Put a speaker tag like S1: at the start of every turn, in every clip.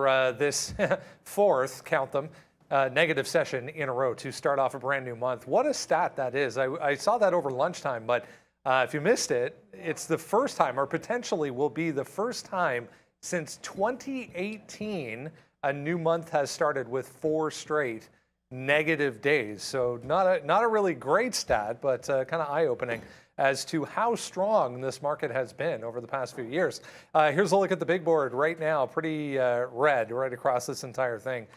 S1: for this fourth, count them, negative session in a row to start off a brand new month. What a stat that is. I saw that over lunchtime, but if you missed it, it's the first time, or potentially will be the first time since 2018, a new month has started with 4 straight negative days. So not a really great stat, but kind of eye-opening as to how strong this market has been over the past few years. Here's a look at the big board right now, pretty red right across this entire thing.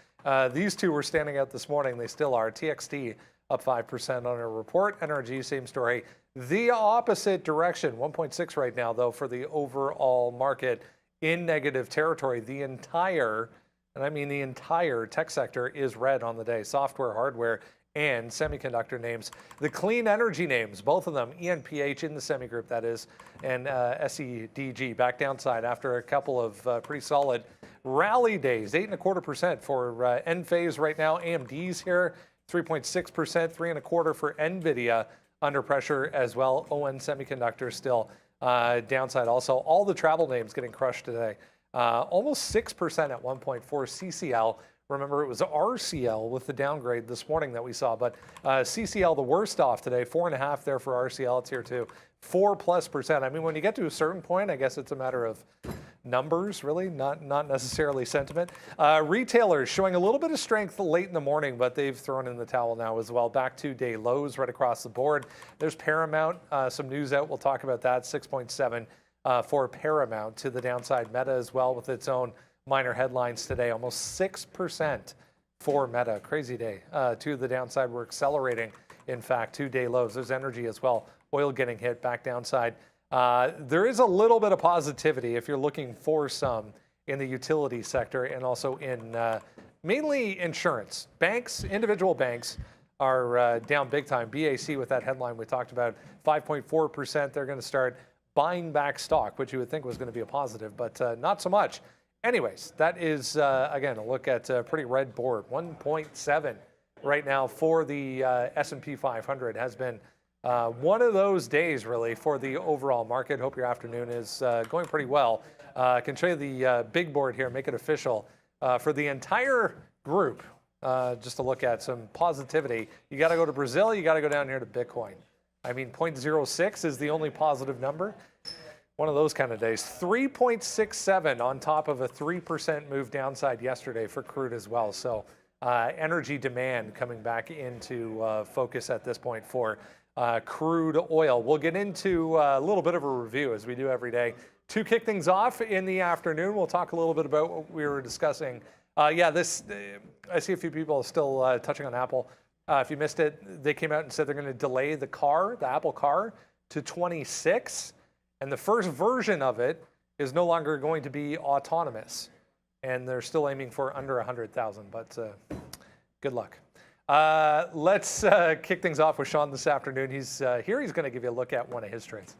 S1: These two were standing out this morning. They still are. TXT up 5% on a report. NRG, same story. The opposite direction, 1.6 right now, though, for the overall market in negative territory. The entire, and I mean the entire tech sector is red on the day. Software, hardware, and semiconductor names. The clean energy names, both of them, ENPH in the semi group, that is, and SEDG back downside after a couple of pretty solid rally days. 8.25% for Enphase right now. AMD's here, 3.6%, 3.25% for NVIDIA under pressure as well. ON Semiconductor still downside also. All the travel names getting crushed today. Almost 6% at 1.4. CCL. Remember, it was RCL with the downgrade this morning that we saw, but CCL the worst off today, 4.5 there for RCL. It's here too, 4+%. I mean, when you get to a certain point, I guess it's a matter of numbers, really, not necessarily sentiment. Retailers showing a little bit of strength late in the morning, but they've thrown in the towel now as well. Back to day lows right across the board. There's Paramount, some news out. We'll talk about that. 6.7 for Paramount to the downside. Meta as well with its own minor headlines today, almost 6% for Meta. Crazy day. To the downside, we're accelerating, in fact, 2-day lows. There's energy as well. Oil getting hit, back downside. There is a little bit of positivity if you're looking for some in the utility sector and also in mainly insurance. Banks, individual banks are down big time. BAC with that headline we talked about, 5.4%. They're going to start buying back stock, which you would think was going to be a positive, but not so much. Anyways, that is, again, a look at a pretty red board. 1.7 right now for the S&P 500 has been one of those days, really, for the overall market. Hope your afternoon is going pretty well. I can show you the big board here, make it official. For the entire group, just to look at some positivity, you got to go to Brazil, you got to go down here to Bitcoin. I mean, 0.06 is the only positive number. One of those kind of days. 3.67 on top of a 3% move downside yesterday for crude as well. So energy demand coming back into focus at this point for crude oil. We'll get into a little bit of a review as we do every day. To kick things off in the afternoon, we'll talk a little bit about what we were discussing. I see a few people still touching on Apple. If you missed it, they came out and said they're going to delay the Apple car to 26. And the first version of it is no longer going to be autonomous. And they're still aiming for under 100,000, but good luck. Let's kick things off with Sean this afternoon. He's here. He's going to give you a look at one of his trades.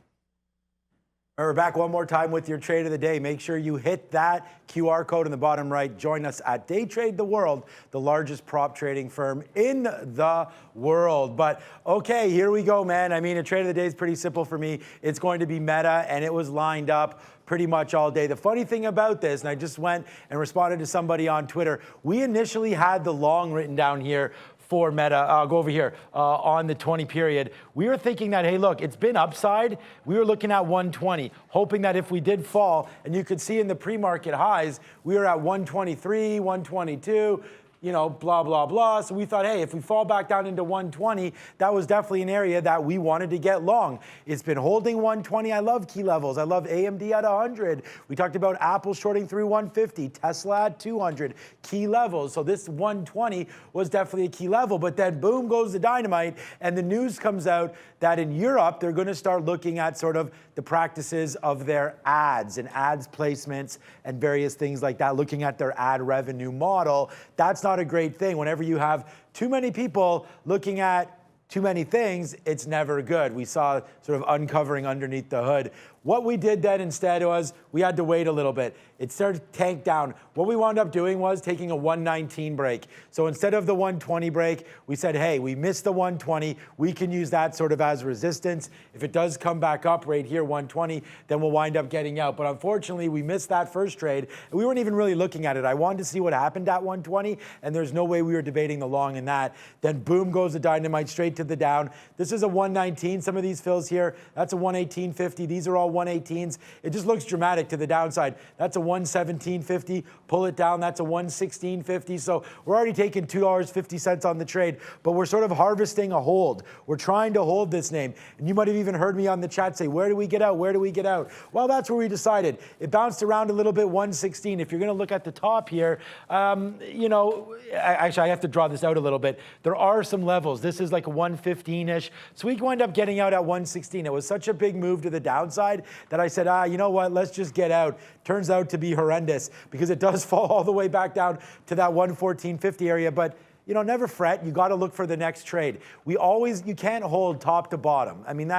S2: We're back one more time with your trade of the day. Make sure you hit that QR code in the bottom right. Join us at Day Trade the World, the largest prop trading firm in the world. But okay, here we go, man. I mean, a trade of the day is pretty simple for me. It's going to be Meta, and it was lined up pretty much all day. The funny thing about this, and I just went and responded to somebody on Twitter, we initially had the long written down here for Meta. I'll go over here on the 20 period. We were thinking that, hey, look, it's been upside. We were looking at 120, hoping that if we did fall, and you could see in the pre-market highs, we were at 123, 122, you know, blah, blah, blah. So we thought, hey, if we fall back down into 120, that was definitely an area that we wanted to get long. It's been holding 120. I love key levels. I love AMD at 100. We talked about Apple shorting through 150, Tesla at 200, key levels. So this 120 was definitely a key level. But then boom goes the dynamite, and the news comes out that in Europe, they're going to start looking at sort of the practices of their ads and ads placements and various things like that, looking at their ad revenue model. That's not a great thing. Whenever you have too many people looking at too many things, it's never good. We saw sort of uncovering underneath the hood What we did then instead was we had to wait a little bit. It started to tank down. What we wound up doing was taking a 119 break. So instead of the 120 break, we said, hey, we missed the 120. We can use that sort of as resistance. If it does come back up right here, 120, then we'll wind up getting out. But unfortunately, we missed that first trade. And we weren't even really looking at it. I wanted to see what happened at 120, and there's no way we were debating the long in that. Then boom goes the dynamite straight to the down. This is a 119. Some of these fills here, that's a 118.50. These are all 118s. It just looks dramatic to the downside. That's a 117.50. Pull it down, that's a 116.50. So we're already taking $2.50 on the trade, but we're sort of harvesting a hold. We're trying to hold this name. And you might have even heard me on the chat say, where do we get out? Where do we get out? Well, that's where we decided. It bounced around a little bit, 116. If you're going to look at the top here, you know, actually I have to draw this out a little bit. There are some levels. This is like a 115-ish. So we wind up getting out at 116. It was such a big move to the downside that I said, you know what, let's just get out. Turns out to be horrendous because it does fall all the way back down to that 114.50 area. But you know, never fret. You got to look for the next trade. You can't hold top to bottom. I mean,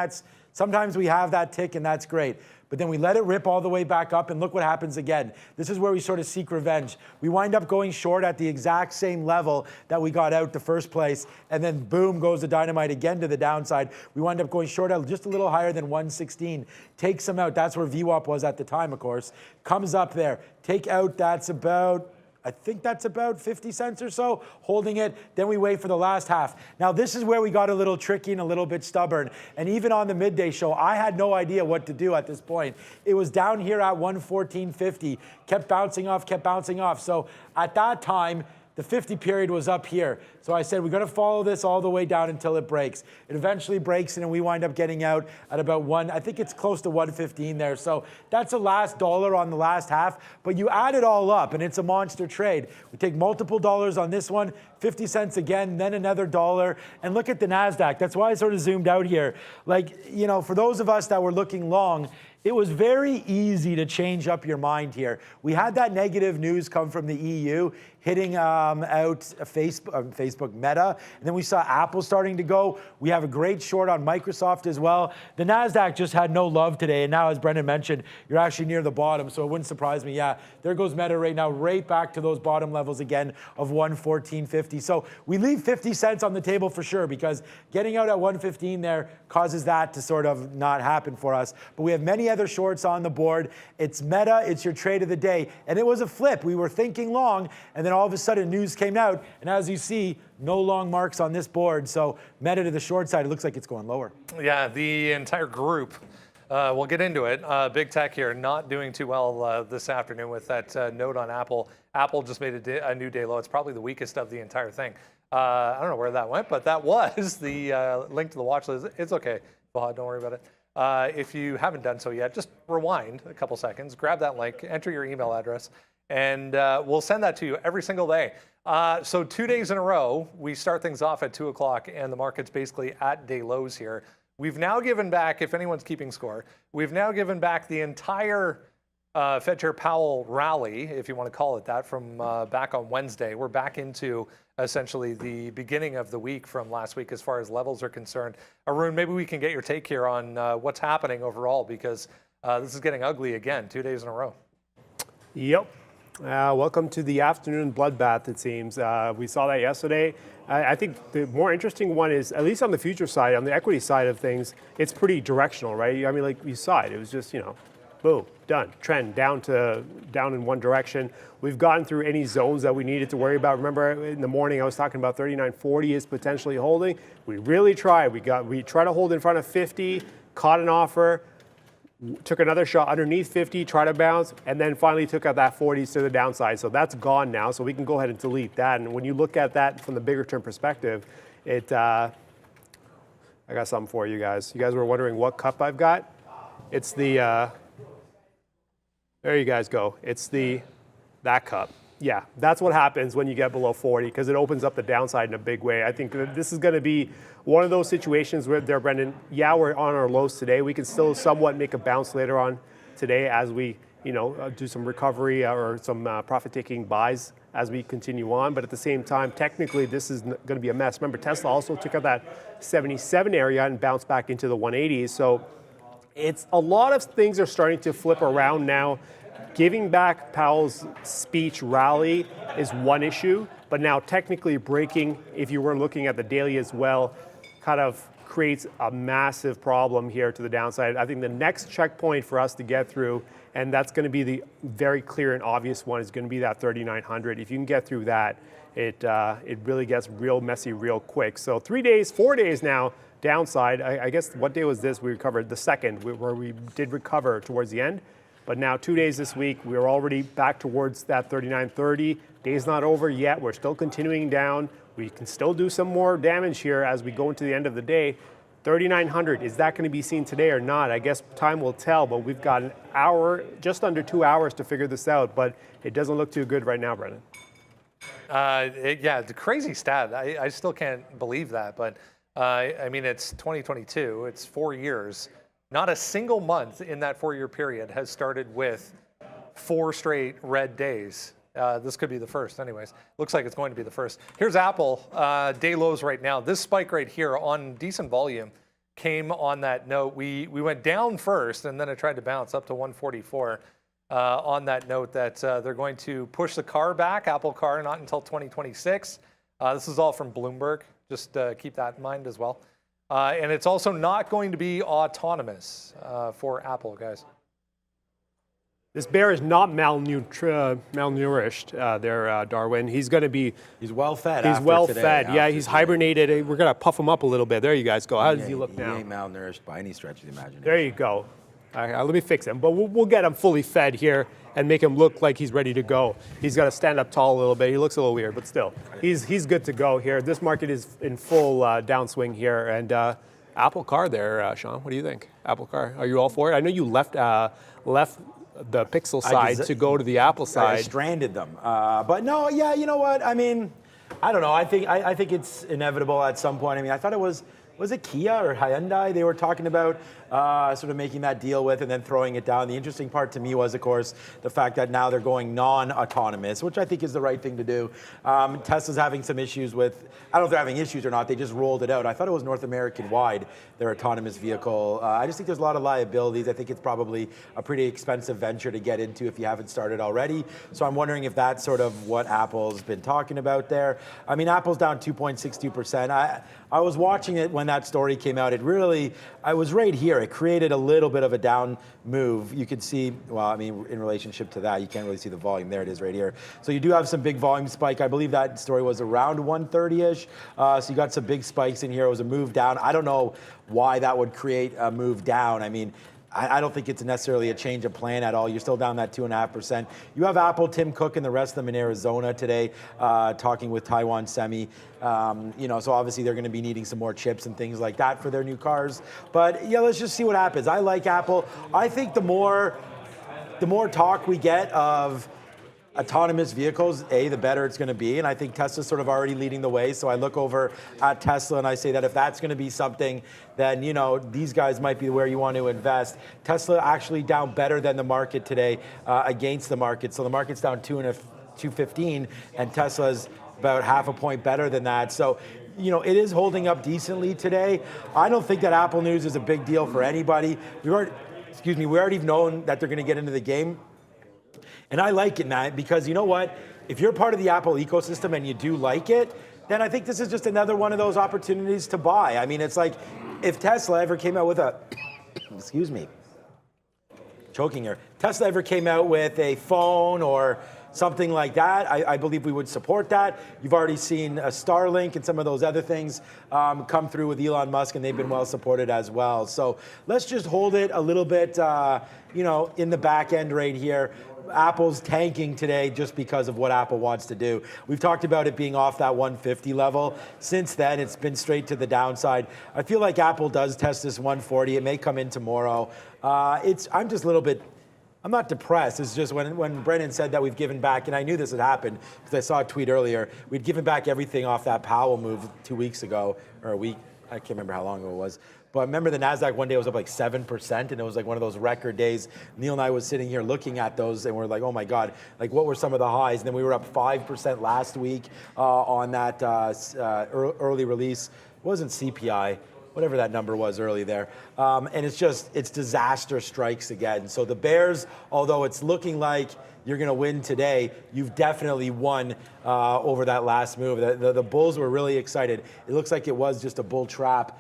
S2: sometimes we have that tick and that's great. But then we let it rip all the way back up and look what happens again. This is where we sort of seek revenge. We wind up going short at the exact same level that we got out the first place. And then boom goes the dynamite again to the downside. We wind up going short at just a little higher than 116. Takes them out. That's where VWAP was at the time, of course. Comes up there. Take out, that's about, I think that's about 50 cents or so, holding it. Then we wait for the last half. Now, this is where we got a little tricky and a little bit stubborn. And even on the midday show, I had no idea what to do at this point. It was down here at 114.50, kept bouncing off, kept bouncing off. So at that time, the 50 period was up here. So I said, we're going to follow this all the way down until it breaks. It eventually breaks, and then we wind up getting out at about I think it's close to 115 there. So that's the last dollar on the last half. But you add it all up, and it's a monster trade. We take multiple dollars on this one, 50 cents again, then another dollar. And look at the NASDAQ. That's why I sort of zoomed out here. Like, you know, for those of us that were looking long, it was very easy to change up your mind here. We had that negative news come from the EU hitting out Facebook Meta, and then we saw Apple starting to go. We have a great short on Microsoft as well. The NASDAQ just had no love today, and now, as Brendan mentioned, you're actually near the bottom, so it wouldn't surprise me. Yeah, there goes Meta right now, right back to those bottom levels again of 114.50. So we leave 50 cents on the table for sure, because getting out at 115 there causes that to sort of not happen for us. But we have many other shorts on the board. It's Meta, it's your trade of the day. And it was a flip. We were thinking long, and then all of a sudden news came out. And as you see, no long marks on this board. So Meta to the short side, it looks like it's going lower.
S1: Yeah, the entire group, we'll get into it. Big tech here, not doing too well this afternoon with that note on Apple. Apple just made a new day low. It's probably the weakest of the entire thing. I don't know where that went, but that was the link to the watch list. It's okay, Fahad, don't worry about it. If you haven't done so yet, just rewind a couple seconds, grab that link, enter your email address, and we'll send that to you every single day. So 2 days in a row, we start things off at 2 o'clock, and the market's basically at day lows here. We've now given back, if anyone's keeping score, we've now given back the entire Fed Chair Powell rally, if you want to call it that, from back on Wednesday. We're back into essentially the beginning of the week from last week as far as levels are concerned. Arun, maybe we can get your take here on what's happening overall, because this is getting ugly again, 2 days in a row.
S3: Yep. Welcome to the afternoon bloodbath, it seems. We saw that yesterday. I think the more interesting one is, at least on the future side, on the equity side of things, it's pretty directional, right? I mean, like you saw it. It was just, you know, boom, done. Trend down in one direction. We've gotten through any zones that we needed to worry about. Remember in the morning I was talking about 39.40 is potentially holding. We really tried. We tried to hold in front of 50, caught an offer, took another shot underneath 50, tried to bounce, and then finally took out that 40s to the downside. So that's gone now. So we can go ahead and delete that. And when you look at that from the bigger term perspective, I got something for you guys. You guys were wondering what cup I've got? It's the there you guys go. It's that cup. Yeah, that's what happens when you get below 40, because it opens up the downside in a big way. I think that this is going to be one of those situations where there, Brendan, yeah, we're on our lows today. We can still somewhat make a bounce later on today as we, do some recovery or some profit-taking buys as we continue on. But at the same time, technically, this is going to be a mess. Remember, Tesla also took out that 77 area and bounced back into the 180s. So It's a lot of things are starting to flip around now. Giving back Powell's speech rally is one issue, but now technically breaking, if you were looking at the daily as well, kind of creates a massive problem here to the downside. I think the next checkpoint for us to get through, and that's going to be the very clear and obvious one, is going to be that 3,900. If you can get through that, it really gets real messy real quick. So 3 days, 4 days now, downside. I guess, what day was this? We recovered the second, where we did recover towards the end. But now 2 days this week, we're already back towards that 39.30. Day's not over yet. We're still continuing down. We can still do some more damage here as we go into the end of the day. 3,900, is that going to be seen today or not? I guess time will tell, but we've got an hour, just under 2 hours to figure this out, but it doesn't look too good right now, Brendan.
S1: Yeah, it's a crazy stat. I still can't believe that, but I mean, it's 2022, it's 4 years. Not a single month in that 4-year period has started with 4 straight red days. This could be the first anyways. Looks like it's going to be the first. Here's Apple, day lows right now. This spike right here on decent volume came on that note. We went down first, and then it tried to bounce up to 144 on that note that they're going to push the car back, Apple car, not until 2026. This is all from Bloomberg. Just keep that in mind as well. And it's also not going to be autonomous for Apple, guys.
S3: This bear is not malnourished there, Darwin. He's going to be...
S2: He's well fed.
S3: He's well fed. Yeah, he's
S2: today.
S3: hibernated. We're going to puff him up a little bit. There you guys go. How does he look now?
S2: He ain't malnourished by any stretch of the imagination.
S3: There you go. All right, let me fix him. But we'll get him fully fed here and make him look like he's ready to go. He's got to stand up tall a little bit. He looks a little weird, but still, he's good to go here. This market is in full downswing here. And Apple car there, Sean. What do you think? Apple car. Are you all for it? I know you left the Pixel side to go to the Apple side.
S2: I stranded them. But no, yeah, you know what? I mean, I don't know. I think it's inevitable at some point. I mean, I thought it was it Kia or Hyundai they were talking about sort of making that deal with and then throwing it down. The interesting part to me was, of course, the fact that now they're going non-autonomous, which I think is the right thing to do. Tesla's having some issues with, I don't know if they're having issues or not, they just rolled it out. I thought it was North American-wide, their autonomous vehicle. I just think there's a lot of liabilities. I think it's probably a pretty expensive venture to get into if you haven't started already. So I'm wondering if that's sort of what Apple's been talking about there. I mean, Apple's down 2.62%. I was watching it when that story came out. I was right here. It created a little bit of a down move. You could see, well, I mean, in relationship to that, you can't really see the volume. There it is right here. So you do have some big volume spike. I believe that story was around 130-ish. So you got some big spikes in here. It was a move down. I don't know why that would create a move down. I mean, I don't think it's necessarily a change of plan at all. You're still down that 2.5%. You have Apple, Tim Cook, and the rest of them in Arizona today, talking with Taiwan Semi. So obviously they're going to be needing some more chips and things like that for their new cars. But yeah, let's just see what happens. I like Apple. I think the more talk we get of autonomous vehicles, the better it's going to be. And I think Tesla's sort of already leading the way. So I look over at Tesla and I say that if that's going to be something, then, these guys might be where you want to invest. Tesla actually down better than the market today against the market. So the market's down 215 and Tesla's about half a point better than that. So, it is holding up decently today. I don't think that Apple news is a big deal for anybody. We already known that they're going to get into the game. And I like it, Matt, because you know what? If you're part of the Apple ecosystem and you do like it, then I think this is just another one of those opportunities to buy. I mean, it's like if Tesla ever came out with a, Tesla ever came out with a phone or something like that, I believe we would support that. You've already seen Starlink and some of those other things come through with Elon Musk, and they've been well supported as well. So let's just hold it a little bit, in the back end right here. Apple's tanking today just because of what Apple wants to do. We've talked about it being off that 150 level. Since then, it's been straight to the downside. I feel like Apple does test this 140. It may come in tomorrow. I'm just a little bit, I'm not depressed. It's just when Brendan said that we've given back, and I knew this had happened because I saw a tweet earlier, we'd given back everything off that Powell move 2 weeks ago, or a week. I can't remember how long ago it was. But I remember the NASDAQ one day was up like 7%, and it was like one of those record days. Neil and I was sitting here looking at those, and we're like, oh my God, like what were some of the highs? And then we were up 5% last week on that early release. It wasn't CPI. whatever that number was early there. And it's disaster strikes again. So the Bears, although it's looking like you're going to win today, you've definitely won over that last move. The Bulls were really excited. It looks like it was just a bull trap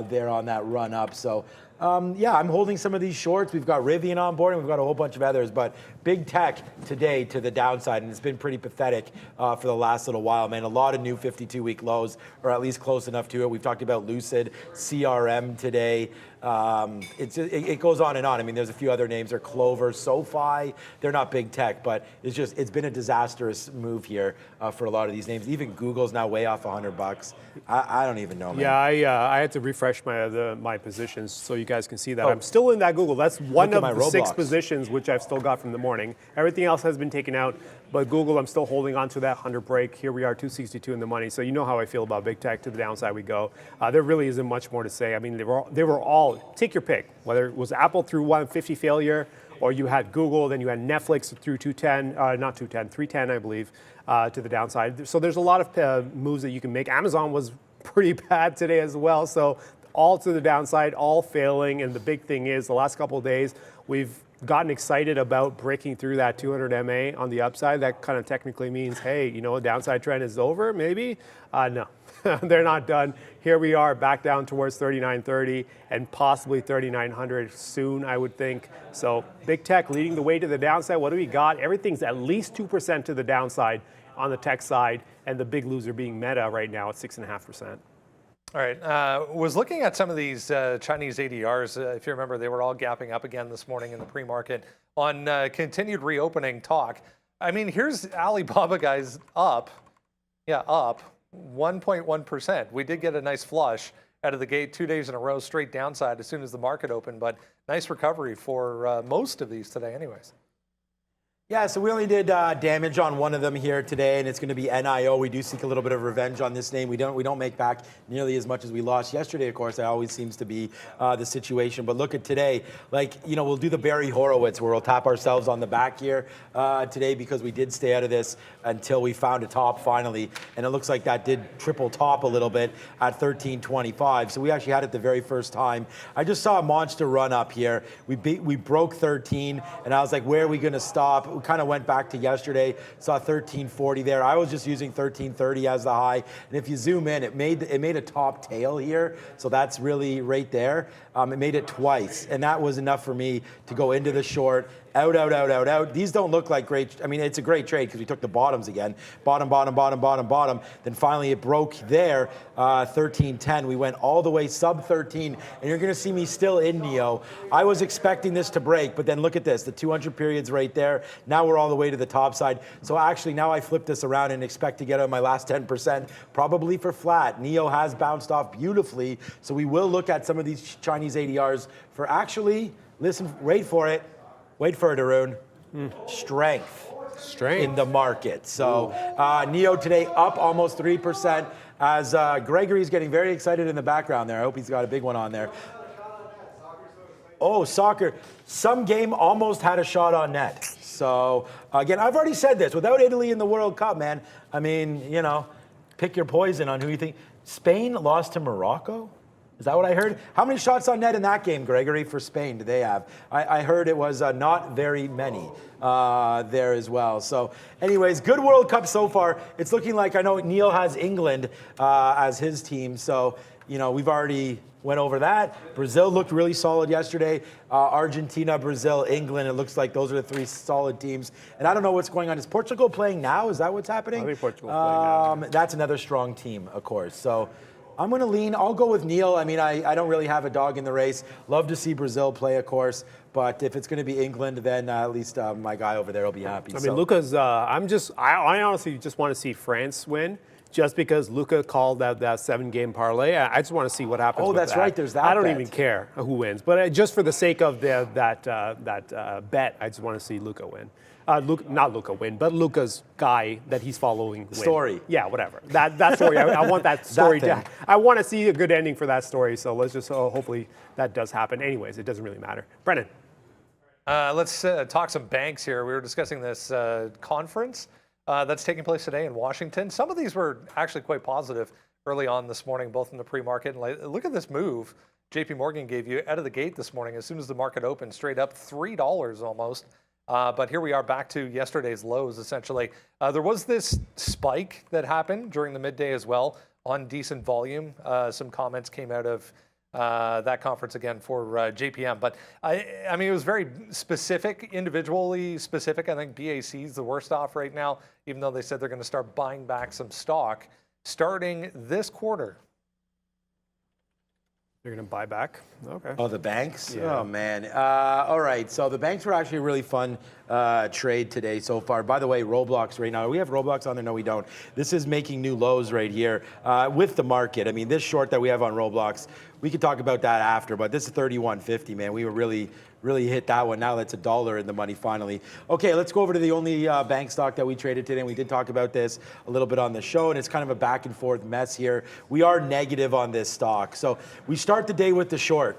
S2: there on that run up. So yeah, I'm holding some of these shorts. We've got Rivian on board, and we've got a whole bunch of others. But big tech today to the downside, and it's been pretty pathetic for the last little while, man. A lot of new 52-week lows, or at least close enough to it. We've talked about Lucid, CRM today. It goes on and on. I mean, there's a few other names. There, Clover, SoFi. They're not big tech, but it's been a disastrous move here for a lot of these names. Even Google's now way off $100. I don't even know, man.
S3: Yeah, I had to refresh my positions so you guys can see that. I'm still in that Google. That's one of the 6 positions which I've still got from the morning. Everything else has been taken out, but Google, I'm still holding on to that 100 break. Here we are, 262 in the money. So you know how I feel about big tech. To the downside we go. There really isn't much more to say. I mean, they were all, take your pick, whether it was Apple through 150 failure, or you had Google, then you had Netflix through 210, not 210, 310, I believe, to the downside. So there's a lot of moves that you can make. Amazon was pretty bad today as well. So all to the downside, all failing. And the big thing is the last couple of days, we've gotten excited about breaking through that 200 MA on the upside. That kind of technically means, hey, you know, a downside trend is over, maybe? No, they're not done. Here we are back down towards 3930 and possibly 3900 soon, I would think. So big tech leading the way to the downside. What do we got? Everything's at least 2% to the downside on the tech side, and the big loser being Meta right now at 6.5%.
S1: All right, was looking at some of these Chinese ADRs. If you remember, they were all gapping up again this morning in the pre-market on continued reopening talk. I mean, here's Alibaba, guys, up 1.1%. We did get a nice flush out of the gate 2 days in a row, straight downside as soon as the market opened, but nice recovery for most of these today anyways.
S2: Yeah, so we only did damage on one of them here today, and it's going to be NIO. We do seek a little bit of revenge on this name. We don't make back nearly as much as we lost yesterday, of course. That always seems to be the situation. But look at today. Like, you know, we'll do the Barry Horowitz where we'll tap ourselves on the back here today because we did stay out of this until we found a top finally. And it looks like that did triple top a little bit at 1325. So we actually had it the very first time. I just saw a monster run up here. We broke 13, and I was like, where are we going to stop? We kind of went back to yesterday, saw 1340 there. I was just using 1330 as the high, and if you zoom in, it made a top tail here, so that's really right there. It made it twice, and that was enough for me to go into the short. Out. These don't look like great. I mean, it's a great trade because we took the bottoms again. Bottom. Then finally it broke there, 1310. We went all the way sub 13, and you're going to see me still in NEO. I was expecting this to break, but then look at this. The 200 period's right there. Now we're all the way to the top side. So actually now I flip this around and expect to get on my last 10%, probably for flat. NEO has bounced off beautifully, so we will look at some of these Chinese ADRs for actually, listen, wait for it, Arun. Strength in the market. So NEO today up almost 3% as Gregory's getting very excited in the background there. I hope he's got a big one on there. Oh, soccer. Some game almost had a shot on net. So again, I've already said this. Without Italy in the World Cup, man, I mean, you know, pick your poison on who you think. Spain lost to Morocco? Is that what I heard? How many shots on net in that game, Gregory, for Spain do they have? I heard it was not very many there as well. So anyways, good World Cup so far. It's looking like, I know Neil has England as his team. So, you know, we've already went over that. Brazil looked really solid yesterday. Argentina, Brazil, England, it looks like those are the 3 solid teams. And I don't know what's going on. Is Portugal playing now? Is that what's happening?
S3: I think Portugal's playing now.
S2: That's another strong team, of course. So I'm going to lean. I'll go with Neil. I mean, I don't really have a dog in the race. Love to see Brazil play, of course. But if it's going to be England, then at least my guy over there will be happy.
S3: I mean, Luka's, I honestly just want to see France win. Just because Luka called that 7-game parlay, I just want to see what happens.
S2: Oh, that's right. There's that.
S3: I don't even care who wins, but just for the sake of that bet, I just want to see Luka win. Not Luka win, but Luka's guy that he's following win.
S2: Story.
S3: Yeah, whatever. That story. I want that story. I want to see a good ending for that story. So let's just hopefully that does happen. Anyways, it doesn't really matter. Brennan.
S1: Let's talk some banks here. We were discussing this conference that's taking place today in Washington. Some of these were actually quite positive. early on this morning, both in the pre-market. And look at this move JP Morgan gave you out of the gate this morning as soon as the market opened, straight up $3 almost. But here we are back to yesterday's lows, essentially. There was this spike that happened during the midday as well on decent volume. Some comments came out of that conference again for JPM. But I mean, it was very specific, individually specific. I think BAC is the worst off right now, even though they said they're going to start buying back some stock starting this quarter.
S3: They're going to buy back? Okay.
S2: Oh, the banks?
S3: Yeah.
S2: Oh, man. All right. So the banks were actually a really fun trade today so far. By the way, Roblox right now. We have Roblox on there? No, we don't. This is making new lows right here with the market. I mean, this short that we have on Roblox, we could talk about that after, but this is 31.50, man. We were really hit that one. Now that's $1 in the money finally. Okay, let's go over to the only bank stock that we traded today. And we did talk about this a little bit on the show, and it's kind of a back and forth mess here. We are negative on this stock. So we start the day with the short,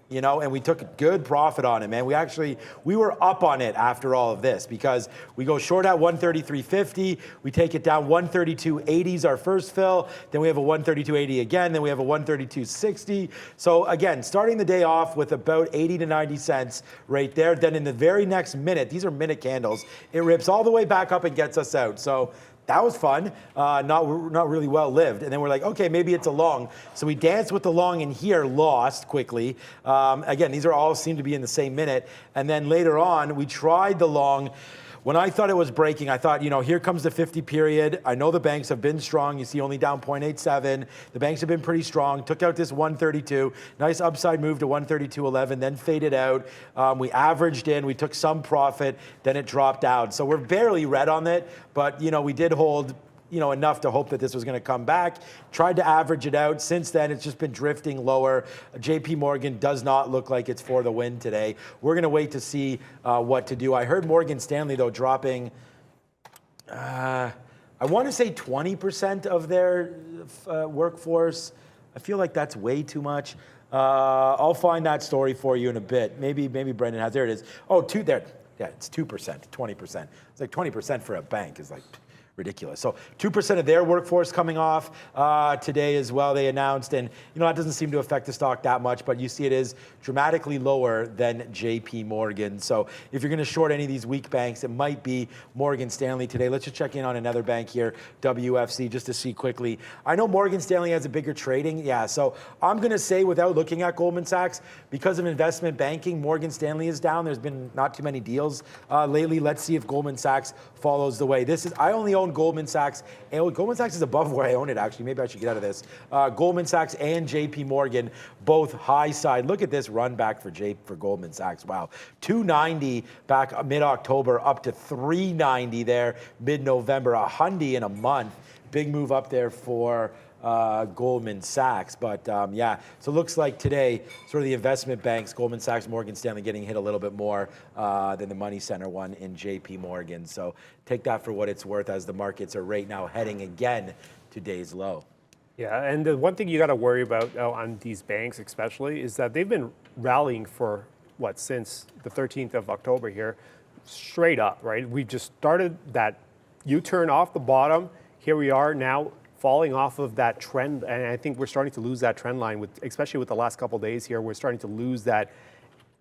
S2: you know, and we took a good profit on it, man. We were up on it after all of this because we go short at 133.50. We take it down 132.80 is our first fill. Then we have a 132.80 again. Then we have a 132.60. So again, starting the day off with about 80 to 90 cents right there. Then in the very next minute, these are minute candles, it rips all the way back up and gets us out. So that was fun, not really well lived. And then we're like, okay, maybe it's a long. So we danced with the long in here, lost quickly. Again, these are all seem to be in the same minute. And then later on, we tried the long. When I thought it was breaking, I thought, you know, here comes the 50 period. I know the banks have been strong. You see only down 0.87. The banks have been pretty strong. Took out this 132. Nice upside move to 132.11, then faded out. We averaged in. We took some profit. Then it dropped out. So we're barely red on it. But, you know, we did hold, you know, enough to hope that this was going to come back. Tried to average it out. Since then, it's just been drifting lower. JP Morgan does not look like it's for the win today. We're going to wait to see what to do. I heard Morgan Stanley, though, dropping, I want to say 20% of their workforce. I feel like that's way too much. I'll find that story for you in a bit. Maybe Brendan has. There it is. Oh, there. Yeah, it's 2%, 20%. It's like 20% for a bank is like ridiculous. So 2% of their workforce coming off today as well, they announced. And, you know, that doesn't seem to affect the stock that much, but you see it is dramatically lower than JP Morgan. So if you're going to short any of these weak banks, it might be Morgan Stanley today. Let's just check in on another bank here, WFC, just to see quickly. I know Morgan Stanley has a bigger trading. Yeah, so I'm going to say without looking at Goldman Sachs, because of investment banking, Morgan Stanley is down. There's been not too many deals lately. Let's see if Goldman Sachs follows the way. I only own Goldman Sachs. And Goldman Sachs is above where I own it, actually. Maybe I should get out of this. Goldman Sachs and JP Morgan, both high side. Look at this run back for Goldman Sachs. Wow. 290 back mid-October, up to 390 there mid-November. A hundy in a month. Big move up there for Goldman Sachs. But yeah, so it looks like today, sort of the investment banks, Goldman Sachs, Morgan Stanley getting hit a little bit more than the money center one in JP Morgan. So take that for what it's worth as the markets are right now heading again to day's low.
S3: Yeah, and the one thing you got to worry about on these banks especially is that they've been rallying for, since the 13th of October here, straight up, right? We've just started that U-turn off the bottom. Here we are now falling off of that trend, and I think we're starting to lose that trend line, especially with the last couple of days here. We're starting to lose that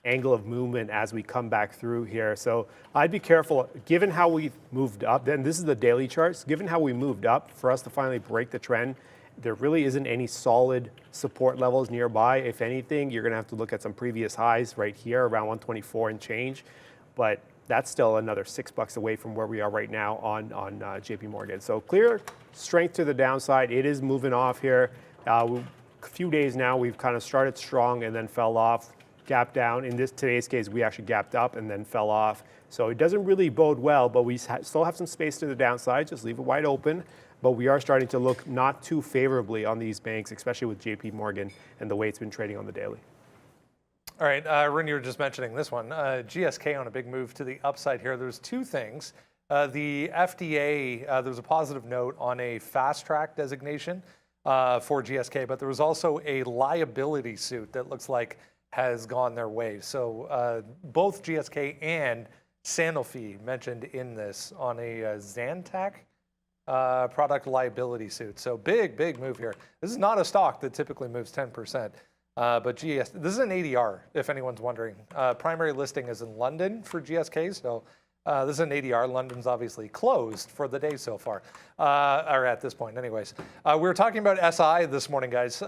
S3: angle of movement as we come back through here. So I'd be careful, given how we've moved up, then this is the daily charts, given how we moved up, for us to finally break the trend, there really isn't any solid support levels nearby. If anything, you're gonna have to look at some previous highs right here, around 124 and change, but that's still another $6 away from where we are right now on JP Morgan. So clear strength to the downside. It is moving off here. A few days now, we've kind of started strong and then fell off, gapped down. In today's case, we actually gapped up and then fell off. So it doesn't really bode well, but we still have some space to the downside. Just leave it wide open. But we are starting to look not too favorably on these banks, especially with JP Morgan and the way it's been trading on the daily.
S1: All right, Rin, you were just mentioning this one. GSK on a big move to the upside here. There's two things. The FDA, there was a positive note on a fast track designation for GSK, but there was also a liability suit that looks like has gone their way. So both GSK and Sanofi mentioned in this on a Zantac product liability suit. So big move here. This is not a stock that typically moves 10%. But this is an ADR, if anyone's wondering. Primary listing is in London for GSK, so this is an ADR. London's obviously closed for the day so far, or at this point anyways. We were talking about SI this morning, guys.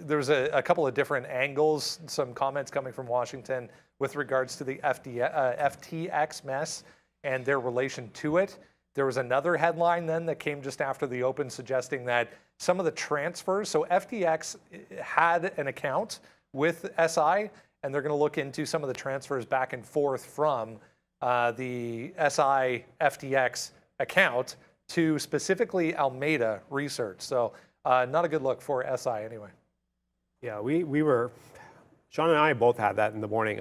S1: There's a couple of different angles, some comments coming from Washington with regards to the FTX mess and their relation to it. There was another headline then that came just after the open suggesting that some of the transfers, so FTX had an account with SI, and they're going to look into some of the transfers back and forth from the SI FTX account to specifically Alameda Research. So not a good look for SI anyway.
S3: Yeah, we were, Sean and I both had that in the morning.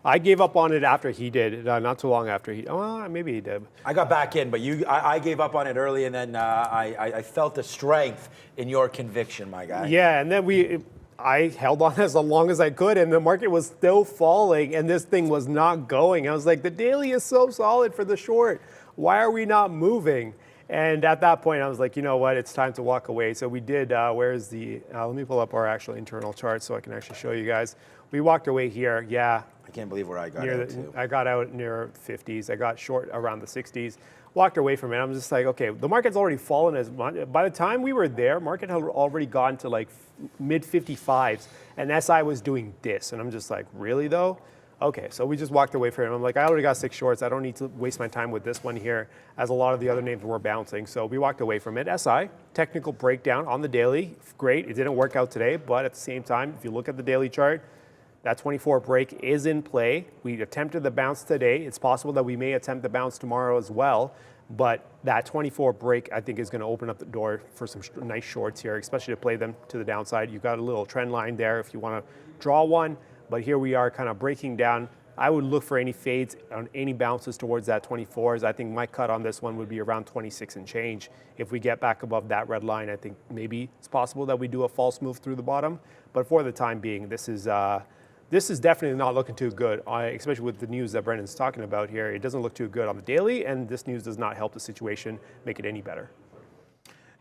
S3: I gave up on it after he did, not too long after he, maybe he did.
S2: I got back in, but I gave up on it early, and then I felt the strength in your conviction, my guy.
S3: Yeah, and then I held on as long as I could, and the market was still falling, and this thing was not going. I was like, the daily is so solid for the short. Why are we not moving? And at that point, I was like, you know what? It's time to walk away. So we did. Where's the? Let me pull up our actual internal chart so I can actually show you guys. We walked away here. Yeah.
S2: I can't believe where I got out to.
S3: I got out near 50s. I got short around the 60s. Walked away from it. I'm just like, okay, the market's already fallen as much. By the time we were there, market had already gone to like mid 55s, and SI was doing this. And I'm just like, really though? Okay, so we just walked away from it. I'm like, I already got 6 shorts. I don't need to waste my time with this one here, as a lot of the other names were bouncing. So we walked away from it. SI, technical breakdown on the daily. Great, it didn't work out today, but at the same time, if you look at the daily chart, that 24 break is in play. We attempted the bounce today. It's possible that we may attempt the bounce tomorrow as well. But that 24 break, I think, is going to open up the door for some nice shorts here, especially to play them to the downside. You've got a little trend line there if you want to draw one. But here we are kind of breaking down. I would look for any fades on any bounces towards that 24s. I think my cut on this one would be around 26 and change. If we get back above that red line, I think maybe it's possible that we do a false move through the bottom. But for the time being, this is definitely not looking too good, especially with the news that Brendan's talking about here. It doesn't look too good on the daily, and this news does not help the situation make it any better.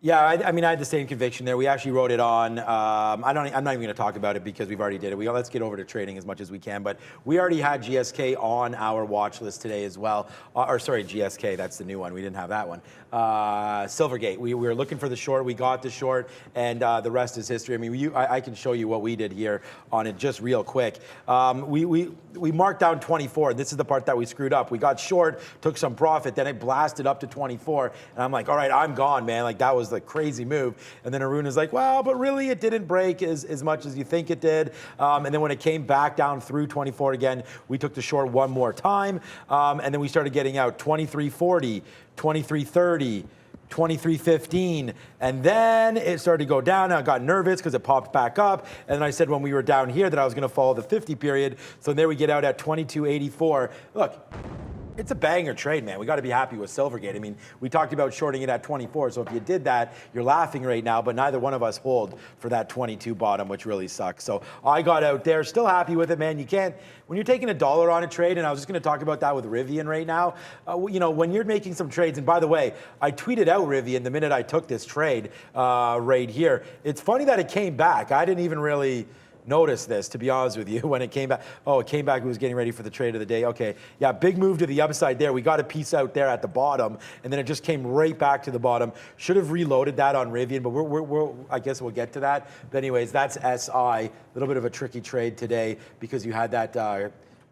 S2: Yeah, I mean, I had the same conviction there. We actually wrote it on. I'm not even going to talk about it because we've already did it. Let's get over to trading as much as we can. But we already had GSK on our watch list today as well. GSK, that's the new one. We didn't have that one. Silvergate. We were looking for the short. We got the short, and the rest is history. I mean, I can show you what we did here on it just real quick. We marked down 24. This is the part that we screwed up. We got short, took some profit, then it blasted up to 24, and I'm like, all right, I'm gone, man. Like, that was the crazy move. And then Arun is like, well, but really it didn't break as much as you think it did. And then when it came back down through 24 again, we took the short one more time. And then we started getting out 23.40, 23.30, 23.15, and then it started to go down. I got nervous because it popped back up, and then I said when we were down here that I was going to follow the 50 period. So there we get out at 22.84. Look, it's a banger trade, man. We got to be happy with Silvergate. I mean, we talked about shorting it at 24, so if you did that, you're laughing right now, but neither one of us hold for that 22 bottom, which really sucks. So I got out there, still happy with it, man. You can't, when you're taking $1 on a trade, and I was just going to talk about that with Rivian right now, when you're making some trades, and by the way, I tweeted out Rivian the minute I took this trade right here. It's funny that it came back. I didn't even really notice this, to be honest with you, when it came back. Oh, it came back. It was getting ready for the trade of the day. Okay, yeah, big move to the upside there. We got a piece out there at the bottom, and then it just came right back to the bottom. Should have reloaded that on Rivian, but I guess we'll get to that. But anyways, that's SI. A little bit of a tricky trade today because you had that.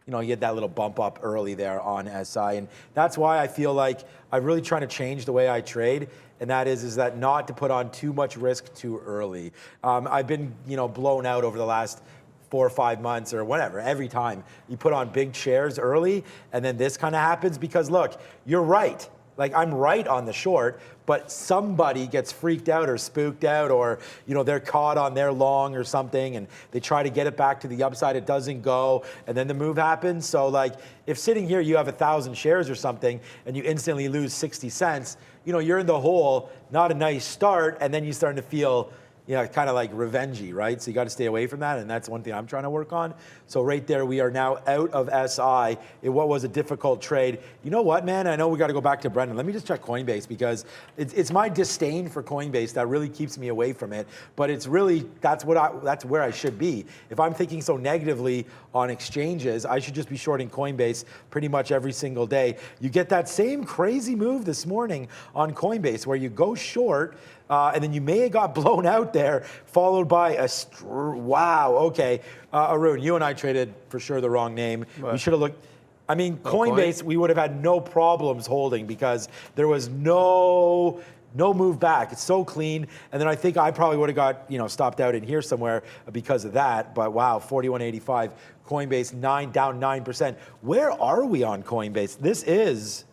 S2: You had that little bump up early there on SI, and that's why I feel like I'm really trying to change the way I trade, and that is that not to put on too much risk too early. I've been blown out over the last 4 or 5 months or whatever. Every time you put on big shares early, and then this kind of happens because look, you're right. Like, I'm right on the short, but somebody gets freaked out or spooked out, or they're caught on their long or something, and they try to get it back to the upside. It doesn't go, and then the move happens. So, like, if sitting here you have 1,000 shares or something, and you instantly lose 60 cents, you're in the hole. Not a nice start, and then you start to feel kind of like revengey, right? So you got to stay away from that, and that's one thing I'm trying to work on. So right there, we are now out of SI in what was a difficult trade. You know what, man? I know we got to go back to Brendan. Let me just check Coinbase, because it's my disdain for Coinbase that really keeps me away from it. But it's really, that's where I should be. If I'm thinking so negatively on exchanges, I should just be shorting Coinbase pretty much every single day. You get that same crazy move this morning on Coinbase where you go short, and then you may have got blown out there, followed by a wow. Okay, Arun, you and I traded for sure the wrong name.
S3: What?
S2: We should have looked. I mean, Coinbase, we would have had no problems holding because there was no move back. It's so clean. And then I think I probably would have got stopped out in here somewhere because of that. But wow, 41.85. Coinbase down 9%. Where are we on Coinbase? This is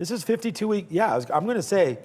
S2: 52-week. Yeah, I'm going to say.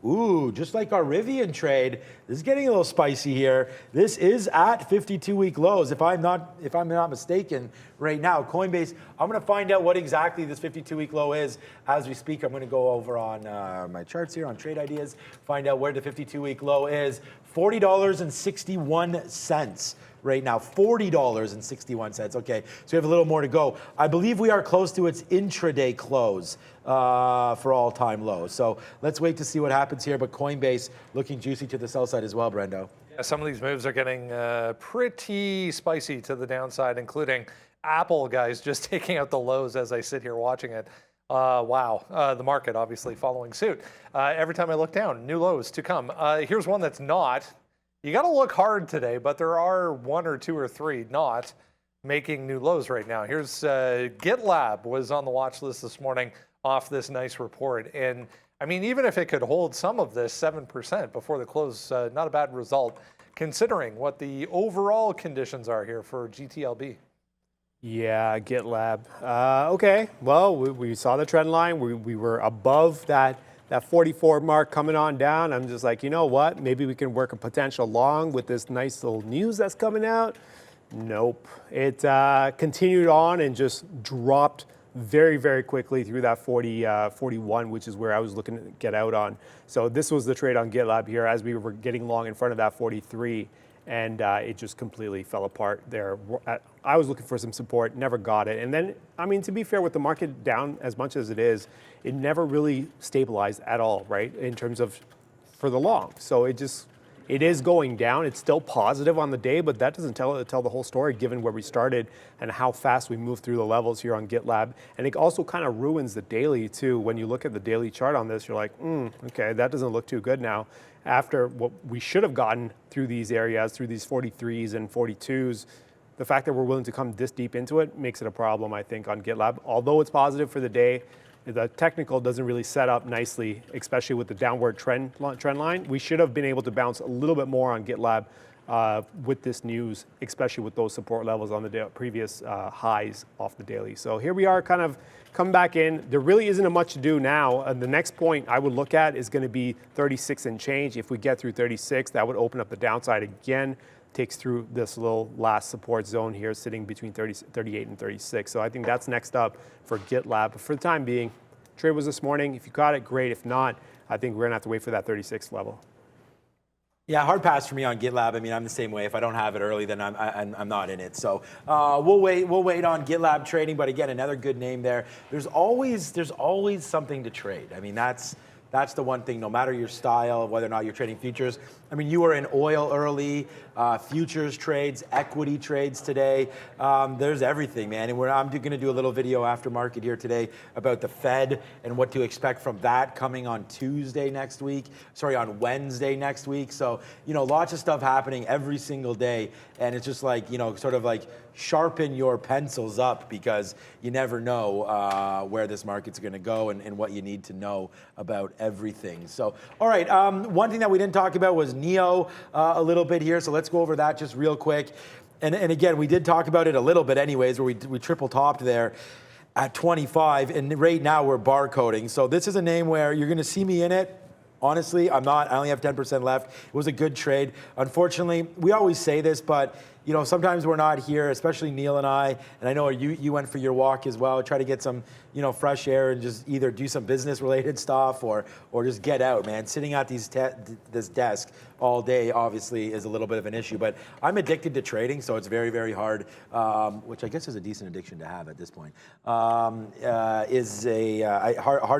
S2: Ooh, just like our Rivian trade, this is getting a little spicy here. This is at 52-week lows, if I'm not mistaken, right now. Coinbase, I'm going to find out what exactly this 52-week low is as we speak. I'm going to go over on my charts here on Trade Ideas, find out where the 52-week low is. $40.61 right now, $40.61. Okay, so we have a little more to go. I believe we are close to its intraday close for all-time lows. So let's wait to see what happens here. But Coinbase looking juicy to the sell side as well, Brendo.
S1: Yeah, some of these moves are getting pretty spicy to the downside, including Apple, guys, just taking out the lows as I sit here watching it. Wow, the market obviously following suit. Every time I look down, new lows to come. Here's one that's not. You got to look hard today, but there are one or two or three not making new lows right now. Here's Gitlab was on the watch list this morning off this nice report. And I mean, even if it could hold some of this 7% before the close, not a bad result considering what the overall conditions are here for GTLB.
S3: Yeah, Gitlab. Okay, well, we saw the trend line. We were above that 44 mark coming on down. I'm just like, you know what? Maybe we can work a potential long with this nice little news that's coming out. Nope. It continued on and just dropped very, very quickly through that 41, which is where I was looking to get out on. So this was the trade on Gitlab here as we were getting long in front of that 43. And it just completely fell apart there. I was looking for some support, never got it. And then, I mean, to be fair, with the market down as much as it is, it never really stabilized at all, right, in terms of for the long. So it is going down. It's still positive on the day, but that doesn't tell the whole story given where we started and how fast we moved through the levels here on Gitlab. And it also kind of ruins the daily, too. When you look at the daily chart on this, you're like, okay, that doesn't look too good now. After what we should have gotten through these areas, through these 43s and 42s, the fact that we're willing to come this deep into it makes it a problem, I think, on Gitlab. Although it's positive for the day, the technical doesn't really set up nicely, especially with the downward trend line. We should have been able to bounce a little bit more on Gitlab with this news, especially with those support levels on the previous highs off the daily. So here we are, kind of come back in. There really isn't much to do now. The next point I would look at is going to be 36 and change. If we get through 36, that would open up the downside again. Takes through this little last support zone here, sitting between 38 and 36. So I think that's next up for Gitlab. But for the time being, trade was this morning. If you got it, great. If not, I think we're gonna have to wait for that 36 level.
S2: Yeah, hard pass for me on Gitlab. I mean, I'm the same way. If I don't have it early, then I'm not in it. So we'll wait on Gitlab trading. But again, another good name there. There's always something to trade. I mean, that's the one thing, no matter your style, whether or not you're trading futures. I mean, you were in oil early, futures trades, equity trades today. There's everything, man. And I'm going to do a little video after market here today about the Fed and what to expect from that coming on on Wednesday next week. So, lots of stuff happening every single day. And it's just like, sort of like sharpen your pencils up because you never know where this market's going to go and what you need to know about everything. So, all right, one thing that we didn't talk about was NEO a little bit here. So let's go over that just real quick. And again, we did talk about it a little bit anyways, where we triple topped there at 25. And right now we're barcoding. So this is a name where you're going to see me in it. Honestly, I'm not. I only have 10% left. It was a good trade. Unfortunately, we always say this, but you know, sometimes we're not here, especially Neil and I know you went for your walk as well, try to get some, you know, fresh air and just either do some business related stuff or just get out, man. Sitting at this desk all day obviously is a little bit of an issue, but I'm addicted to trading, so it's very, very hard, which I guess is a decent addiction to have at this point, hard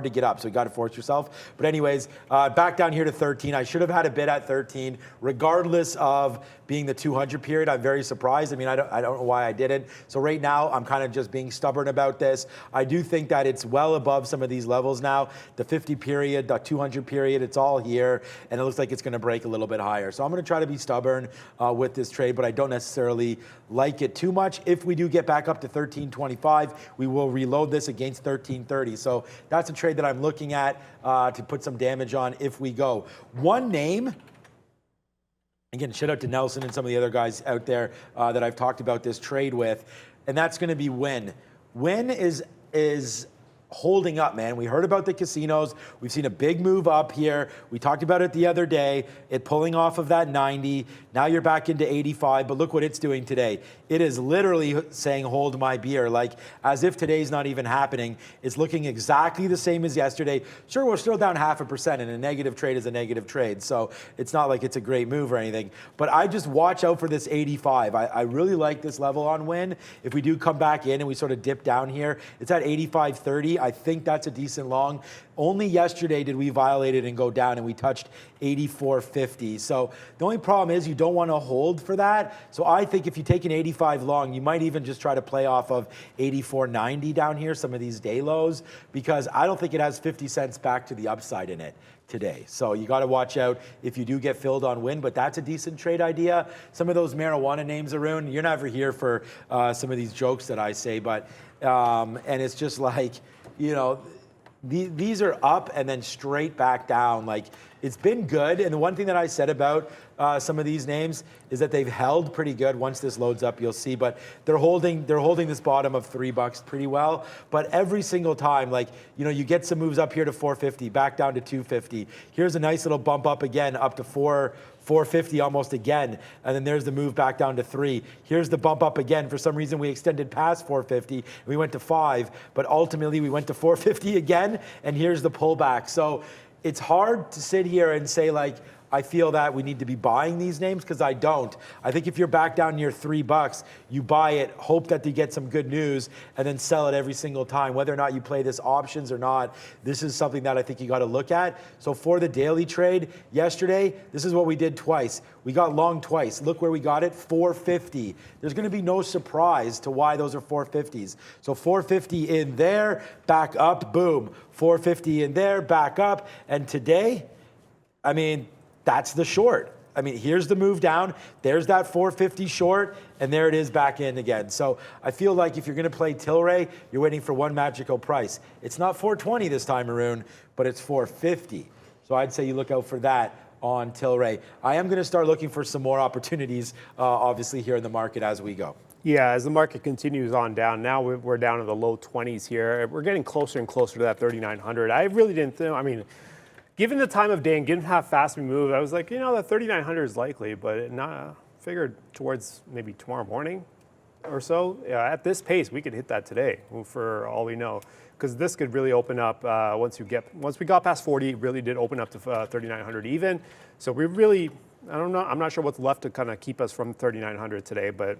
S2: to get up, so you got to force yourself. But anyways, back down here to 13. I should have had a bid at 13, regardless of being the 200 period. I'm very surprised. I mean, I don't know why I didn't. So right now, I'm kind of just being stubborn about this. I do think that it's well above some of these levels now. The 50 period, the 200 period, it's all here, and it looks like it's going to break a little bit higher. So I'm going to try to be stubborn with this trade, but I don't necessarily like it too much. If we do get back up to 13.25, we will reload this against 13.30. So that's a trade that I'm looking at to put some damage on if we go. One name, again, shout out to Nelson and some of the other guys out there that I've talked about this trade with, and that's going to be Win. Win is holding up, man. We heard about the casinos. We've seen a big move up here. We talked about it the other day. It pulling off of that 90. Now you're back into 85, but look what it's doing today. It is literally saying, hold my beer, like as if today's not even happening. It's looking exactly the same as yesterday. Sure, we're still down 0.5%, and a negative trade is a negative trade, so it's not like it's a great move or anything. But I just watch out for this 85. I really like this level on Win. If we do come back in and we sort of dip down here, it's at 85.30. I think that's a decent long. Only yesterday did we violate it and go down, and we touched 84.50. So the only problem is you don't want to hold for that. So I think if you take an 85 long, you might even just try to play off of 84.90 down here, some of these day lows, because I don't think it has 50 cents back to the upside in it today. So you got to watch out if you do get filled on Win, but that's a decent trade idea. Some of those marijuana names, Arun, you're never here for some of these jokes that I say, but and it's just like, you know, these are up and then straight back down. Like, it's been good. And the one thing that I said about some of these names is that they've held pretty good. Once this loads up, you'll see. But they're holding this bottom of $3 pretty well. But every single time, like, you know, you get some moves up here to 450, back down to 250. Here's a nice little bump up again, up to 450 almost again, and then there's the move back down to 3. Here's the bump up again. For some reason, we extended past 450. We went to 5, but ultimately we went to 450 again, and here's the pullback. So it's hard to sit here and say, like, I feel that we need to be buying these names, because I don't. I think if you're back down near $3, you buy it, hope that you get some good news, and then sell it every single time. Whether or not you play this options or not, this is something that I think you got to look at. So for the daily trade yesterday, this is what we did twice. We got long twice. Look where we got it, 450. There's going to be no surprise to why those are 450s. So 450 in there, back up, boom. 450 in there, back up. And today, I mean, that's the short. I mean, here's the move down. There's that 450 short, and there it is back in again. So I feel like if you're going to play Tilray, you're waiting for one magical price. It's not 420 this time, Arun, but it's 450. So I'd say you look out for that on Tilray. I am going to start looking for some more opportunities, obviously, here in the market as we go.
S3: Yeah, as the market continues on down, now we're down to the low 20s here. We're getting closer and closer to that 3,900. I really didn't think, I mean, given the time of day and given how fast we move, I was like, you know, that 3,900 is likely, but figured towards maybe tomorrow morning or so. At this pace, we could hit that today, for all we know, because this could really open up once we got past 40. It really did open up to 3,900 even. So we really, I don't know. I'm not sure what's left to kind of keep us from 3,900 today, but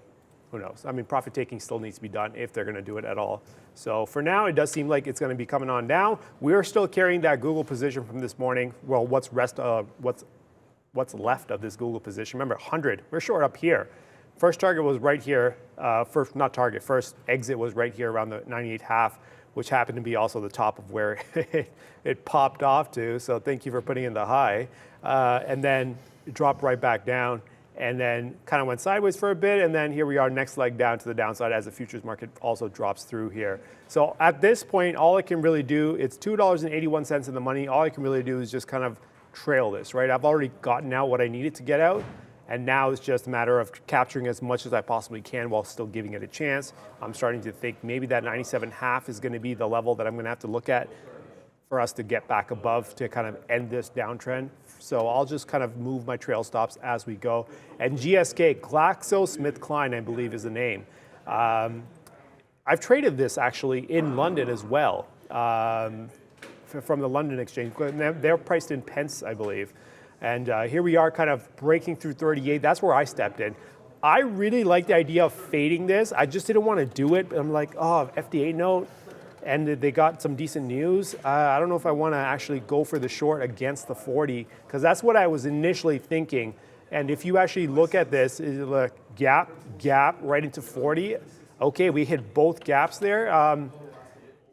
S3: who knows? I mean, profit taking still needs to be done if they're going to do it at all. So for now, it does seem like it's going to be coming on down. We're still carrying that Google position from this morning. Well, what's left of this Google position? Remember, 100. We're short up here. First target was right here. First exit was right here around the 98.5, which happened to be also the top of where it popped off to. So thank you for putting in the high. And then it dropped right back down, and then kind of went sideways for a bit, and then here we are, next leg down to the downside as the futures market also drops through here. So at this point, all I can really do, it's $2.81 in the money. All I can really do is just kind of trail this, right? I've already gotten out what I needed to get out, and now it's just a matter of capturing as much as I possibly can while still giving it a chance. I'm starting to think maybe that 97.5 is going to be the level that I'm going to have to look at for us to get back above to kind of end this downtrend. So I'll just kind of move my trail stops as we go. And GSK, GlaxoSmithKline, I believe is the name. I've traded this actually in London as well, from the London exchange. They're priced in pence, I believe. And here we are kind of breaking through 38. That's where I stepped in. I really like the idea of fading this. I just didn't want to do it. I'm like, oh, FDA note, and they got some decent news. I don't know if I want to actually go for the short against the 40, because that's what I was initially thinking. And if you actually look at this, look, gap, right into 40. Okay, we hit both gaps there.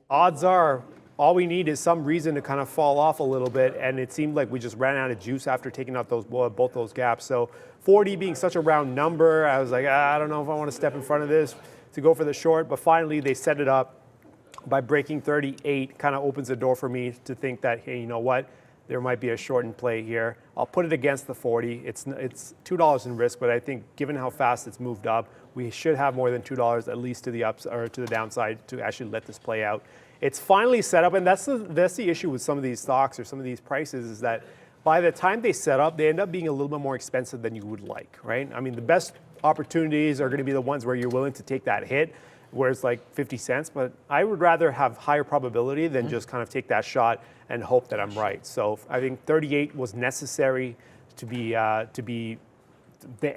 S3: Odds are, all we need is some reason to kind of fall off a little bit, and it seemed like we just ran out of juice after taking out both those gaps. So 40 being such a round number, I was like, I don't know if I want to step in front of this to go for the short, but finally they set it up by breaking 38, kind of opens the door for me to think that, hey, you know what, there might be a short in play here. I'll put it against the 40. It's $2 in risk, but I think given how fast it's moved up, we should have more than $2 at least to the ups or to the downside to actually let this play out. It's finally set up, and that's the issue with some of these stocks or some of these prices, is that by the time they set up, they end up being a little bit more expensive than you would like, right? I mean, the best opportunities are going to be the ones where you're willing to take that hit, where it's like 50 cents, but I would rather have higher probability than just kind of take that shot and hope that I'm right. So I think 38 was necessary to be the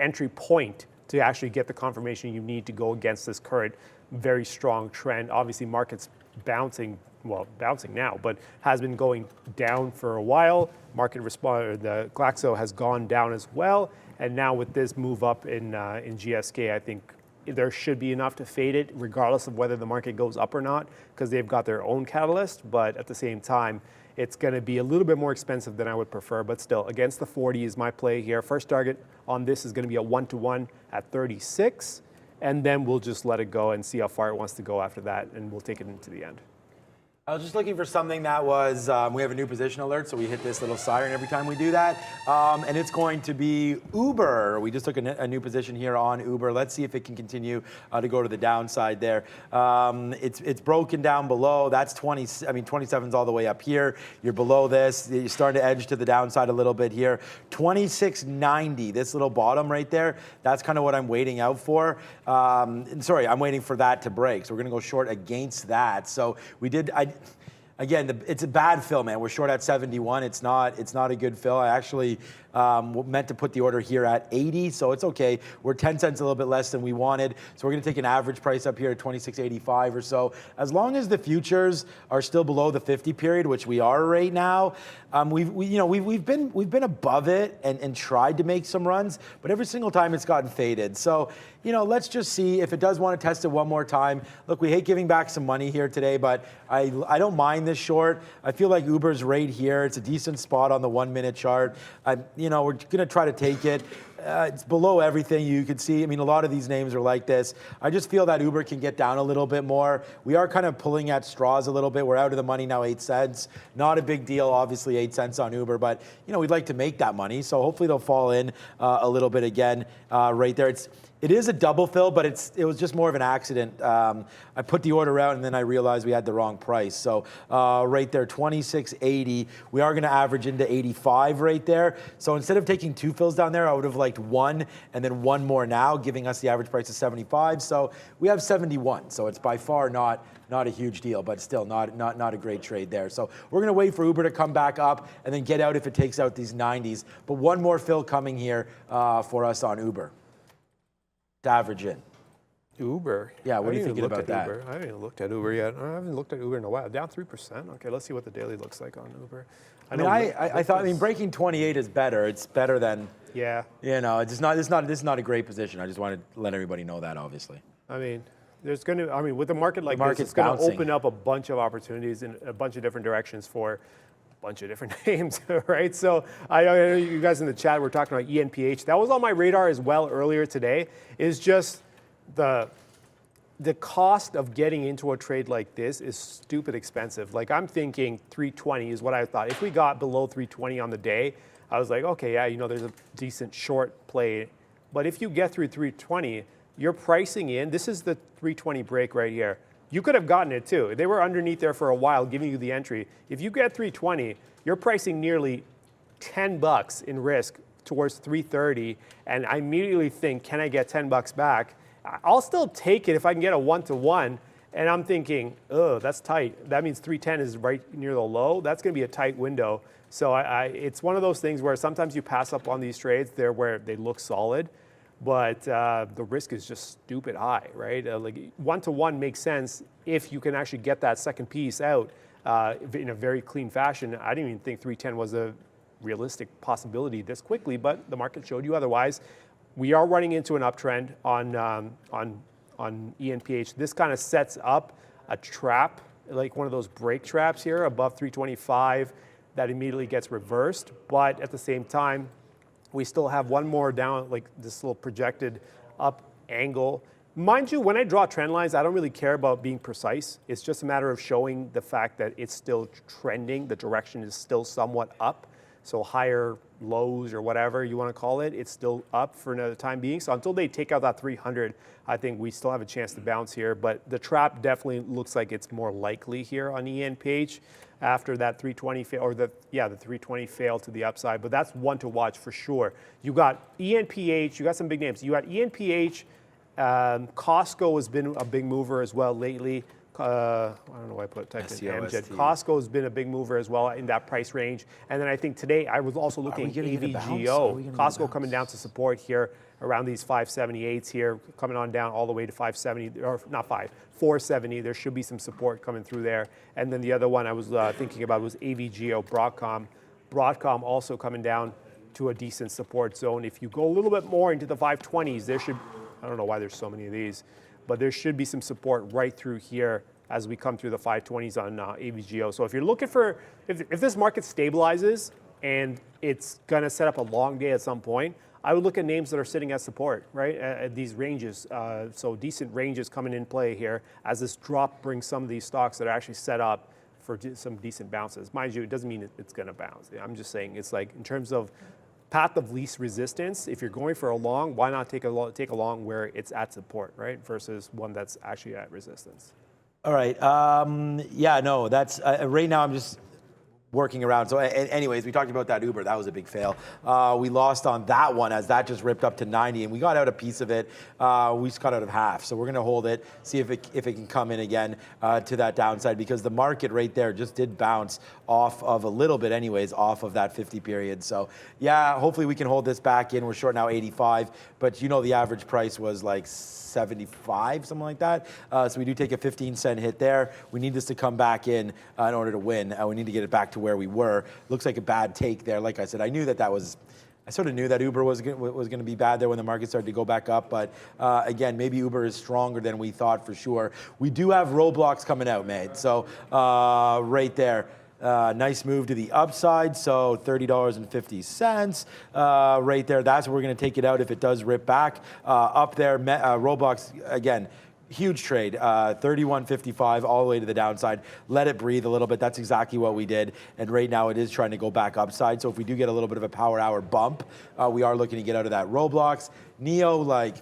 S3: entry point to actually get the confirmation you need to go against this current very strong trend. Obviously, market's bouncing now, but has been going down for a while. The Glaxo has gone down as well, and now with this move up in GSK, I think there should be enough to fade it, regardless of whether the market goes up or not, because they've got their own catalyst. But at the same time, it's going to be a little bit more expensive than I would prefer. But still, against the 40 is my play here. First target on this is going to be a 1-to-1 at 36, and then we'll just let it go and see how far it wants to go after that, and we'll take it into the end.
S2: I was just looking for something that was, we have a new position alert, so we hit this little siren every time we do that. And it's going to be Uber. We just took a new position here on Uber. Let's see if it can continue to go to the downside there. It's broken down below. That's 27's all the way up here. You're below this. You're starting to edge to the downside a little bit here. 26.90, this little bottom right there, that's kind of what I'm waiting out for. I'm waiting for that to break. So we're going to go short against that. So Again, it's a bad fill, man. We're short at 71. It's not a good fill. I actually meant to put the order here at 80, so it's okay. We're 10 cents a little bit less than we wanted, so we're going to take an average price up here at 26.85 or so. As long as the futures are still below the 50 period, which we are right now, we've been above it and tried to make some runs, but every single time it's gotten faded. So let's just see if it does want to test it one more time. Look, we hate giving back some money here today, but I don't mind this short. I feel like Uber's right here. It's a decent spot on the 1-minute chart. We're going to try to take it. It's below everything you can see. I mean, a lot of these names are like this. I just feel that Uber can get down a little bit more. We are kind of pulling at straws a little bit. We're out of the money now, 8 cents. Not a big deal, obviously, 8 cents on Uber, but we'd like to make that money. So hopefully they'll fall in a little bit again right there. It is a double fill, but it was just more of an accident. I put the order out and then I realized we had the wrong price. So right there, 26.80. We are going to average into 85 right there. So instead of taking 2 fills down there, I would have liked 1 and then 1 more now, giving us the average price of 75. So we have 71. So it's by far not a huge deal, but still not a great trade there. So we're going to wait for Uber to come back up and then get out if it takes out these 90s. But 1 more fill coming here for us on Uber. To average in.
S3: Uber.
S2: Yeah, what are you thinking about that?
S3: Uber. I haven't even looked at Uber yet. I haven't looked at Uber in a while. Down 3%. Okay, let's see what the daily looks like on Uber.
S2: I thought breaking 28 is better. It's better than.
S3: Yeah.
S2: This is not a great position. I just wanted to let everybody know that, obviously.
S3: I mean, with a market like this, it's going to open up a bunch of opportunities in a bunch of different directions for a bunch of different names, right? So I know you guys in the chat were talking about ENPH. That was on my radar as well earlier today. Is just the cost of getting into a trade like this is stupid expensive. Like, I'm thinking 320 is what I thought. If we got below 320 on the day, I was like, okay, yeah, there's a decent short play. But if you get through 320, you're pricing in, this is the 320 break right here. you could have gotten it too. They were underneath there for a while, giving you the entry. If you get 320, you're pricing nearly $10 in risk towards 330, and I immediately think, can I get $10 back? I'll still take it if I can get a 1-to-1, and I'm thinking, oh, that's tight. That means 310 is right near the low. That's going to be a tight window. So it's one of those things where sometimes you pass up on these trades there where they look solid, but the risk is just stupid high, right? Like 1-to-1 makes sense if you can actually get that second piece out in a very clean fashion. I didn't even think 310 was a realistic possibility this quickly, but the market showed you otherwise. We are running into an uptrend on ENPH. This kind of sets up a trap, like one of those break traps here above 325 that immediately gets reversed. But at the same time, we still have one more down, like this little projected up angle. Mind you, when I draw trend lines, I don't really care about being precise. It's just a matter of showing the fact that it's still trending. The direction is still somewhat up. So higher lows or whatever you want to call it, it's still up for another time being. So until they take out that 300, I think we still have a chance to bounce here. But the trap definitely looks like it's more likely here on ENPH after that 320 fail, or the 320 fail to the upside. But that's one to watch for sure. You got ENPH, you got some big names. You got ENPH, Costco has been a big mover as well lately. I don't know why I typed in Amgen. Costco has been a big mover as well in that price range. And then I think today I was also looking at AVGO. Costco coming down to support here around these 578s here, coming on down all the way to 570, or not 470. There should be some support coming through there. And then the other one I was thinking about was AVGO, Broadcom. Broadcom also coming down to a decent support zone. If you go a little bit more into the 520s, there should, I don't know why there's so many of these, but there should be some support right through here as we come through the 520s on AVGO. So if you're looking for, if this market stabilizes and it's gonna set up a long day at some point, I would look at names that are sitting at support, right, at these ranges. So decent ranges coming in play here as this drop brings some of these stocks that are actually set up for some decent bounces. Mind you, it doesn't mean it's gonna bounce. I'm just saying it's like in terms of path of least resistance, if you're going for a long, why not take a long where it's at support, right? Versus one that's actually at resistance.
S2: All right. Yeah, no, that's right now I'm just working around. So anyways, we talked about that Uber. That was a big fail. We lost on that one as that just ripped up to 90 and we got out a piece of it. We just got out of half. So we're going to hold it, see if it can come in again to that downside because the market right there just did bounce off of a little bit anyways, off of that 50 period. So yeah, hopefully we can hold this back in. We're short now 85, but you know the average price was like 75, something like that. So we do take a 15-cent hit there. We need this to come back in order to win. We need to get it back to where we were. Looks like a bad take there. Like I said, I sort of knew that Uber was going to be bad there when the market started to go back up. But again, maybe Uber is stronger than we thought for sure. We do have Roblox coming out, mate. So right there. Nice move to the upside, so $30.50 right there. That's where we're going to take it out if it does rip back. Up there, Roblox, again, huge trade, 31.55 all the way to the downside. Let it breathe a little bit. That's exactly what we did. And right now it is trying to go back upside. So if we do get a little bit of a power hour bump, we are looking to get out of that Roblox. Neo, like,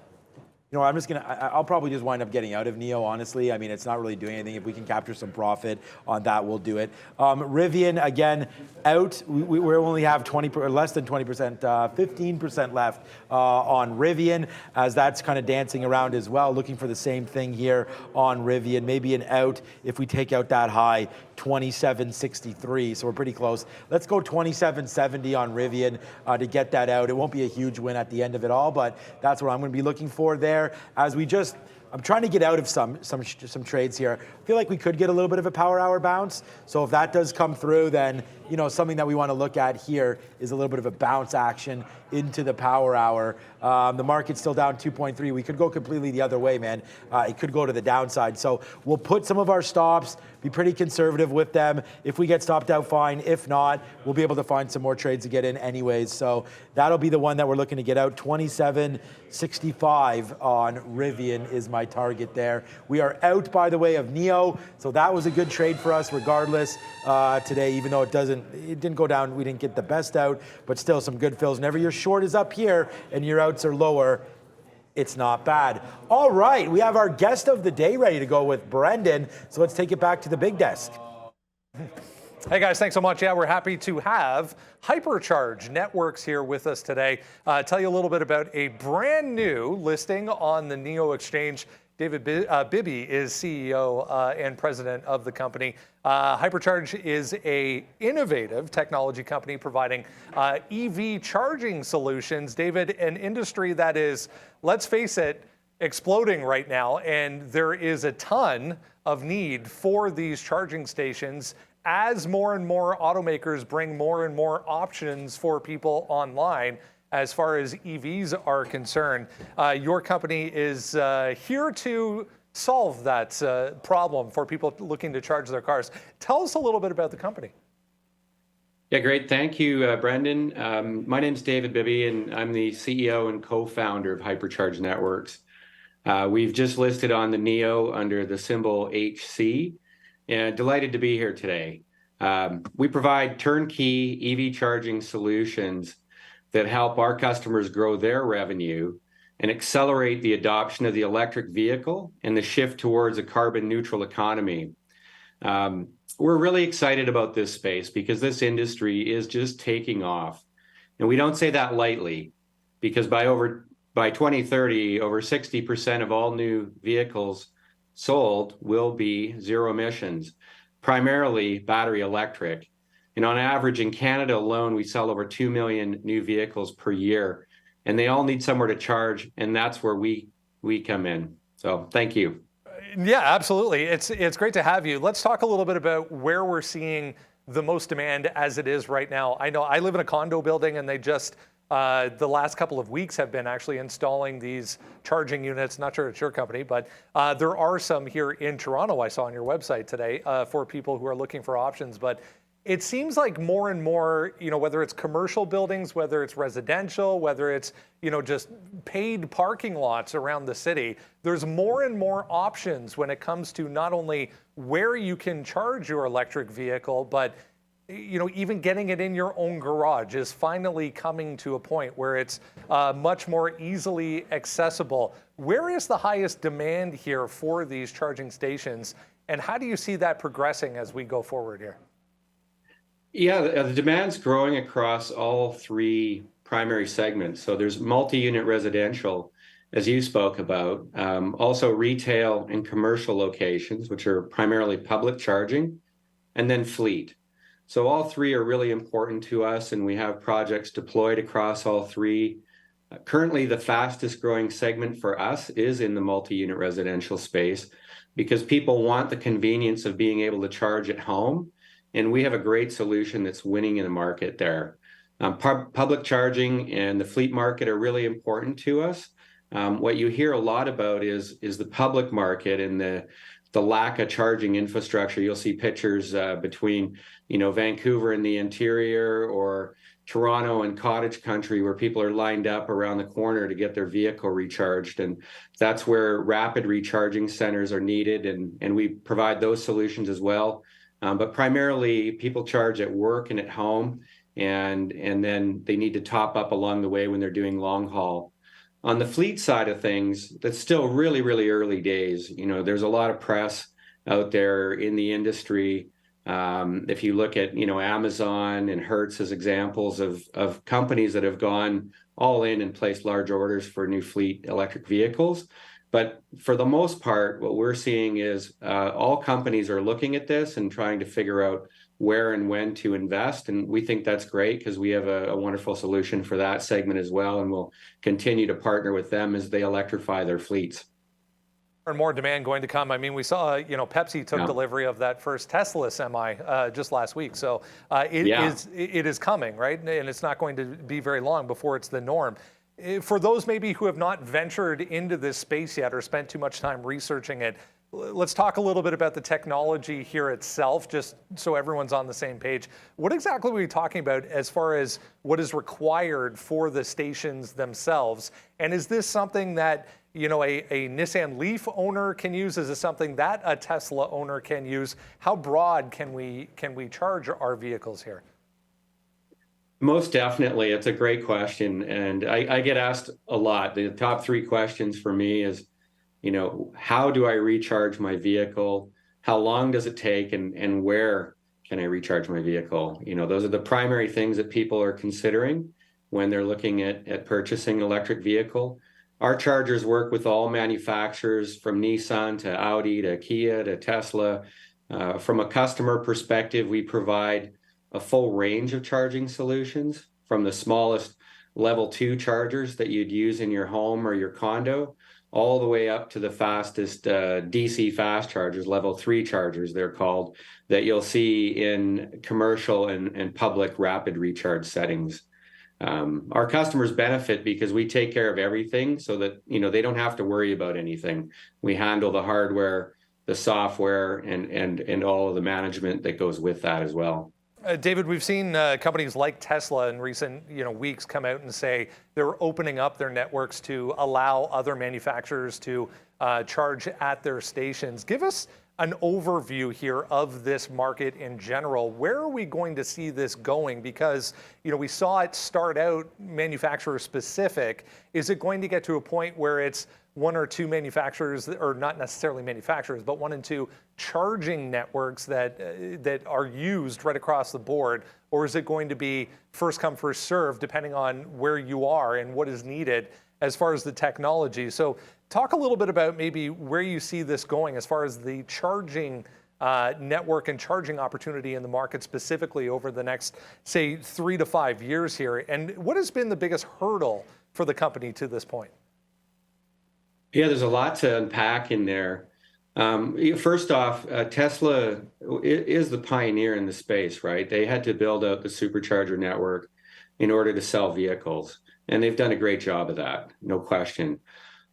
S2: you know, I'll probably just wind up getting out of Neo, honestly. I mean, it's not really doing anything. If we can capture some profit on that, we'll do it. Rivian, again, out. We only have 20 or less than 20%, 15% left on Rivian, as that's kind of dancing around as well. Looking for the same thing here on Rivian. Maybe an out if we take out that high, 27.63. So we're pretty close. Let's go 27.70 on Rivian to get that out. It won't be a huge win at the end of it all, but that's what I'm going to be looking for there. As I'm trying to get out of some trades here. I feel like we could get a little bit of a power hour bounce. So if that does come through, then you know something that we want to look at here is a little bit of a bounce action into the power hour. The market's still down 2.3. We could go completely the other way, man. It could go to the downside. So we'll put some of our stops, be pretty conservative with them. If we get stopped out, fine. If not, we'll be able to find some more trades to get in anyways. So that'll be the one that we're looking to get out. 27.65 on Rivian is my target there. We are out, by the way, of Neo. So that was a good trade for us regardless today, even though it didn't go down. We didn't get the best out, but still some good fills. Whenever your short is up here and your outs are lower, it's not bad. All right, we have our guest of the day ready to go with Brendan. So let's take it back to the big desk.
S1: Hey guys, thanks so much. Yeah, we're happy to have Hypercharge Networks here with us today. Tell you a little bit about a brand new listing on the NEO exchange. David Bibby is CEO and president of the company. Hypercharge is a innovative technology company providing EV charging solutions. David, an industry that is, let's face it, exploding right now, and there is a ton of need for these charging stations as more and more automakers bring more and more options for people online as far as EVs are concerned. Your company is here to solve that problem for people looking to charge their cars. Tell us a little bit about the company.
S4: Yeah, great. Thank you, Brendan. My name's David Bibby, and I'm the CEO and co-founder of Hypercharge Networks. We've just listed on the NEO under the symbol HC, and delighted to be here today. We provide turnkey EV charging solutions that help our customers grow their revenue and accelerate the adoption of the electric vehicle and the shift towards a carbon neutral economy. We're really excited about this space because this industry is just taking off. And we don't say that lightly, because by 2030, over 60% of all new vehicles sold will be zero emissions, primarily battery electric. And on average in Canada alone, we sell over 2 million new vehicles per year, and they all need somewhere to charge, and that's where we come in. So thank you.
S1: Yeah, absolutely. It's great to have you. Let's talk a little bit about where we're seeing the most demand as it is right now. I know I live in a condo building, and they just the last couple of weeks have been actually installing these charging units. Not sure it's your company, but there are some here in Toronto I saw on your website today for people who are looking for options. But it seems like more and more, whether it's commercial buildings, whether it's residential, whether it's, just paid parking lots around the city, there's more and more options when it comes to not only where you can charge your electric vehicle, but even getting it in your own garage is finally coming to a point where it's much more easily accessible. Where is the highest demand here for these charging stations, and how do you see that progressing as we go forward here?
S4: Yeah, the demand's growing across all three primary segments. So there's multi-unit residential, as you spoke about, also retail and commercial locations, which are primarily public charging, and then fleet. So all three are really important to us, and we have projects deployed across all three. Currently, the fastest growing segment for us is in the multi-unit residential space, because people want the convenience of being able to charge at home, and we have a great solution that's winning in the market there. Public charging and the fleet market are really important to us. What you hear a lot about is the public market and the lack of charging infrastructure. You'll see pictures between Vancouver and the interior, or Toronto and cottage country, where people are lined up around the corner to get their vehicle recharged. And that's where rapid recharging centers are needed, and we provide those solutions as well. But primarily people charge at work and at home, and then they need to top up along the way when they're doing long haul. On the fleet side of things, that's still really, really early days. There's a lot of press out there in the industry. If you look at, Amazon and Hertz as examples of companies that have gone all in and placed large orders for new fleet electric vehicles. But for the most part, what we're seeing is all companies are looking at this and trying to figure out where and when to invest. And we think that's great, because we have a wonderful solution for that segment as well. And we'll continue to partner with them as they electrify their fleets.
S1: And more demand going to come. I mean, we saw, Pepsi took delivery of that first Tesla semi just last week. So it is coming, right? And it's not going to be very long before it's the norm. For those maybe who have not ventured into this space yet or spent too much time researching it, let's talk a little bit about the technology here itself, just so everyone's on the same page. What exactly are we talking about as far as what is required for the stations themselves? And is this something that a Nissan Leaf owner can use? Is this something that a Tesla owner can use? How broad can we charge our vehicles here?
S4: Most definitely. It's a great question. And I get asked a lot. The top three questions for me is, how do I recharge my vehicle? How long does it take? And where can I recharge my vehicle? Those are the primary things that people are considering when they're looking at purchasing an electric vehicle. Our chargers work with all manufacturers from Nissan to Audi to Kia to Tesla. From a customer perspective, we provide a full range of charging solutions, from the smallest level 2 chargers that you'd use in your home or your condo, all the way up to the fastest DC fast chargers, level 3 chargers they're called, that you'll see in commercial and public rapid recharge settings. Our customers benefit because we take care of everything, so that they don't have to worry about anything. We handle the hardware, the software, and all of the management that goes with that as well.
S1: David, we've seen companies like Tesla in recent weeks come out and say they're opening up their networks to allow other manufacturers to charge at their stations. Give us an overview here of this market in general. Where are we going to see this going? Because we saw it start out manufacturer specific. Is it going to get to a point where it's one or two manufacturers, or not necessarily manufacturers, but one and two charging networks that are used right across the board? Or is it going to be first come, first serve, depending on where you are and what is needed as far as the technology? So talk a little bit about maybe where you see this going as far as the charging network and charging opportunity in the market specifically over the next, say, 3 to 5 years here. And what has been the biggest hurdle for the company to this point?
S4: Yeah, there's a lot to unpack in there. First off, Tesla is the pioneer in the space, right? They had to build out the supercharger network in order to sell vehicles, and they've done a great job of that, no question.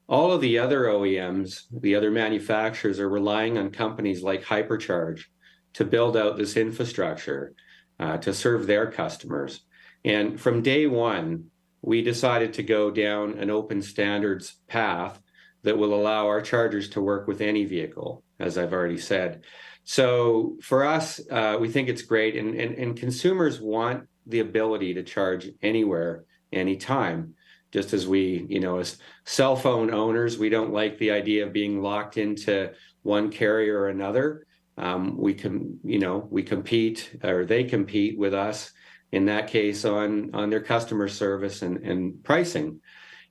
S4: All of the other OEMs, the other manufacturers, are relying on companies like Hypercharge to build out this infrastructure to serve their customers. And from day one, we decided to go down an open standards path that will allow our chargers to work with any vehicle, as I've already said. So for us, we think it's great, and consumers want the ability to charge anywhere, anytime. Just as we, as cell phone owners, we don't like the idea of being locked into one carrier or another. We compete, or they compete with us in that case on their customer service and pricing.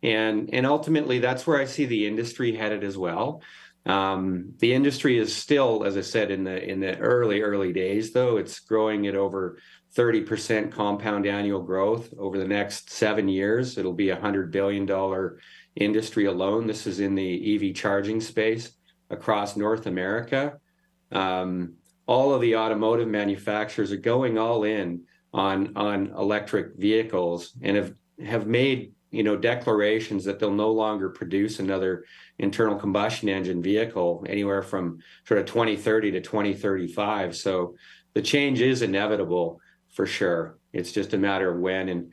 S4: And ultimately, that's where I see the industry headed as well. The industry is still, as I said, in the early days, though. It's growing at over 30% compound annual growth over the next 7 years. It'll be a $100 billion industry alone. This is in the EV charging space across North America. All of the automotive manufacturers are going all in on electric vehicles and have made declarations that they'll no longer produce another internal combustion engine vehicle anywhere from sort of 2030 to 2035. So the change is inevitable for sure. It's just a matter of when. And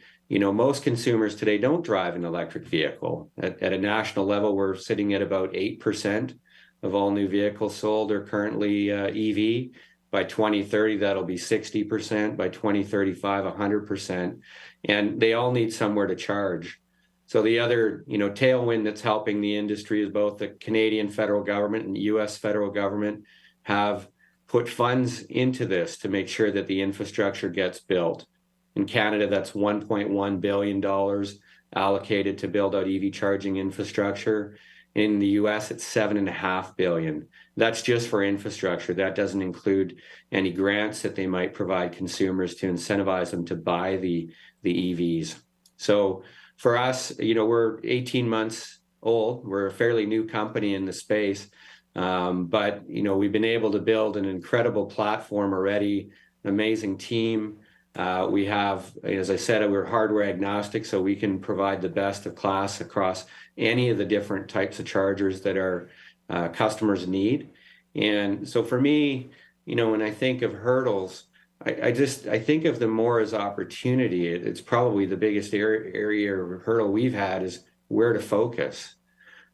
S4: most consumers today don't drive an electric vehicle. At a national level, we're sitting at about 8% of all new vehicles sold are currently EV. By 2030, that'll be 60%. By 2035, 100%. And they all need somewhere to charge. So the other, tailwind that's helping the industry is both the Canadian federal government and the U.S. federal government have put funds into this to make sure that the infrastructure gets built. In Canada, that's $1.1 billion allocated to build out EV charging infrastructure. In the U.S., it's $7.5 billion. That's just for infrastructure. That doesn't include any grants that they might provide consumers to incentivize them to buy the EVs. So for us, we're 18 months old. We're a fairly new company in the space, but we've been able to build an incredible platform already, an amazing team. We have, as I said, we're hardware agnostic, so we can provide the best of class across any of the different types of chargers that our customers need. And so for me, when I think of hurdles, I think of them more as opportunity. It's probably the biggest area or hurdle we've had is where to focus.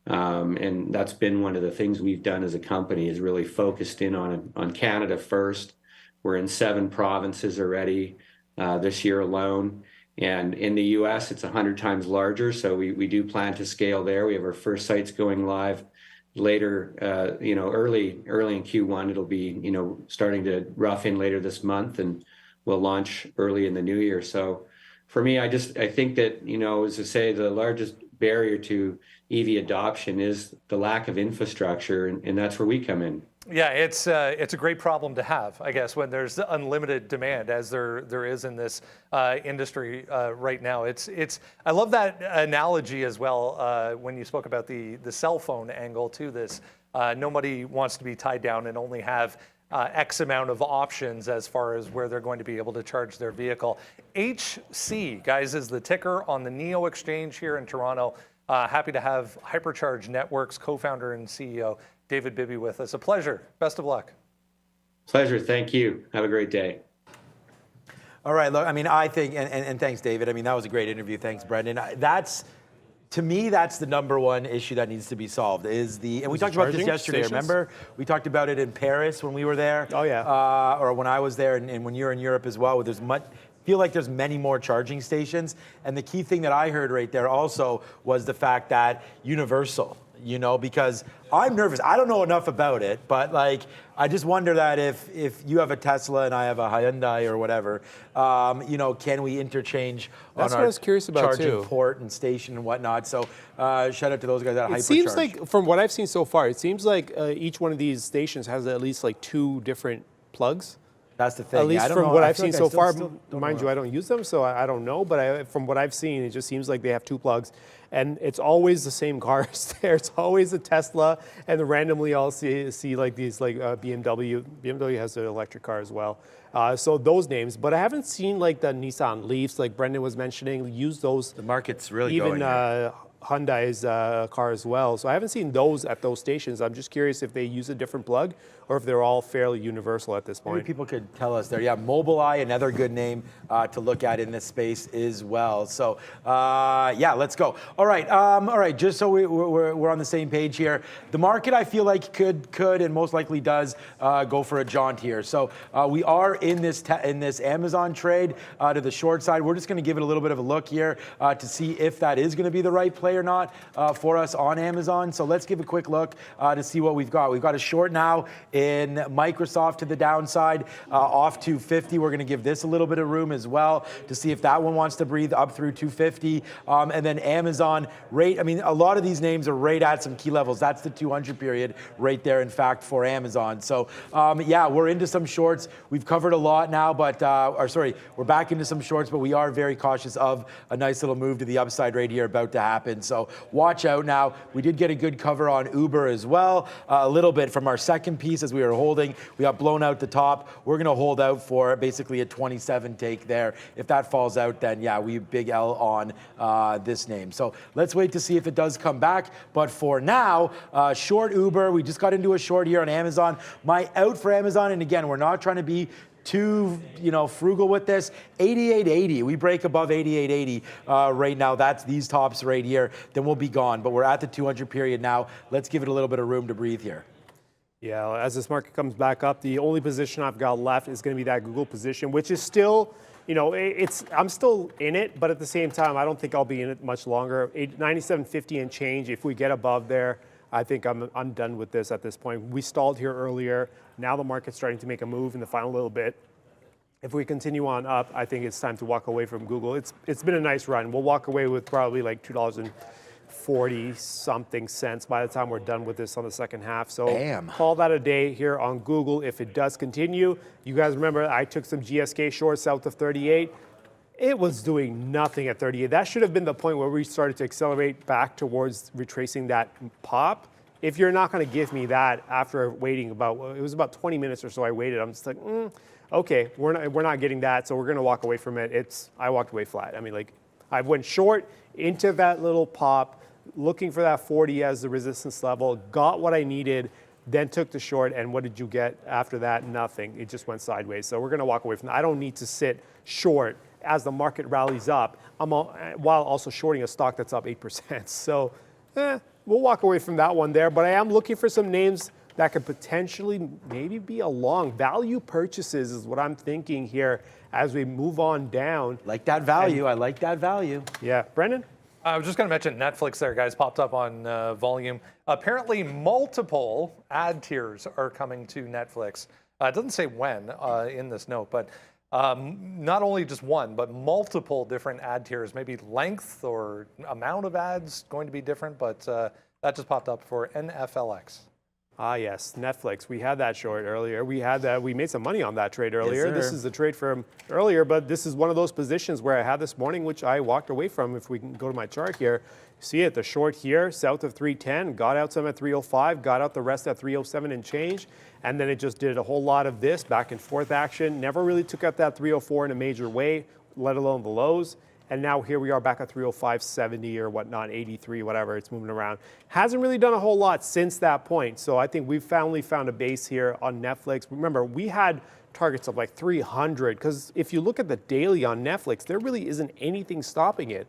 S4: And that's been one of the things we've done as a company, is really focused in on Canada first. We're in 7 provinces already this year alone. And in the US, it's 100 times larger. So we do plan to scale there. We have our first sites going live later, early in Q1. It'll be, starting to rough in later this month, and we'll launch early in the new year. So for me, I think that, as I say, the largest barrier to EV adoption is the lack of infrastructure, and that's where we come in.
S1: Yeah, it's a great problem to have, I guess, when there's unlimited demand, as there is in this industry right now. I love that analogy as well when you spoke about the cell phone angle to this. Nobody wants to be tied down and only have X amount of options as far as where they're going to be able to charge their vehicle. HC, guys, is the ticker on the NEO exchange here in Toronto. Happy to have Hypercharge Networks co-founder and CEO David Bibby with us. A pleasure. Best of luck.
S4: Pleasure. Thank you. Have a great day.
S2: All right, look, I mean, I think, and thanks, David. I mean, that was a great interview. Thanks, Brendan. To me, that's the number one issue that needs to be solved and we talked about this yesterday,
S3: stations?
S2: remember? We talked about it in Paris when we were there.
S3: Oh, yeah.
S2: Or when I was there, and when you're in Europe as well. Feel like there's many more charging stations. And the key thing that I heard right there also was the fact that universal, because I'm nervous. I don't know enough about it, but I just wonder that if you have a Tesla and I have a Hyundai or whatever, can we interchange
S5: That's
S2: on
S5: what
S2: our
S5: I was curious about,
S2: charging
S5: too.
S2: port and station and whatnot? So shout out to those guys at Hypercharge.
S5: It seems like, from what I've seen so far, it seems like each one of these stations has at least 2 different plugs.
S2: That's the thing.
S5: At least
S2: I don't
S5: from
S2: know.
S5: what
S2: I
S5: I've
S2: feel
S5: seen
S2: like
S5: so
S2: I
S5: far,
S2: still don't
S5: mind
S2: know.
S5: you, I don't use them, so I don't know. But from what I've seen, it just seems like they have 2 plugs, and it's always the same cars there. It's always a Tesla, and then randomly I'll see these BMW. BMW has an electric car as well. So those names, but I haven't seen the Nissan Leafs, like Brendan was mentioning, use those.
S2: The market's really
S5: Even
S2: going here.
S5: Hyundai's car as well. So I haven't seen those at those stations. I'm just curious if they use a different plug or if they're all fairly universal at this
S2: Maybe
S5: point.
S2: people could tell us there. Yeah, Mobileye, another good name to look at in this space as well. So let's go. All right. Just so we're on the same page here, the market I feel like could and most likely does go for a jaunt here. So we are in this Amazon trade to the short side. We're just going to give it a little bit of a look here to see if that is going to be the right play or not for us on Amazon. So let's give a quick look to see what we've got. We've got a short now in Microsoft to the downside, off 250. We're going to give this a little bit of room as well to see if that one wants to breathe up through 250. And then Amazon rate, I mean, a lot of these names are right at some key levels. That's the 200 period right there, in fact, for Amazon. So we're into some shorts. We've covered a lot now, but, we're back into some shorts, but we are very cautious of a nice little move to the upside right here about to happen. So watch out now. We did get a good cover on Uber as well, a little bit from our second piece as we were holding. We got blown out the top. We're going to hold out for basically a 27 take there. If that falls out, then we big L on this name. So let's wait to see if it does come back. But for now, short Uber. We just got into a short here on Amazon. My out for Amazon, and again, we're not trying to be too frugal with this. 88.80. We break above 88.80 right now. That's these tops right here. Then we'll be gone. But we're at the 200 period now. Let's give it a little bit of room to breathe here.
S3: Yeah, as this market comes back up, the only position I've got left is going to be that Google position, which is still, I'm still in it, but at the same time, I don't think I'll be in it much longer. 97.50 and change. If we get above there, I think I'm done with this at this point. We stalled here earlier. Now the market's starting to make a move in the final little bit. If we continue on up, I think it's time to walk away from Google. It's been a nice run. We'll walk away with probably $2.40 something cents by the time we're done with this on the second half. So call that a day here on Google if it does continue. You guys remember I took some GSK shorts south of 38. It was doing nothing at 38. That should have been the point where we started to accelerate back towards retracing that pop. If you're not going to give me that after waiting it was about 20 minutes or so I waited, I'm just like, okay, we're not getting that, so we're going to walk away from it. I walked away flat. I mean, I went short into that little pop, looking for that 40 as the resistance level, got what I needed, then took the short, and what did you get after that? Nothing. It just went sideways. So we're going to walk away from that. I don't need to sit short as the market rallies up, while also shorting a stock that's up 8%. So we'll walk away from that one there. But I am looking for some names that could potentially maybe be a long. Value purchases is what I'm thinking here
S5: as we move on down.
S2: Like that value. I like that value.
S5: Yeah, Brendan?
S1: I was just going to mention Netflix there, guys, popped up on volume. Apparently, multiple ad tiers are coming to Netflix. It doesn't say when in this note, but not only just one, but multiple different ad tiers. Maybe length or amount of ads going to be different, but that just popped up for NFLX.
S5: Ah, yes, Netflix. We had that short earlier. We made some money on that trade earlier.
S2: Yes,
S5: this
S2: sir.
S5: is the trade from earlier, but this is one of those positions where I had this morning, which I walked away from. If we can go to my chart here, see it, the short here, south of 310, got out some at 305, got out the rest at 307 and change, and then it just did a whole lot of this back and forth action. Never really took out that 304 in a major way, let alone the lows. And now here we are back at 305.70 or whatnot, 83, whatever, it's moving around. Hasn't really done a whole lot since that point. So I think we've finally found a base here on Netflix. Remember, we had targets of like 300, because if you look at the daily on Netflix, there really isn't anything stopping it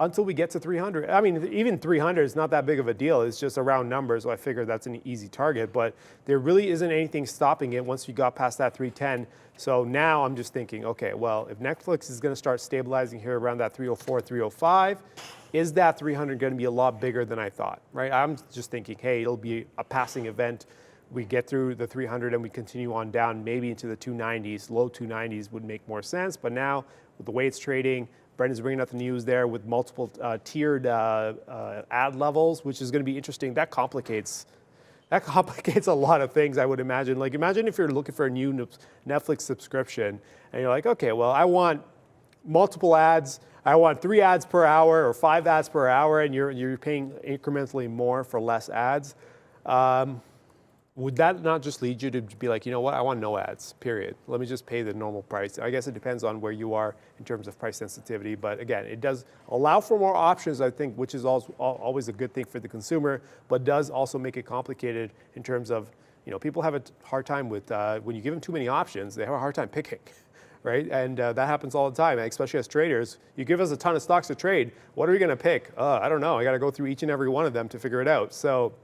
S5: until we get to 300. I mean, even 300 is not that big of a deal. It's just a round number, so I figured that's an easy target. But there really isn't anything stopping it once you got past that 310. So now I'm just thinking, okay, well, if Netflix is going to start stabilizing here around that 304, 305, is that 300 going to be a lot bigger than I thought, right? I'm just thinking, hey, it'll be a passing event. We get through the 300 and we continue on down maybe into the 290s. Low 290s would make more sense. But now with the way it's trading, Brendan's bringing out the news there with multiple tiered ad levels, which is going to be interesting. That complicates a lot of things, I would imagine. Like, imagine if you're looking for a new Netflix subscription and you're like, okay, well, I want multiple ads. I want 3 ads per hour or 5 ads per hour, and you're paying incrementally more for less ads. Would that not just lead you to be like, you know what, I want no ads, period. Let me just pay the normal price. I guess it depends on where you are in terms of price sensitivity. But again, it does allow for more options, I think, which is always a good thing for the consumer, but does also make it complicated in terms of, people have a hard time with, when you give them too many options, they have a hard time picking, right? And that happens all the time, especially as traders. You give us a ton of stocks to trade, what are we gonna pick? I don't know, I gotta go through each and every one of them to figure it out. So,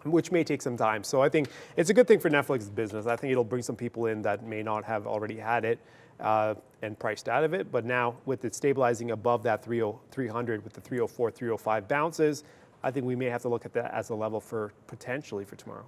S5: which may take some time. So I think it's a good thing for Netflix's business. I think it'll bring some people in that may not have already had it and priced out of it. But now with it stabilizing above that 300 with the 304, 305 bounces, I think we may have to look at that as a level for potentially for tomorrow.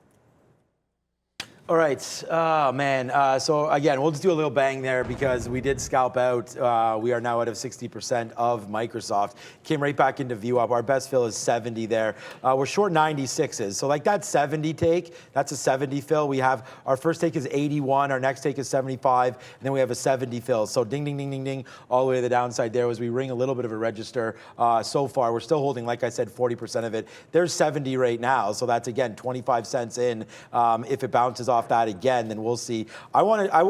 S2: All right, oh man. So again, we'll just do a little bang there because we did scalp out. We are now out of 60% of Microsoft. Came right back into view up. Our best fill is 70 there. We're short 96s. So like that 70 take, that's a 70 fill. We have our first take is 81. Our next take is 75. And then we have a 70 fill. So ding, ding, ding, ding, ding, all the way to the downside there as we ring a little bit of a register. So far, we're still holding, like I said, 40% of it. There's 70 right now. So that's, again, 25 cents in. If it bounces off that again, then we'll see. I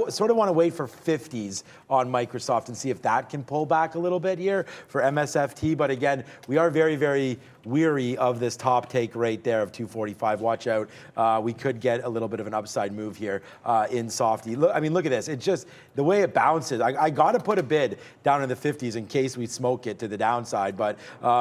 S2: sort of want to wait for 50s on Microsoft and see if that can pull back a little bit here for MSFT. But again, we are very, very weary of this top take rate there of 245. Watch out. We could get a little bit of an upside move here in Softy. Look, I mean, look at this. It's just the way it bounces. I got to put a bid down in the 50s in case we smoke it to the downside. But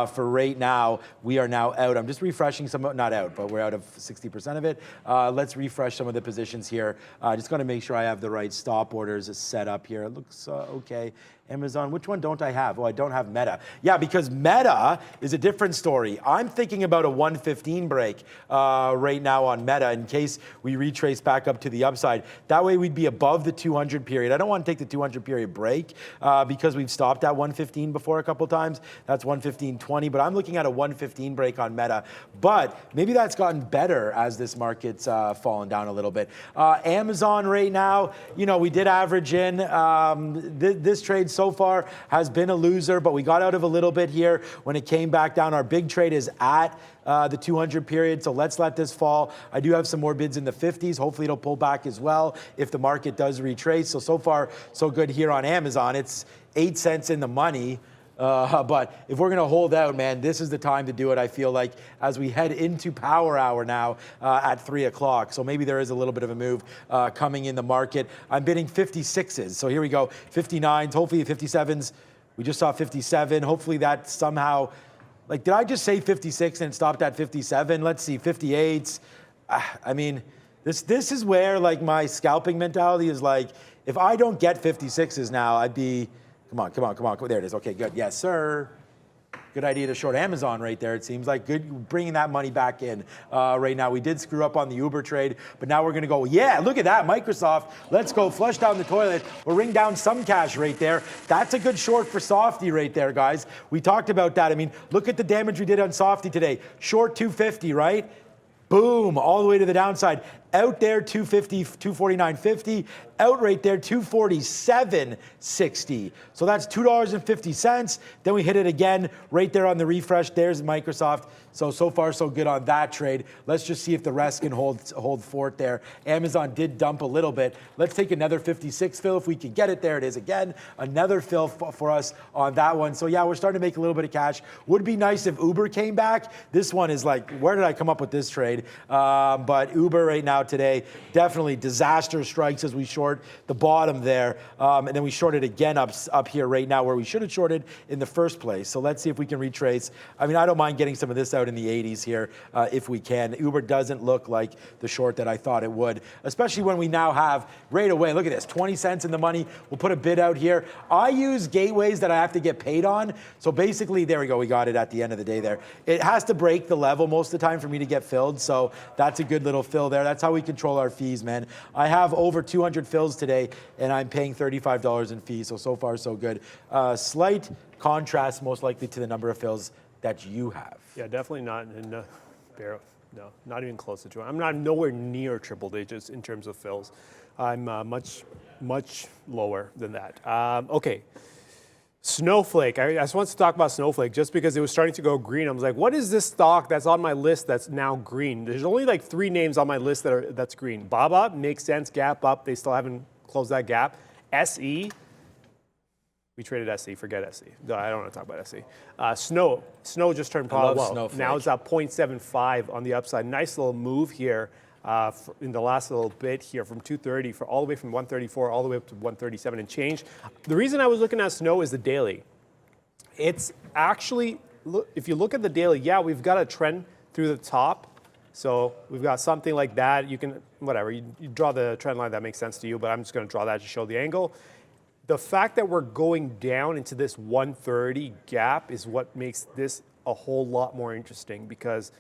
S2: for right now, we are now out. I'm just refreshing some, not out, but we're out of 60% of it. Let's refresh some of the positions here. Just going to make sure I have the right stop orders set up here. It looks okay. Amazon, which one don't I have? Oh, I don't have Meta. Yeah, because Meta is a different story. I'm thinking about a 115 break right now on Meta in case we retrace back up to the upside. That way we'd be above the 200 period. I don't want to take the 200 period break because we've stopped at 115 before a couple times. That's 115.20, but I'm looking at a 115 break on Meta. But maybe that's gotten better as this market's fallen down a little bit. Amazon right now, we did average in. This trade so far has been a loser, but we got out of a little bit here when it came back down. Our big trade is at the 200 period, so let's let this fall. I do have some more bids in the 50s. Hopefully it'll pull back as well if the market does retrace. So far, so good here on Amazon. It's 8 cents in the money. But if we're going to hold out, man, this is the time to do it, I feel like, as we head into power hour now at 3 o'clock. So maybe there is a little bit of a move coming in the market. I'm bidding 56s. So here we go, 59s, hopefully 57s. We just saw 57. Hopefully that somehow, like, did I just say 56 and it stopped at 57? Let's see, 58s. I mean, this is where, like, my scalping mentality is like, If I don't get 56s now, I'd be, come on. There it is. Okay, good. Yes, sir. Good idea to short Amazon right there. It seems like good bringing that money back in right now. We did screw up on the Uber trade, but now we're going to go, yeah, look at that, Microsoft. Let's go flush down the toilet. We'll ring down some cash right there. That's a good short for Softy right there, guys. We talked about that. I mean, look at the damage we did on Softy today. Short 250, right? Boom, all the way to the downside. Out there, 250, 249.50. Out right there, 247.60. So that's $2.50. Then we hit it again right there on the refresh. There's Microsoft. So far, so good on that trade. Let's just see if the rest can hold fort there. Amazon did dump a little bit. Let's take another 56 fill if we can get it. There it is again. Another fill for us on that one. So yeah, we're starting to make a little bit of cash. Would be nice if Uber came back. This one is like, where did I come up with this trade? But Uber right now today, definitely disaster strikes as we short the bottom there. And then we shorted again up here right now where we should have shorted in the first place. So let's see if we can retrace. I mean, I don't mind getting some of this out in the 80s here if we can. Uber doesn't look like the short that I thought it would, especially when we now have right away, look at this, 20 cents in the money. We'll put a bid out here. I use gateways that I have to get paid on. So basically, there we go. We got it at the end of the day there. It has to break the level most of the time for me to get filled. So that's a good little fill there. That's how we control our fees, man. I have over 200 fills today and I'm paying $35 in fees. So far, so good. Slight contrast most likely to the number of fills that you have.
S5: Yeah, definitely not in Barrow. No, not even close to 200. I'm not nowhere near triple digits in terms of fills. I'm much lower than that. Okay. Snowflake. I just want to talk about Snowflake just because it was starting to go green. I was like, what is this stock that's on my list that's now green? There's only like 3 names on my list that's green. Baba makes sense. Gap up. They still haven't closed that gap. SE. We traded SE. Forget SE. No, I don't want to talk about SE. Snow just turned positive. Now it's at 0.75 on the upside. Nice little move here in the last little bit here from 230 all the way from 134 all the way up to 137 and change. The reason I was looking at Snow is the daily. It's actually, if you look at the daily, yeah, we've got a trend through the top. So we've got something like that. You can, whatever, you draw the trend line that makes sense to you, but I'm just going to draw that to show the angle. The fact that we're going down into this 130 gap is what makes this a whole lot more interesting because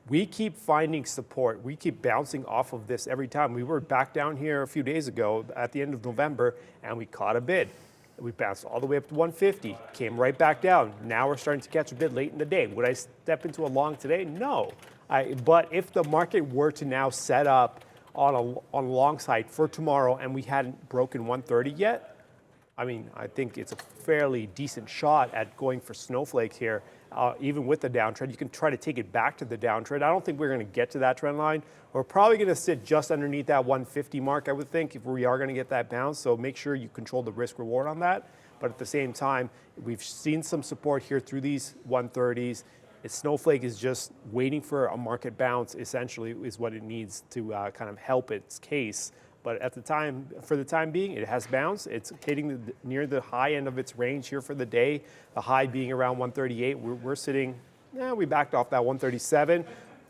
S5: we keep finding support. We keep bouncing off of this every time. We were back down here a few days ago at the end of November and we caught a bid. We bounced all the way up to 150, came right back down. Now we're starting to catch a bid late in the day. Would I step into a long today? No. But if the market were to now set up on a long side for tomorrow and we hadn't broken 130 yet, I mean, I think it's a fairly decent shot at going for Snowflake here, even with the downtrend. You can try to take it back to the downtrend. I don't think we're going to get to that trend line. We're probably going to sit just underneath that 150 mark, I would think, if we are going to get that bounce. So make sure you control the risk reward on that. But at the same time, we've seen some support here through these 130s. Snowflake is just waiting for a market bounce, essentially, is what it needs to kind of help its case. But at the time, for the time being, it has bounced. It's hitting near the high end of its range here for the day. The high being around 138. We're sitting, we backed off that 137.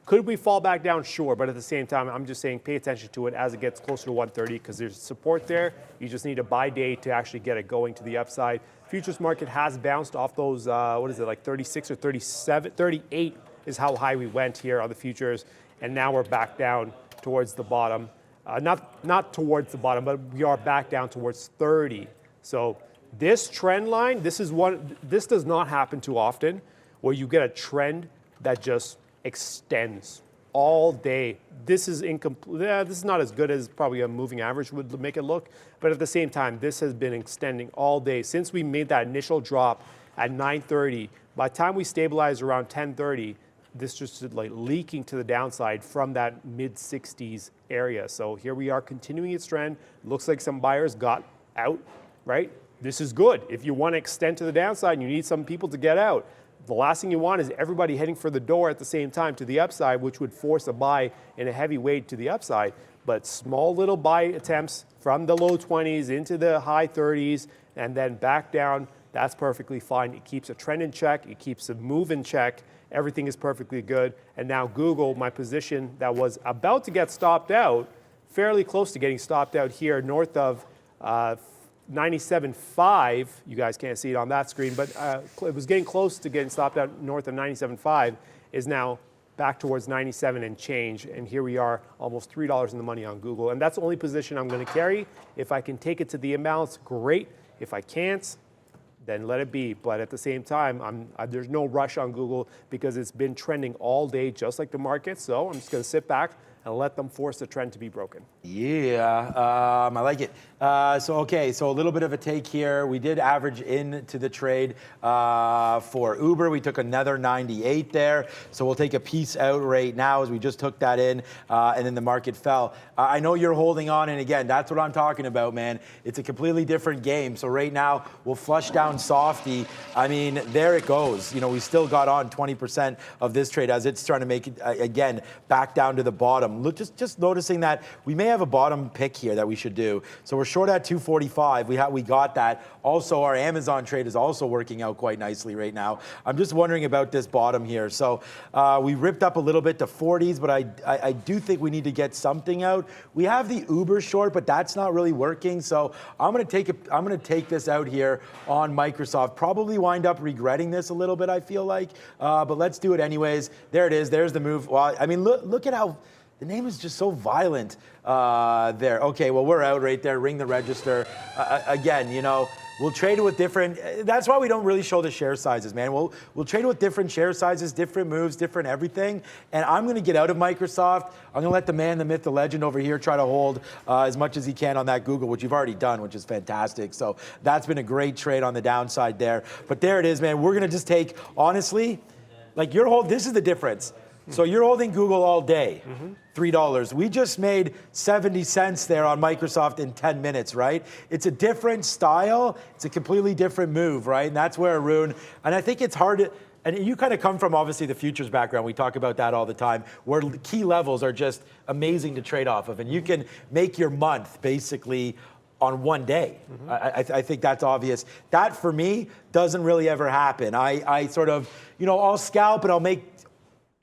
S5: Could we fall back down? Sure, but at the same time, I'm just saying pay attention to it as it gets closer to 130 because there's support there. You just need a buy day to actually get it going to the upside. Futures market has bounced off those, like 36 or 37, 38 is how high we went here on the futures. And now we're back down towards the bottom. Not towards the bottom, but we are back down towards 30. So this trend line, this does not happen too often where you get a trend that just extends all day. This is incomplete. This is not as good as probably a moving average would make it look, but at the same time, this has been extending all day since we made that initial drop at 9:30. By the time we stabilized around 10:30, this just like leaking to the downside from that mid-60s area. So here we are continuing its trend. Looks like some buyers got out, right? This is good. If you want to extend to the downside and you need some people to get out, the last thing you want is everybody heading for the door at the same time to the upside, which would force a buy in a heavy weight to the upside. But small little buy attempts from the low 20s into the high 30s and then back down, that's perfectly fine. It keeps a trend in check. It keeps a move in check. Everything is perfectly good. And now Google, my position that was about to get stopped out, fairly close to getting stopped out here north of 97.5, you guys can't see it on that screen, but it was getting close to getting stopped out north of 97.5, is now back towards 97 and change. And here we are, almost $3 in the money on Google. And that's the only position I'm going to carry. If I can take it to the imbalance, great. If I can't, then let it be. But at the same time, there's no rush on Google because it's been trending all day, just like the market. So I'm just going to sit back and let them force the trend to be broken.
S2: Yeah, I like it. So a little bit of a take here. We did average into the trade for Uber. We took another 98 there. So we'll take a piece out right now as we just took that in, and then the market fell. I know you're holding on, and again, that's what I'm talking about, man. It's a completely different game. So right now, we'll flush down softy. I mean, there it goes. You know, we still got on 20% of this trade as it's trying to make it, again, back down to the bottom. Look, just noticing that we may have a bottom pick here that we should do. So we're short at 245. We got that. Also, our Amazon trade is also working out quite nicely right now. I'm just wondering about this bottom here. So we ripped up a little bit to 40s, but I do think we need to get something out. We have the Uber short, but that's not really working. So I'm gonna take this out here on Microsoft. Probably wind up regretting this a little bit, I feel like. But let's do it anyways. There it is. There's the move. Well, I mean, look at how the name is just so violent there. Okay, well, we're out right there. Ring the register. Again, you know, we'll trade it with different, that's why we don't really show the share sizes, man. We'll trade it with different share sizes, different moves, different everything. And I'm going to get out of Microsoft. I'm going to let the man, the myth, the legend over here try to hold as much as he can on that Google, which you've already done, which is fantastic. So that's been a great trade on the downside there. But there it is, man. We're going to just take, honestly, like this is the difference. So you're holding Google all day, $3. We just made 70 cents there on Microsoft in 10 minutes, right? It's a different style. It's a completely different move, right? And that's where Arun, and I think it's hard to, and you kind of come from obviously the futures background. We talk about that all the time, where key levels are just amazing to trade off of. And you can make your month basically on one day. I think that's obvious. That for me doesn't really ever happen. I sort of, you know, I'll scalp and I'll make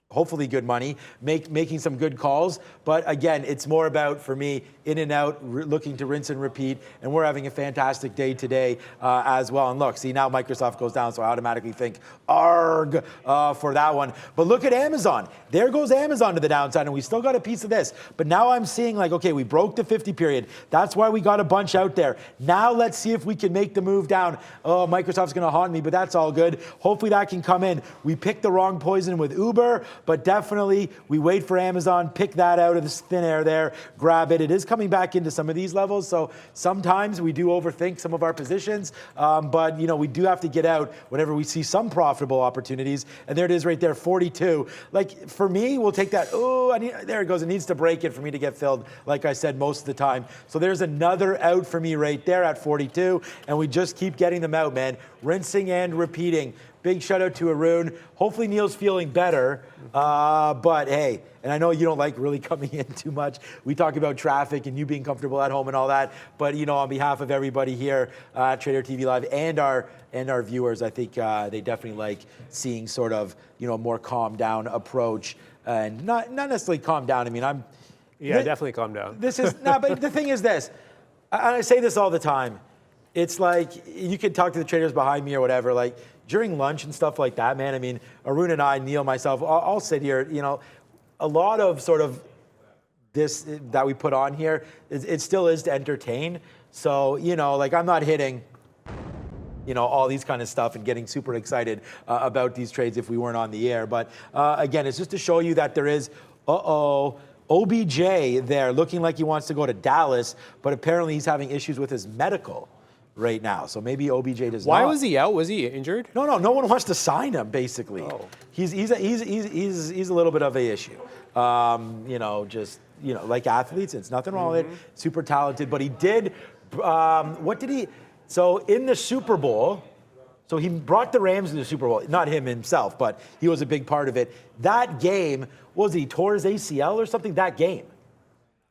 S2: hopefully good money, making some good calls. But again, it's more about, for me, in and out, looking to rinse and repeat. And we're having a fantastic day today as well. And look, see, now Microsoft goes down, so I automatically think, arg, for that one. But look at Amazon. There goes Amazon to the downside, and we still got a piece of this. But now I'm seeing like, okay, we broke the 50 period. That's why we got a bunch out there. Now let's see if we can make the move down. Oh, Microsoft's going to haunt me, but that's all good. Hopefully that can come in. We picked the wrong poison with Uber, but definitely we wait for Amazon, pick that out of the thin air there, grab it. It is coming back into some of these levels, so sometimes we do overthink some of our positions, but you know, we do have to get out whenever we see some profitable opportunities. And there it is right there, 42. Like for me, we'll take that. Oh, there it goes. It needs to break it for me to get filled, like I said, most of the time. So there's another out for me right there at 42, and we just keep getting them out, man. Rinsing and repeating. Big shout out to Arun. Hopefully Neil's feeling better, but hey, and I know you don't like really coming in too much. We talk about traffic and you being comfortable at home and all that, but you know, on behalf of everybody here at Trader TV Live and our viewers, I think they definitely like seeing sort of, you know, a more calm down approach, and not necessarily calm down. I mean,
S5: Definitely calm down.
S2: This is but the thing is this, and I say this all the time. It's like you can talk to the traders behind me or whatever, like during lunch and stuff like that, man. I mean, Arun and I, Neil, myself, I'll sit here, you know, a lot of sort of this that we put on here, it still is to entertain. So, you know, like I'm not hitting, you know, all these kind of stuff and getting super excited about these trades if we weren't on the air. But again, it's just to show you that there is, OBJ there looking like he wants to go to Dallas, but apparently he's having issues with his medical right now. So maybe OBJ does not.
S5: Why was he out? Was he injured?
S2: No one wants to sign him, basically.
S5: Oh.
S2: He's a little bit of an issue. You know, just, you know, like athletes, it's nothing wrong with it. Super talented, but he did, so in the Super Bowl, so he brought the Rams in the Super Bowl, not him himself, but he was a big part of it. That game, he tore his ACL or something that game?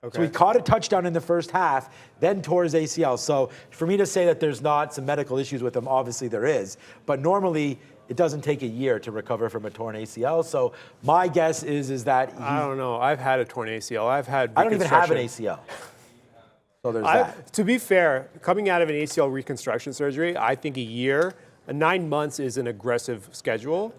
S2: Okay. So he caught a touchdown in the first half, then tore his ACL. So for me to say that there's not some medical issues with him, obviously there is. But normally it doesn't take a year to recover from a torn ACL. So my guess is that
S5: I don't know. I've had a torn ACL. I've had
S2: I don't even have an ACL. So there's that.
S5: To be fair, coming out of an ACL reconstruction surgery, I think a year, 9 months is an aggressive schedule.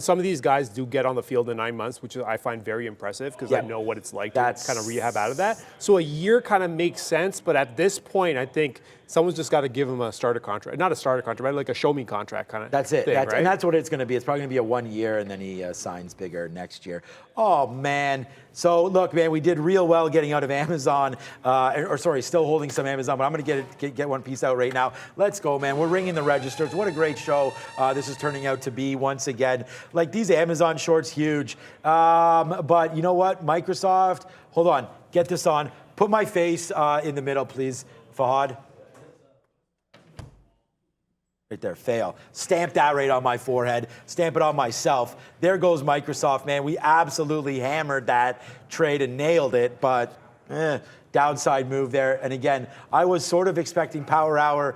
S5: Some of these guys do get on the field in 9 months, which I find very impressive because I know what it's like to kind of rehab out of that. So a year kind of makes sense, but at this point, I think someone's just got to give him a starter contract. Not a starter contract, but like a show me contract kind of
S2: That's it.
S5: thing, right?
S2: And that's what it's going to be. It's probably going to be a 1 year, and then he signs bigger next year. Oh, man. So, look, man, we did real well getting out of Amazon, still holding some Amazon, but I'm going to get one piece out right now. Let's go, man. We're ringing the registers. What a great show this is turning out to be once again. Like, these Amazon shorts, huge. But you know what? Microsoft, hold on. Get this on. Put my face in the middle, please, Fahad. Right there, fail. Stamp that right on my forehead. Stamp it on myself. There goes Microsoft, man. We absolutely hammered that trade and nailed it, but downside move there. And again, I was sort of expecting Power Hour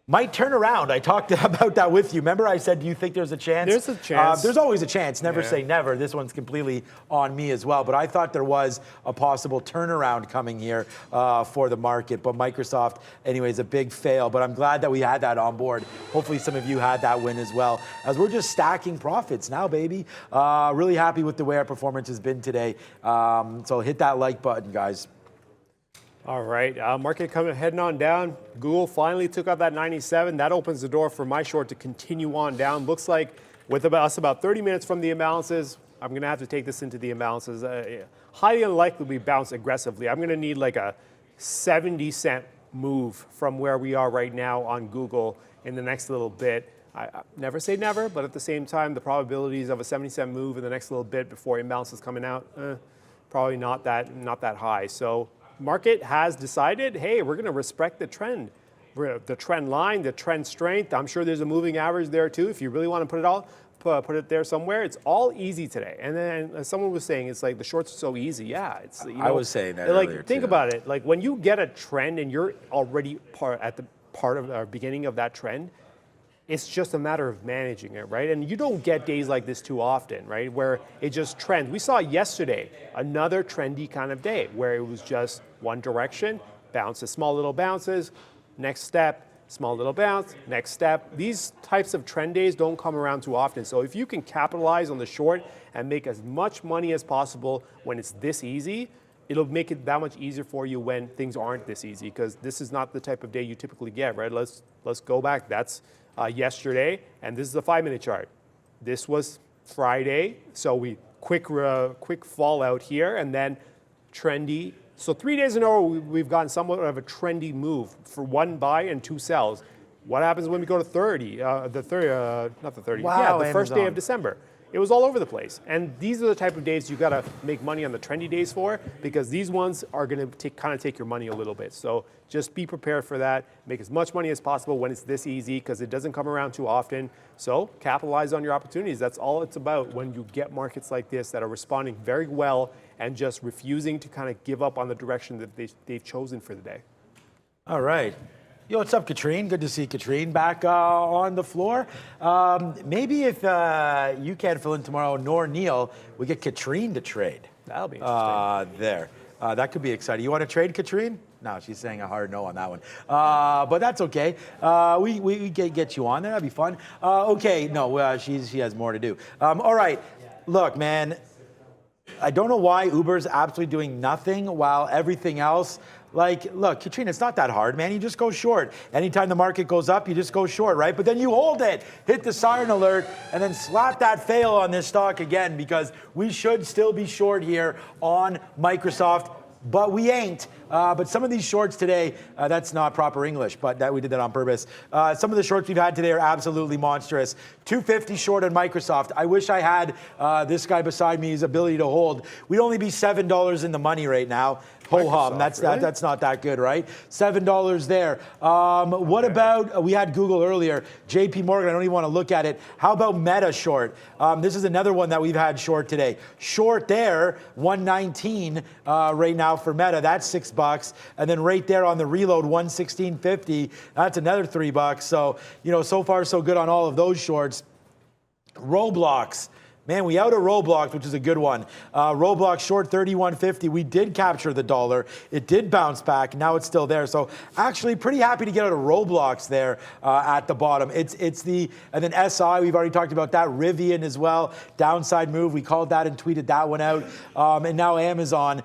S2: might turn around. I talked about that with you. Remember I said, do you think there's a chance?
S5: There's a chance.
S2: There's always a chance. Never say never. This one's completely on me as well. But I thought there was a possible turnaround coming here for the market. But Microsoft, anyways, a big fail. But I'm glad that we had that on board. Hopefully some of you had that win as well. As we're just stacking profits now, baby. Really happy with the way our performance has been today. So hit that like button, guys.
S5: All right, market heading on down. Google finally took out that 97. That opens the door for my short to continue on down. Looks like with us about 30 minutes from the imbalances, I'm going to have to take this into the imbalances. Highly unlikely we bounce aggressively. I'm going to need like a 70-cent move from where we are right now on Google in the next little bit. I never say never, but at the same time, the probabilities of a 70-cent move in the next little bit before imbalance is coming out, probably not that high. So market has decided, hey, we're going to respect the trend line, the trend strength. I'm sure there's a moving average there too. If you really want to put it there somewhere. It's all easy today. And then as someone was saying, it's like the shorts are so easy. Yeah, it's. You know,
S2: I was saying that
S5: like,
S2: earlier
S5: think
S2: too.
S5: about it. Like when you get a trend and you're already beginning of that trend, it's just a matter of managing it, right? And you don't get days like this too often, right? Where it just trends. We saw yesterday another trendy kind of day where it was just one direction, bounces, small little bounces, next step, small little bounce, next step. These types of trend days don't come around too often. So if you can capitalize on the short and make as much money as possible when it's this easy, it'll make it that much easier for you when things aren't this easy, because this is not the type of day you typically get, right? Let's go back. That's yesterday, and this is a 5-minute chart. This was Friday, so we quick fallout here, and then trendy. So 3 days in a row, we've gotten somewhat of a trendy move for one buy and two sells. What happens when we go to 30? Not the 30.
S2: Wow,
S5: the first day
S2: Amazon.
S5: of December. It was all over the place. And these are the type of days you got to make money on the trendy days for, because these ones are going to kind of take your money a little bit. So just be prepared for that. Make as much money as possible when it's this easy, because it doesn't come around too often. So capitalize on your opportunities. That's all it's about when you get markets like this that are responding very well and just refusing to kind of give up on the direction that they've chosen for the day.
S2: All right. Yo, what's up, Katrine? Good to see Katrine back on the floor. Maybe if you can't fill in tomorrow, nor Neil, we get Katrine to trade.
S5: That'll be interesting.
S2: That could be exciting. You want to trade, Katrine? No, she's saying a hard no on that one. But that's okay. We get you on there. That'd be fun. Okay, no, she has more to do. All right. Look, man, I don't know why Uber's absolutely doing nothing while everything else. Like, look, Katrina, it's not that hard, man. You just go short. Anytime the market goes up, you just go short, right? But then you hold it, hit the siren alert, and then slap that fail on this stock again, because we should still be short here on Microsoft, but we ain't. But some of these shorts today, that's not proper English, but we did that on purpose. Some of the shorts we've had today are absolutely monstrous. 250 short on Microsoft. I wish I had this guy beside me, his ability to hold. We'd only be $7 in the money right now. Ho-hum, that's not that good, right? $7 there. What about, we had Google earlier, JP Morgan, I don't even want to look at it. How about Meta short? This is another one that we've had short today. Short there, 119 right now for Meta, that's $6. And then right there on the reload, 116.50, that's another $3. So, you know, so far so good on all of those shorts. Roblox. Man, we out of Roblox, which is a good one. Roblox short 31.50. We did capture the dollar. It did bounce back. Now it's still there. So actually pretty happy to get out of Roblox there at the bottom. And then SI, we've already talked about that. Rivian as well. Downside move. We called that and tweeted that one out. And now Amazon,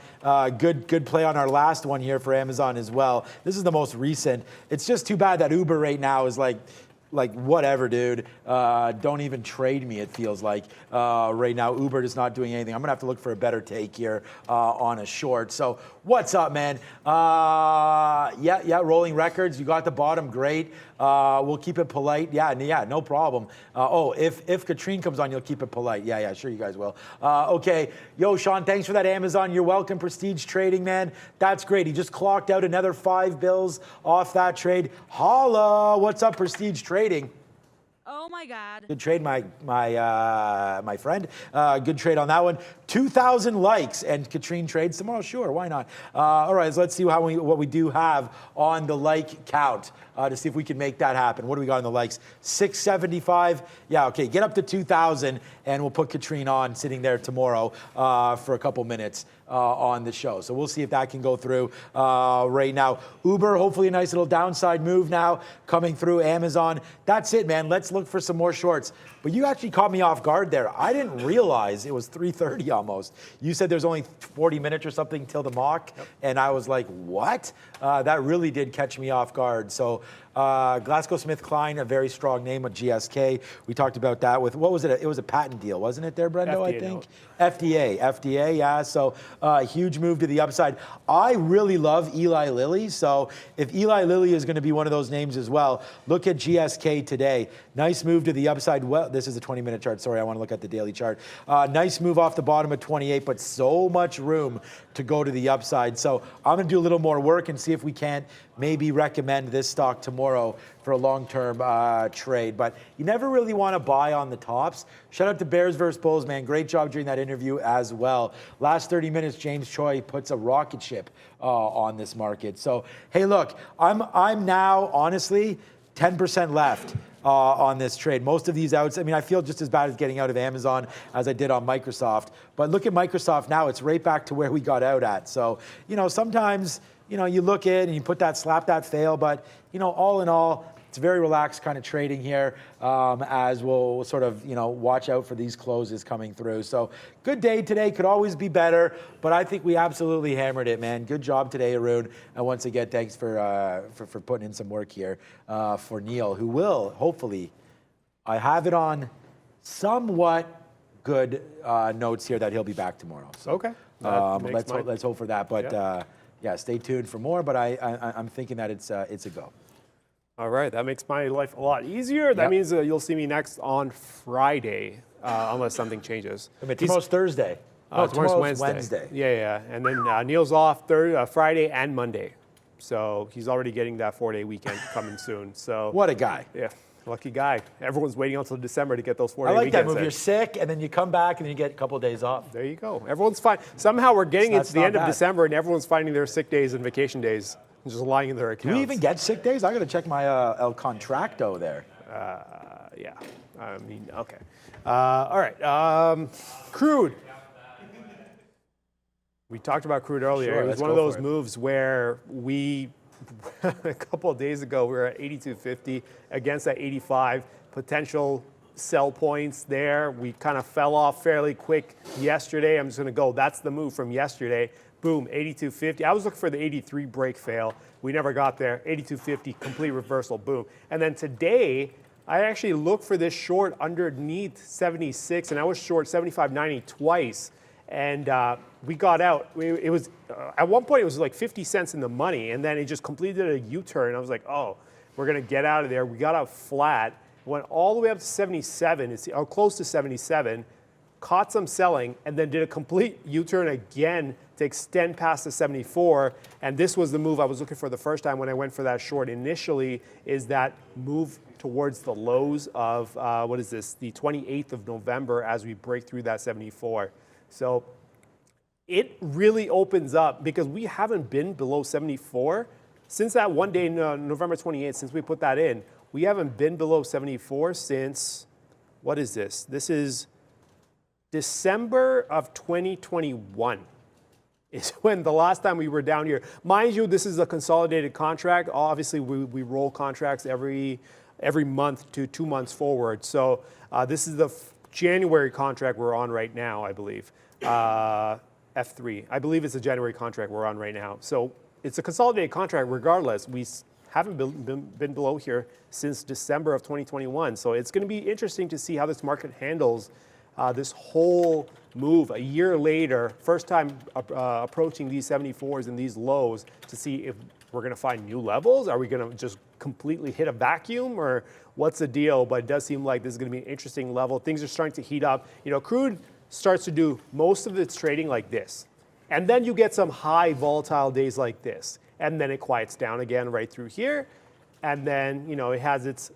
S2: good play on our last one here for Amazon as well. This is the most recent. It's just too bad that Uber right now is like whatever, dude. Don't even trade me, it feels like. Right now, Uber is not doing anything. I'm going to have to look for a better take here on a short. So what's up, man? Yeah, rolling records. You got the bottom, great. We'll keep it polite. Yeah, no problem. If Katrine comes on, you'll keep it polite. Yeah, sure you guys will. Okay, yo, Sean, thanks for that Amazon. You're welcome. Prestige Trading, man. That's great. He just clocked out another 5 bills off that trade. Holla, what's up, Prestige Trading?
S6: Oh my God.
S2: Good trade, my friend. Good trade on that one. 2,000 likes, and Katrine trades tomorrow. Sure, why not? All right, so let's see what we do have on the like count to see if we can make that happen. What do we got on the likes? 675. Yeah, okay. Get up to 2,000, and we'll put Katrine on sitting there tomorrow for a couple minutes on the show. So we'll see if that can go through right now. Uber, hopefully a nice little downside move now coming through. Amazon. That's it, man. Let's look for some more shorts. But you actually caught me off guard there. I didn't realize it was 3:30 almost. You said there's only 40 minutes or something till the mock, and I was like, what? That really did catch me off guard. So GlaxoSmithKline, a very strong name with GSK. We talked about that with, what was it? It was a patent deal, wasn't it there, Brendo,
S3: FDA
S2: I think? FDA, yeah. So huge move to the upside. I really love Eli Lilly. So if Eli Lilly is going to be one of those names as well, look at GSK today. Nice move to the upside. Well, this is a 20-minute chart. Sorry, I want to look at the daily chart. Nice move off the bottom of 28, but so much room to go to the upside. So I'm going to do a little more work and see if we can't maybe recommend this stock tomorrow for a long-term trade. But you never really want to buy on the tops. Shout out to Bears versus Bulls, man. Great job during that interview as well. Last 30 minutes, James Choi puts a rocket ship on this market. So, hey, look, I'm now, honestly, 10% left on this trade. Most of these outs, I mean, I feel just as bad as getting out of Amazon as I did on Microsoft. But look at Microsoft now. It's right back to where we got out at. So, sometimes, you look at it and you put that slap, that fail. But, all in all, it's very relaxed kind of trading here as we'll sort of, watch out for these closes coming through. So good day today. Could always be better, but I think we absolutely hammered it, man. Good job today, Arun. And once again, thanks for putting in some work here for Neil, who will, hopefully, I have it on somewhat good notes here that he'll be back tomorrow. So,
S3: Okay.
S2: Let's hope for that. But yeah, stay tuned for more. But I'm thinking that it's a go.
S3: All right, that makes my life a lot easier. That means you'll see me next on Friday, unless something changes.
S2: But tomorrow's Thursday.
S3: Tomorrow's Wednesday. Yeah. And then Neil's off Friday and Monday. So he's already getting that 4-day weekend coming soon. So
S2: what a guy.
S3: Yeah, lucky guy. Everyone's waiting until December to get those 4-day weekends.
S2: I like that move. You're sick, and then you come back, and then you get a couple of days off.
S3: There you go. Everyone's fine. Somehow we're getting into the end of December, and everyone's finding their sick days and vacation days. Just lying in their accounts.
S2: Do we even get sick days? I got to check my El Contracto there.
S3: Yeah. I mean, okay. All right. Crude. We talked about crude earlier.
S2: Sure,
S3: it was one of those moves where we, a couple of days ago, we were at 82.50 against that 85. Potential sell points there. We kind of fell off fairly quick yesterday. I'm just going to go. That's the move from yesterday. Boom, 82.50. I was looking for the 83 break fail. We never got there. 82.50, complete reversal, boom. And then today, I actually looked for this short underneath 76, and I was short 75.90 twice. And we got out. It was at one point, it was like 50 cents in the money, and then it just completed a U-turn. I was like, oh, we're going to get out of there. We got out flat, went all the way up to 77, or close to 77, caught some selling, and then did a complete U-turn again to extend past the 74. And this was the move I was looking for the first time when I went for that short initially, is that move towards the lows of, what is this, the 28th of November as we break through that 74. So it really opens up because we haven't been below 74 since that one day, November 28th, since we put that in. We haven't been below 74 since, what is this? This is
S5: December of 2021 is when the last time we were down here. Mind you, this is a consolidated contract. Obviously, we roll contracts every month to 2 months forward. So this is the January contract we're on right now, I believe. F3. I believe it's a January contract we're on right now. So it's a consolidated contract regardless. We haven't been below here since December of 2021. So it's going to be interesting to see how this market handles this whole move a year later, first time approaching these 74s and these lows, to see if we're going to find new levels. Are we going to just completely hit a vacuum, or what's the deal? But it does seem like this is going to be an interesting level. Things are starting to heat up. You know, crude starts to do most of its trading like this. And then you get some high volatile days like this. And then it quiets down again right through here. And then, you know, it has its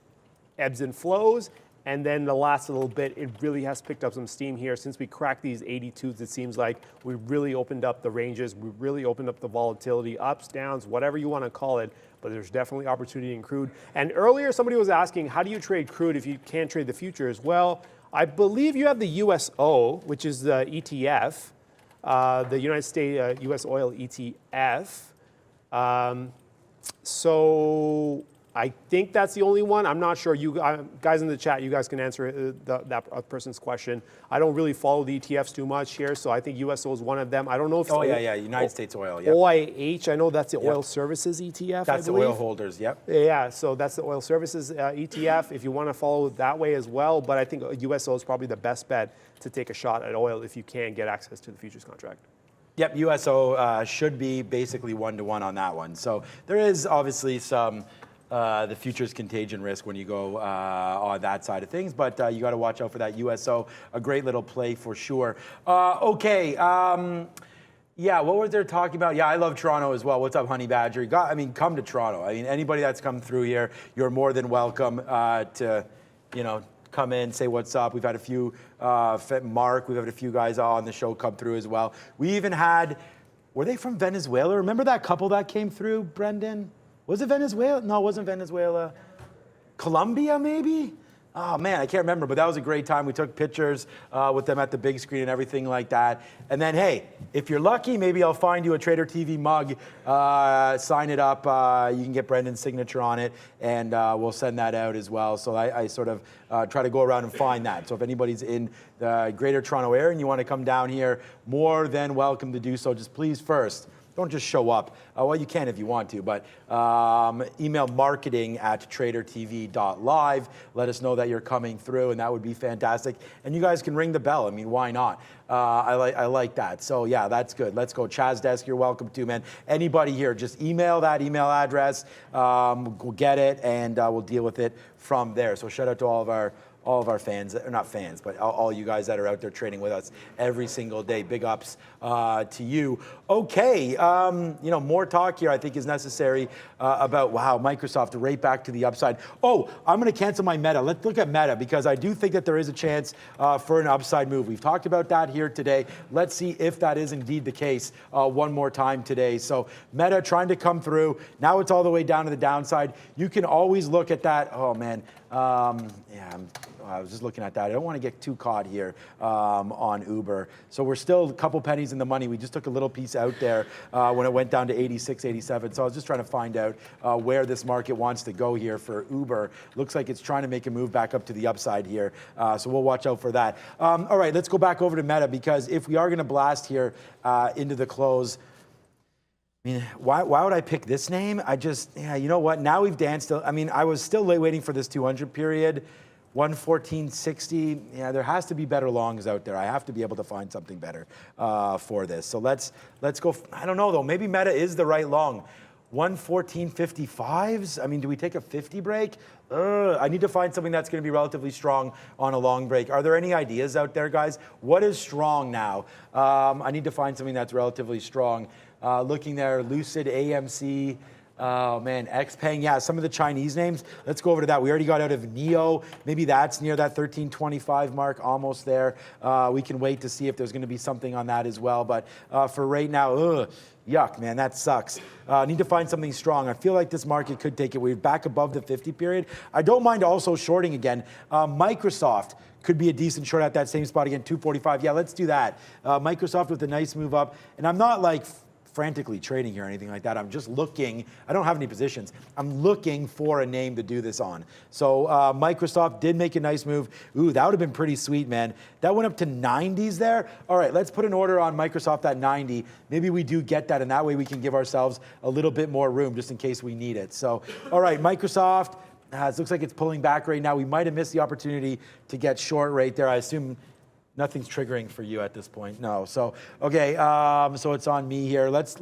S5: ebbs and flows. And then the last little bit, it really has picked up some steam here. Since we cracked these 82s, it seems like we really opened up the ranges. We really opened up the volatility, ups, downs, whatever you want to call it. But there's definitely opportunity in crude. And earlier, somebody was asking, how do you trade crude if you can't trade the futures? Well, I believe you have the USO, which is the ETF, the United States US Oil ETF. So I think that's the only one. I'm not sure. You guys in the chat, you guys can answer that person's question. I don't really follow the ETFs too much here, so I think USO is one of them. I don't know if
S2: Oh, yeah, United States Oil, yeah.
S5: OIH, I know that's the Oil Services ETF,
S2: That's the oil holders, yep.
S5: Yeah, so that's the Oil Services ETF, if you want to follow it that way as well. But I think USO is probably the best bet to take a shot at oil if you can get access to the futures contract.
S2: Yep, USO should be basically 1-to-1 on that one. So there is obviously some the futures contagion risk when you go on that side of things, but you got to watch out for that USO. A great little play for sure. Okay. Yeah, what was they talking about? Yeah, I love Toronto as well. What's up, Honey Badger? Come to Toronto. I mean, anybody that's come through here, you're more than welcome to, you know, come in, say what's up. We've had a few, Mark, we've had a few guys on the show come through as well. We even had, were they from Venezuela? Remember that couple that came through, Brendan? Was it Venezuela? No, it wasn't Venezuela. Colombia, maybe? Oh, man, I can't remember, but that was a great time. We took pictures with them at the big screen and everything like that. And then, hey, if you're lucky, maybe I'll find you a Trader TV mug, sign it up. You can get Brendan's signature on it, and we'll send that out as well. So I sort of try to go around and find that. So if anybody's in the Greater Toronto area and you want to come down here, more than welcome to do so. Just please first, don't just show up. Well, you can if you want to, but email marketing@tradertv.live. Let us know that you're coming through, and that would be fantastic. And you guys can ring the bell. I mean, why not? I like that. So yeah, that's good. Let's go. Chaz Desk, you're welcome to, man. Anybody here, just email that email address. We'll get it, and we'll deal with it from there. So shout out to all of our fans, or not fans, but all you guys that are out there trading with us every single day. Big ups to you. Okay, you know, more talk here I think is necessary about, wow, Microsoft right back to the upside. Oh, I'm going to cancel my Meta. Let's look at Meta, because I do think that there is a chance for an upside move. We've talked about that here today. Let's see if that is indeed the case one more time today. So Meta trying to come through. Now it's all the way down to the downside. You can always look at that. Oh, man. Yeah, I was just looking at that. I don't want to get too caught here on Uber. So we're still a couple pennies in the money. We just took a little piece out there when it went down to 86, 87. So I was just trying to find out where this market wants to go here for Uber. Looks like it's trying to make a move back up to the upside here. So we'll watch out for that. All right, let's go back over to Meta, because if we are going to blast here into the close, I mean, why would I pick this name? Yeah, you know what? Now we've danced. I mean, I was still waiting for this 200 period. 114.60. Yeah, there has to be better longs out there. I have to be able to find something better for this. So let's go. I don't know, though. Maybe Meta is the right long. 114.55s? I mean, do we take a 50 break? I need to find something that's going to be relatively strong on a long break. Are there any ideas out there, guys? What is strong now? I need to find something that's relatively strong. Looking there, Lucid, AMC. Oh man, Xpeng, yeah, some of the Chinese names. Let's go over to that. We already got out of Neo. Maybe that's near that 1325 mark, almost there. We can wait to see if there's going to be something on that as well. But for right now, yuck, man, that sucks. Need to find something strong. I feel like this market could take it. We're back above the 50 period. I don't mind also shorting again. Microsoft could be a decent short at that same spot again, 245. Yeah, let's do that. Microsoft with a nice move up. And I'm not like frantically trading here or anything like that. I'm just looking. I don't have any positions. I'm looking for a name to do this on. So Microsoft did make a nice move. Ooh, that would have been pretty sweet, man. That went up to 90s there. All right, let's put an order on Microsoft at 90. Maybe we do get that, and that way we can give ourselves a little bit more room just in case we need it. So, all right, Microsoft. It looks like it's pulling back right now. We might have missed the opportunity to get short right there. I assume nothing's triggering for you at this point. No. So, okay, so it's on me here. Let's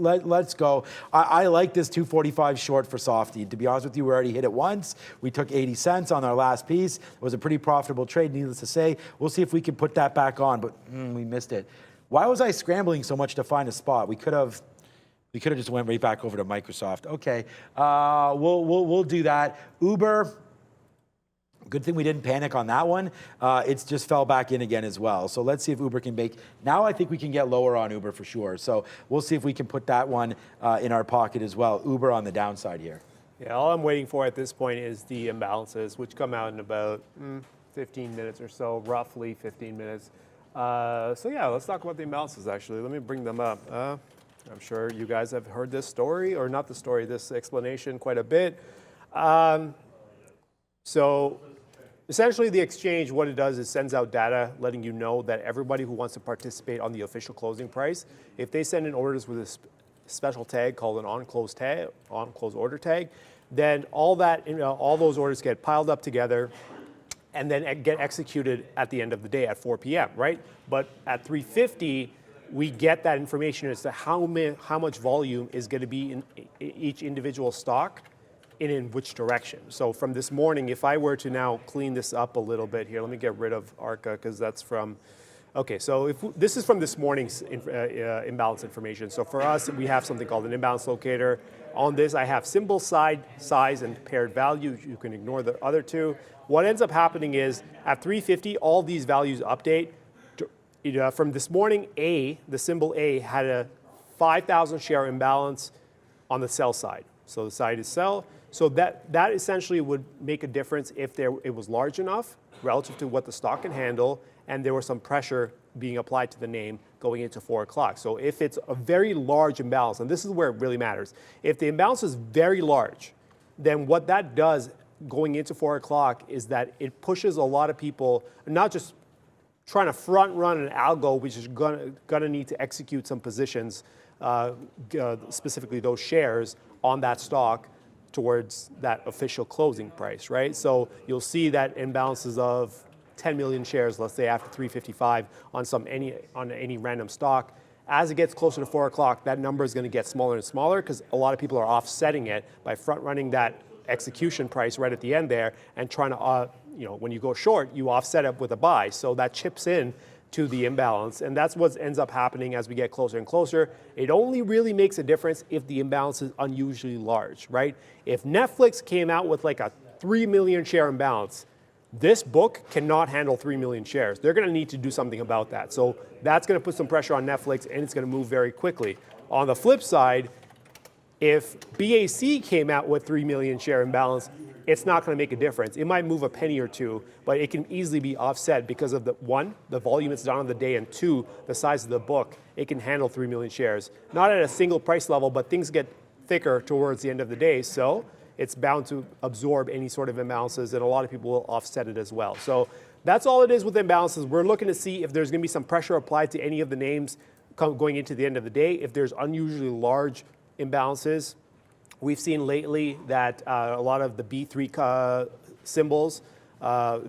S2: go. I like this 245 short for Softy. To be honest with you, we already hit it once. We took 80 cents on our last piece. It was a pretty profitable trade, needless to say. We'll see if we can put that back on, but we missed it. Why was I scrambling so much to find a spot? We could have just went right back over to Microsoft. Okay, we'll do that. Uber. Good thing we didn't panic on that one. It's just fell back in again as well. So let's see if Uber can make. Now I think we can get lower on Uber for sure. So we'll see if we can put that one in our pocket as well. Uber on the downside here.
S5: Yeah, all I'm waiting for at this point is the imbalances, which come out in about 15 minutes or so, roughly 15 minutes. So yeah, let's talk about the imbalances actually. Let me bring them up. I'm sure you guys have heard this story, or not the story, this explanation quite a bit. So essentially the exchange, what it does is sends out data letting you know that everybody who wants to participate on the official closing price, if they send in orders with a special tag called an on-close order tag, then all those orders get piled up together and then get executed at the end of the day at 4 p.m., right? But at 3:50, we get that information as to how much volume is going to be in each individual stock and in which direction. So from this morning, if I were to now clean this up a little bit here, let me get rid of ARCA because that's from, okay, so this is from this morning's imbalance information. So for us, we have something called an imbalance locator. On this, I have symbol, size, and paired value. You can ignore the other two. What ends up happening is at 3:50, all these values update. From this morning, the symbol A had a 5,000 share imbalance on the sell side. So the side is sell. So that essentially would make a difference if it was large enough relative to what the stock can handle, and there was some pressure being applied to the name going into 4 o'clock. So if it's a very large imbalance, and this is where it really matters, if the imbalance is very large, then what that does going into 4 o'clock is that it pushes a lot of people, not just trying to front run an algo, which is gonna need to execute some positions, specifically those shares on that stock towards that official closing price, right? So you'll see that imbalances of 10 million shares, let's say after 355 on any random stock. As it gets closer to 4 o'clock, that number is gonna get smaller and smaller because a lot of people are offsetting it by front running that execution price right at the end there and trying to, when you go short, you offset it with a buy. So that chips in to the imbalance. And that's what ends up happening as we get closer and closer. It only really makes a difference if the imbalance is unusually large, right? If Netflix came out with like a 3 million share imbalance, this book cannot handle 3 million shares. They're gonna need to do something about that. So that's gonna put some pressure on Netflix and it's gonna move very quickly. On the flip side, if BAC came out with 3 million share imbalance, it's not going to make a difference. It might move a penny or two, but it can easily be offset because of the volume it's done on the day, and two, the size of the book. It can handle 3 million shares. Not at a single price level, but things get thicker towards the end of the day, so it's bound to absorb any sort of imbalances, and a lot of people will offset it as well. So that's all it is with imbalances. We're looking to see if there's going to be some pressure applied to any of the names going into the end of the day. If there's unusually large imbalances, we've seen lately that a lot of the B3 symbols, the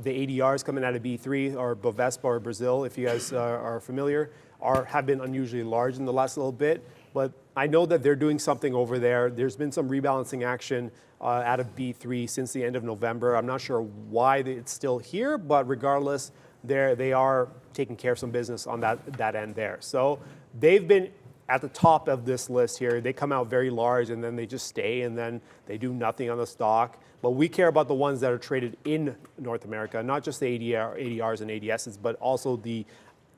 S5: ADRs coming out of B3 or BOVESPA or Brazil, if you guys are familiar, have been unusually large in the last little bit. But I know that they're doing something over there. There's been some rebalancing action out of B3 since the end of November. I'm not sure why it's still here, but regardless, they are taking care of some business on that end there. So they've been at the top of this list here. They come out very large and then they just stay and then they do nothing on the stock. But we care about the ones that are traded in North America, not just the ADRs and ADSs, but also the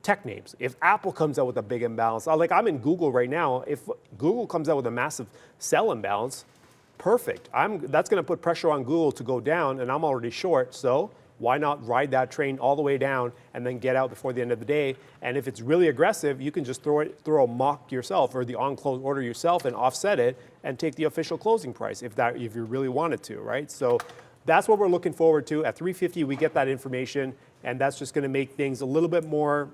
S5: tech names. If Apple comes out with a big imbalance, like I'm in Google right now, if Google comes out with a massive sell imbalance, perfect. That's going to put pressure on Google to go down, and I'm already short, so why not ride that train all the way down and then get out before the end of the day? And if it's really aggressive, you can just throw a mock yourself or the on-close order yourself and offset it and take the official closing price if you really wanted to, right? So that's what we're looking forward to. At 350, we get that information, and that's just going to make things a little bit more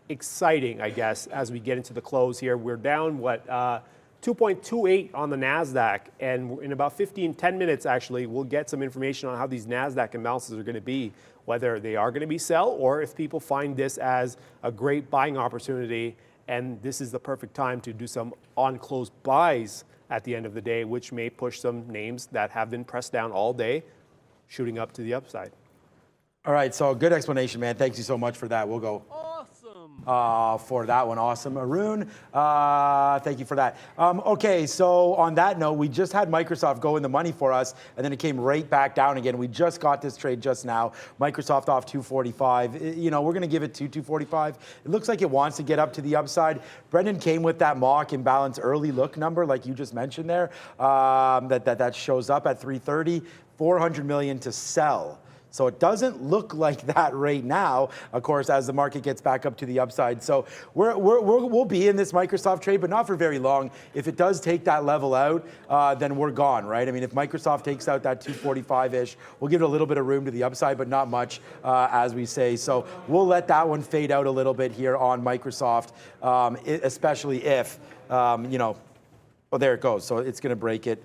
S5: exciting, I guess, as we get into the close here. We're down, 2.28 on the NASDAQ, and in about 10 minutes, actually, we'll get some information on how these NASDAQ imbalances are going to be, whether they are going to be sell or if people find this as a great buying opportunity, and this is the perfect time to do some on-close buys at the end of the day, which may push some names that have been pressed down all day, shooting up to the upside.
S2: All right, so good explanation, man. Thank you so much for that. We'll go for that one. Awesome. Arun, thank you for that. Okay, so on that note, we just had Microsoft go in the money for us, and then it came right back down again. We just got this trade just now. Microsoft off 245. You know, we're going to give it to 245. It looks like it wants to get up to the upside. Brendan came with that mock imbalance early look number, like you just mentioned there, that shows up at 330, 400 million to sell. So it doesn't look like that right now, of course, as the market gets back up to the upside. So we'll be in this Microsoft trade, but not for very long. If it does take that level out, then we're gone, right? I mean, if Microsoft takes out that 245-ish, we'll give it a little bit of room to the upside, but not much, as we say. So we'll let that one fade out a little bit here on Microsoft, especially if, you know, oh, there it goes. So it's going to break it.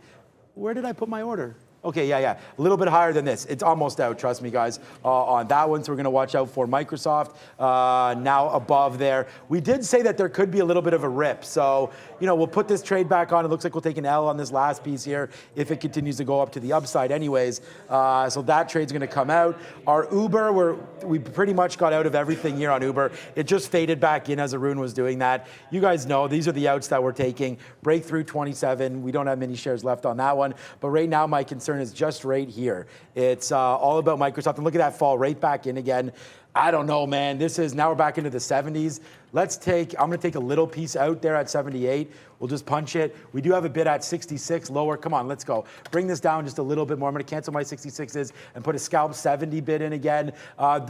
S2: Where did I put my order? Okay, yeah. A little bit higher than this. It's almost out, trust me, guys, on that one. So we're going to watch out for Microsoft now above there. We did say that there could be a little bit of a rip. So, you know, we'll put this trade back on. It looks like we'll take an L on this last piece here if it continues to go up to the upside anyways. So that trade's going to come out. Our Uber, we pretty much got out of everything here on Uber. It just faded back in as Arun was doing that. You guys know these are the outs that we're taking. Breakthrough 27. We don't have many shares left on that one. But right now, my concern is just right here. It's all about Microsoft. And look at that fall right back in again. I don't know, man. Now we're back into the 70s. I'm going to take a little piece out there at 78. We'll just punch it. We do have a bid at 66 lower. Come on, let's go. Bring this down just a little bit more. I'm going to cancel my 66s and put a scalp 70 bid in again.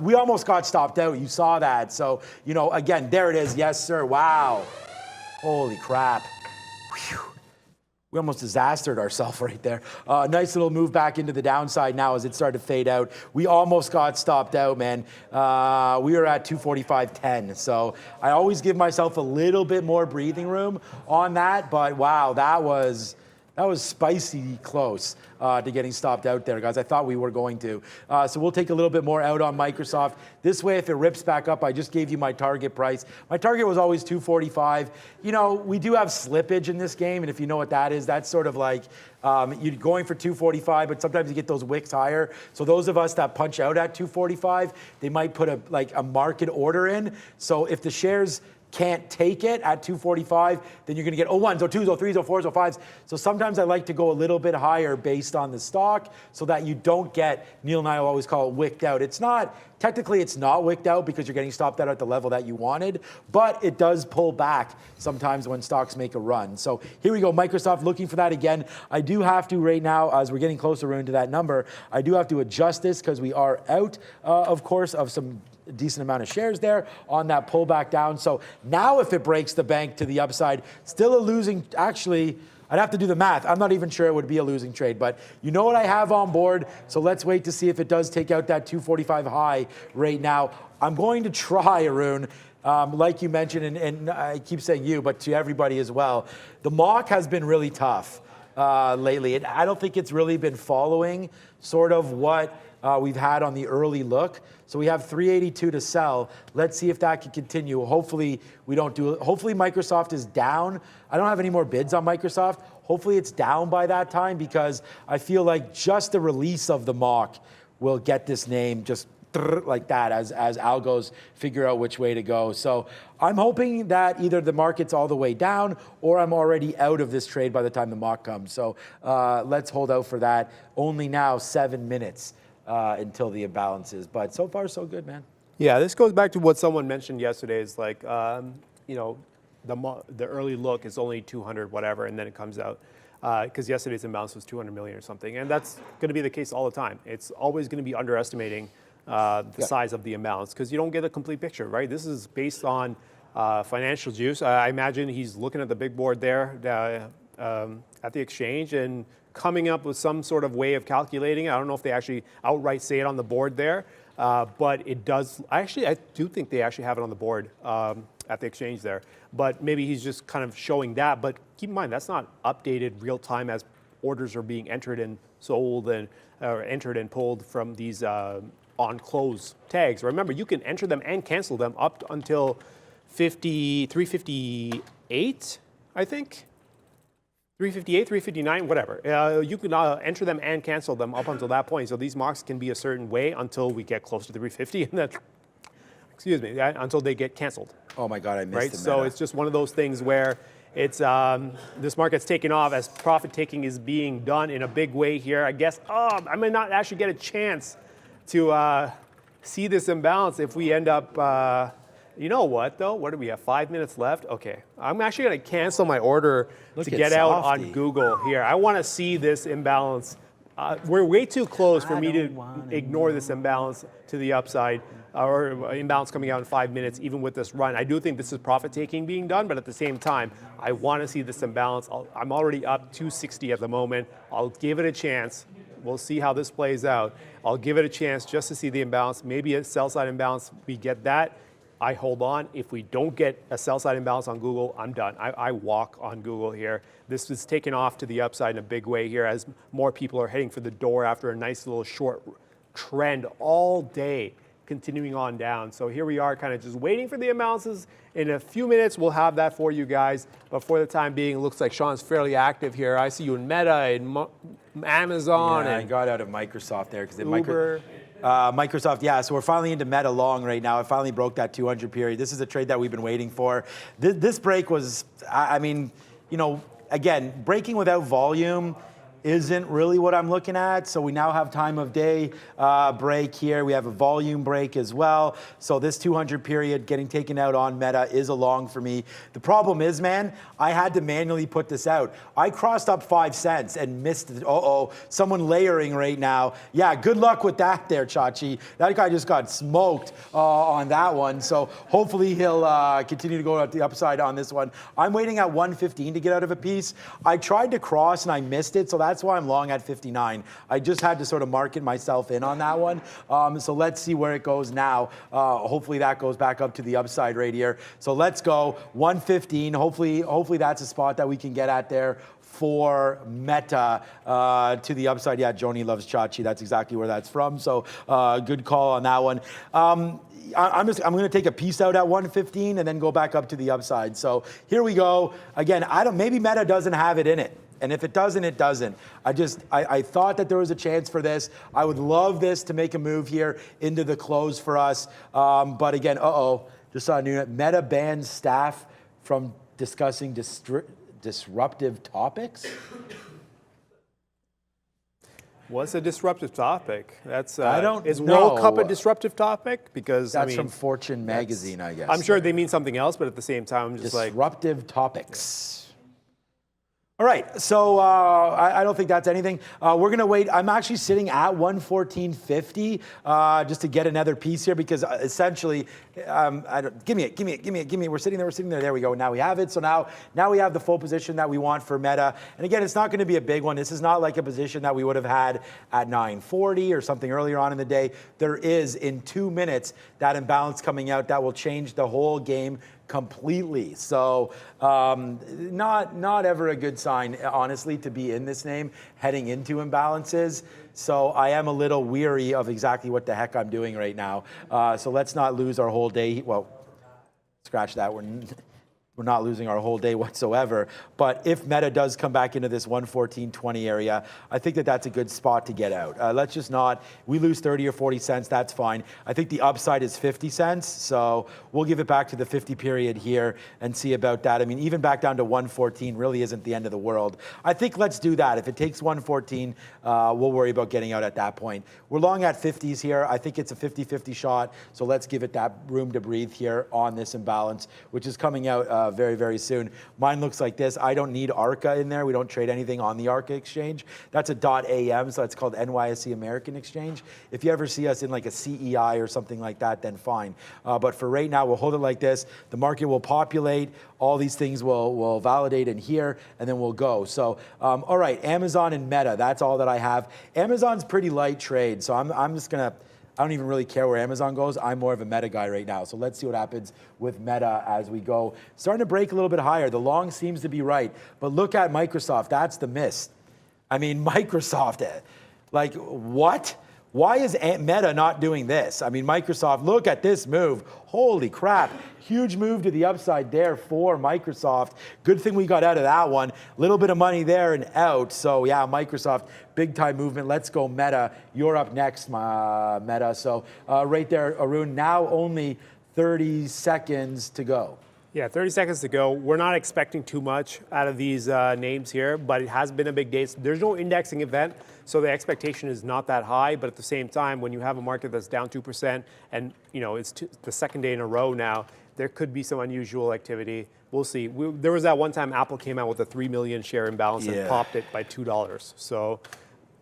S2: We almost got stopped out. You saw that. So, you know, again, there it is. Yes, sir. Wow. Holy crap. Whew. We almost disastered ourselves right there. Nice little move back into the downside now as it started to fade out. We almost got stopped out, man. We were at 245.10. So I always give myself a little bit more breathing room on that. But wow, that was spicy close to getting stopped out there, guys. I thought we were going to. So we'll take a little bit more out on Microsoft. This way, if it rips back up, I just gave you my target price. My target was always 245. You know, we do have slippage in this game, and if you know what that is, that's sort of like you're going for 245, but sometimes you get those wicks higher. So those of us that punch out at 245, they might put a market order in. So if the shares can't take it at 245, then you're going to get 01s, 02s, 03s, 04s, 05s. So sometimes I like to go a little bit higher based on the stock so that you don't get, Neil and I always call it wicked out. Technically it's not wicked out because you're getting stopped out at the level that you wanted, but it does pull back sometimes when stocks make a run. So here we go, Microsoft looking for that again. I do have to right now, as we're getting closer into that number, I do have to adjust this because we are out, of course, of some decent amount of shares there on that pullback down. So now if it breaks the bank to the upside, still a losing, actually, I'd have to do the math. I'm not even sure it would be a losing trade, but you know what I have on board. So let's wait to see if it does take out that 245 high right now. I'm going to try, Arun, like you mentioned, and I keep saying you, but to everybody as well. The mock has been really tough lately. I don't think it's really been following sort of what we've had on the early look. So we have 382 to sell. Let's see if that can continue. Hopefully we don't do it. Hopefully Microsoft is down. I don't have any more bids on Microsoft. Hopefully it's down by that time because I feel like just the release of the mock will get this name just like that as algos figure out which way to go. So I'm hoping that either the market's all the way down or I'm already out of this trade by the time the mock comes. So let's hold out for that. Only now 7 minutes until the imbalances. But so far, so good, man.
S5: Yeah, this goes back to what someone mentioned yesterday. Is like, you know, the early look is only 200 whatever, and then it comes out. Because yesterday's imbalance was 200 million or something. And that's going to be the case all the time. It's always going to be underestimating the size of the imbalance because you don't get a complete picture, right? This is based on financial juice. I imagine he's looking at the big board there at the exchange and coming up with some sort of way of calculating it. I don't know if they actually outright say it on the board there, but it does. I do think they actually have it on the board at the exchange there. But maybe he's just kind of showing that. But keep in mind, that's not updated real time as orders are being entered and sold and entered and pulled from these on close tags. Remember, you can enter them and cancel them up until 358, I think. 358, 359, whatever. You can enter them and cancel them up until that point. So these mocks can be a certain way until we get close to 350, and then, excuse me, until they get canceled.
S2: Oh my God, I missed
S5: right?
S2: the
S5: So
S2: meta.
S5: it's just one of those things where it's this market's taking off as profit taking is being done in a big way here. I guess I may not actually get a chance to see this imbalance if we end up. You know what though? What do we have? 5 minutes left. Okay, I'm actually going to cancel my order to get out on Google here. I want to see this imbalance. We're way too close for me to ignore this imbalance to the upside. Or imbalance coming out in 5 minutes, even with this run. I do think this is profit taking being done, but at the same time, I want to see this imbalance. I'm already up 260 at the moment. I'll give it a chance. We'll see how this plays out. I'll give it a chance just to see the imbalance. Maybe a sell side imbalance. We get that, I hold on. If we don't get a sell side imbalance on Google, I'm done. I walk on Google here. This is taken off to the upside in a big way here as more people are heading for the door after a nice little short trend all day, continuing on down. So here we are kind of just waiting for the imbalances. In a few minutes, we'll have that for you guys. But for the time being, it looks like Sean's fairly active here. I see you in Meta, in Amazon.
S2: Yeah,
S5: and
S2: I got out of Microsoft there because
S5: Uber.
S2: Microsoft, yeah, so we're finally into Meta long right now. I finally broke that 200 period. This is a trade that we've been waiting for. This break was, I mean, you know, again, breaking without volume isn't really what I'm looking at. So we now have time of day break here. We have a volume break as well. So this 200 period getting taken out on Meta is a long for me. The problem is, man, I had to manually put this out. I crossed up 5 cents and missed it. Someone layering right now. Yeah, good luck with that there, Chachi. That guy just got smoked on that one. So hopefully he'll continue to go out the upside on this one. I'm waiting at 115 to get out of a piece. I tried to cross and I missed it. So that's why I'm long at 59. I just had to sort of market myself in on that one. So let's see where it goes now. Hopefully that goes back up to the upside right here. So let's go 115. Hopefully that's a spot that we can get at there for Meta to the upside. Yeah, Joni loves Chachi. That's exactly where that's from. So good call on that one. I'm going to take a piece out at 115 and then go back up to the upside. So here we go. Again, maybe Meta doesn't have it in it. And if it doesn't, it doesn't. I thought that there was a chance for this. I would love this to make a move here into the close for us. But again, just saw a new Meta bans staff from discussing disruptive topics.
S5: What's a disruptive topic? That's
S2: I don't
S5: is
S2: know.
S5: World Cup a disruptive topic? Because
S2: That's
S5: I mean,
S2: from Fortune magazine, I guess.
S5: I'm sure they mean something else, but at the same time, I'm just like
S2: disruptive topics. All right, so I don't think that's anything. We're gonna wait. I'm actually sitting at 114.50 just to get another piece here because essentially, give me it. We're sitting there. There we go. Now we have it. So now we have the full position that we want for Meta. And again, it's not going to be a big one. This is not like a position that we would have had at 940 or something earlier on in the day. There is in 2 minutes that imbalance coming out that will change the whole game completely. So not ever a good sign, honestly, to be in this name heading into imbalances. So I am a little weary of exactly what the heck I'm doing right now. So let's not lose our whole day. Well, scratch that. we're not losing our whole day whatsoever. But if Meta does come back into this 114.20 area, I think that that's a good spot to get out. Let's just not, we lose 30 or 40 cents, that's fine. I think the upside is 50 cents, so we'll give it back to the 50 period here and see about that. I mean, even back down to 114 really isn't the end of the world. I think let's do that. If it takes 114, we'll worry about getting out at that point. We're long at 50s here. I think it's a 50-50 shot, so let's give it that room to breathe here on this imbalance, which is coming out very, very soon. Mine looks like this. I don't need ARCA in there. We don't trade anything on the ARCA exchange. That's a .am, so it's called NYSE American Exchange. If you ever see us in like a CEI or something like that, then fine. But for right now, we'll hold it like this. The market will populate. All these things will validate in here, and then we'll go. So, all right, Amazon and Meta, that's all that I have. Amazon's pretty light trade, so I'm just gonna, I don't even really care where Amazon goes. I'm more of a Meta guy right now. So let's see what happens with Meta as we go. Starting to break a little bit higher. The long seems to be right, but look at Microsoft. That's the miss. I mean, Microsoft, like what? Why is Meta not doing this? I mean, Microsoft, look at this move. Holy crap. Huge move to the upside there for Microsoft. Good thing we got out of that one. Little bit of money there and out. So yeah, Microsoft, big time movement. Let's go Meta. You're up next, Meta. So right there, Arun, now only 30 seconds to go.
S5: Yeah, 30 seconds to go. We're not expecting too much out of these names here, but it has been a big day. There's no indexing event, so the expectation is not that high. But at the same time, when you have a market that's down 2%, and you know it's the second day in a row now, there could be some unusual activity. We'll see. There was that one time Apple came out with a 3 million share imbalance and popped it by $2. So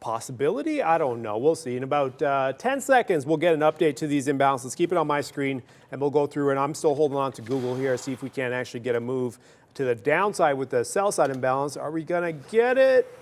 S5: possibility? I don't know. We'll see. In about 10 seconds, we'll get an update to these imbalances. Keep it on my screen, and we'll go through. And I'm still holding on to Google here, see if we can actually get a move to the downside with the sell side imbalance. Are we going to get it?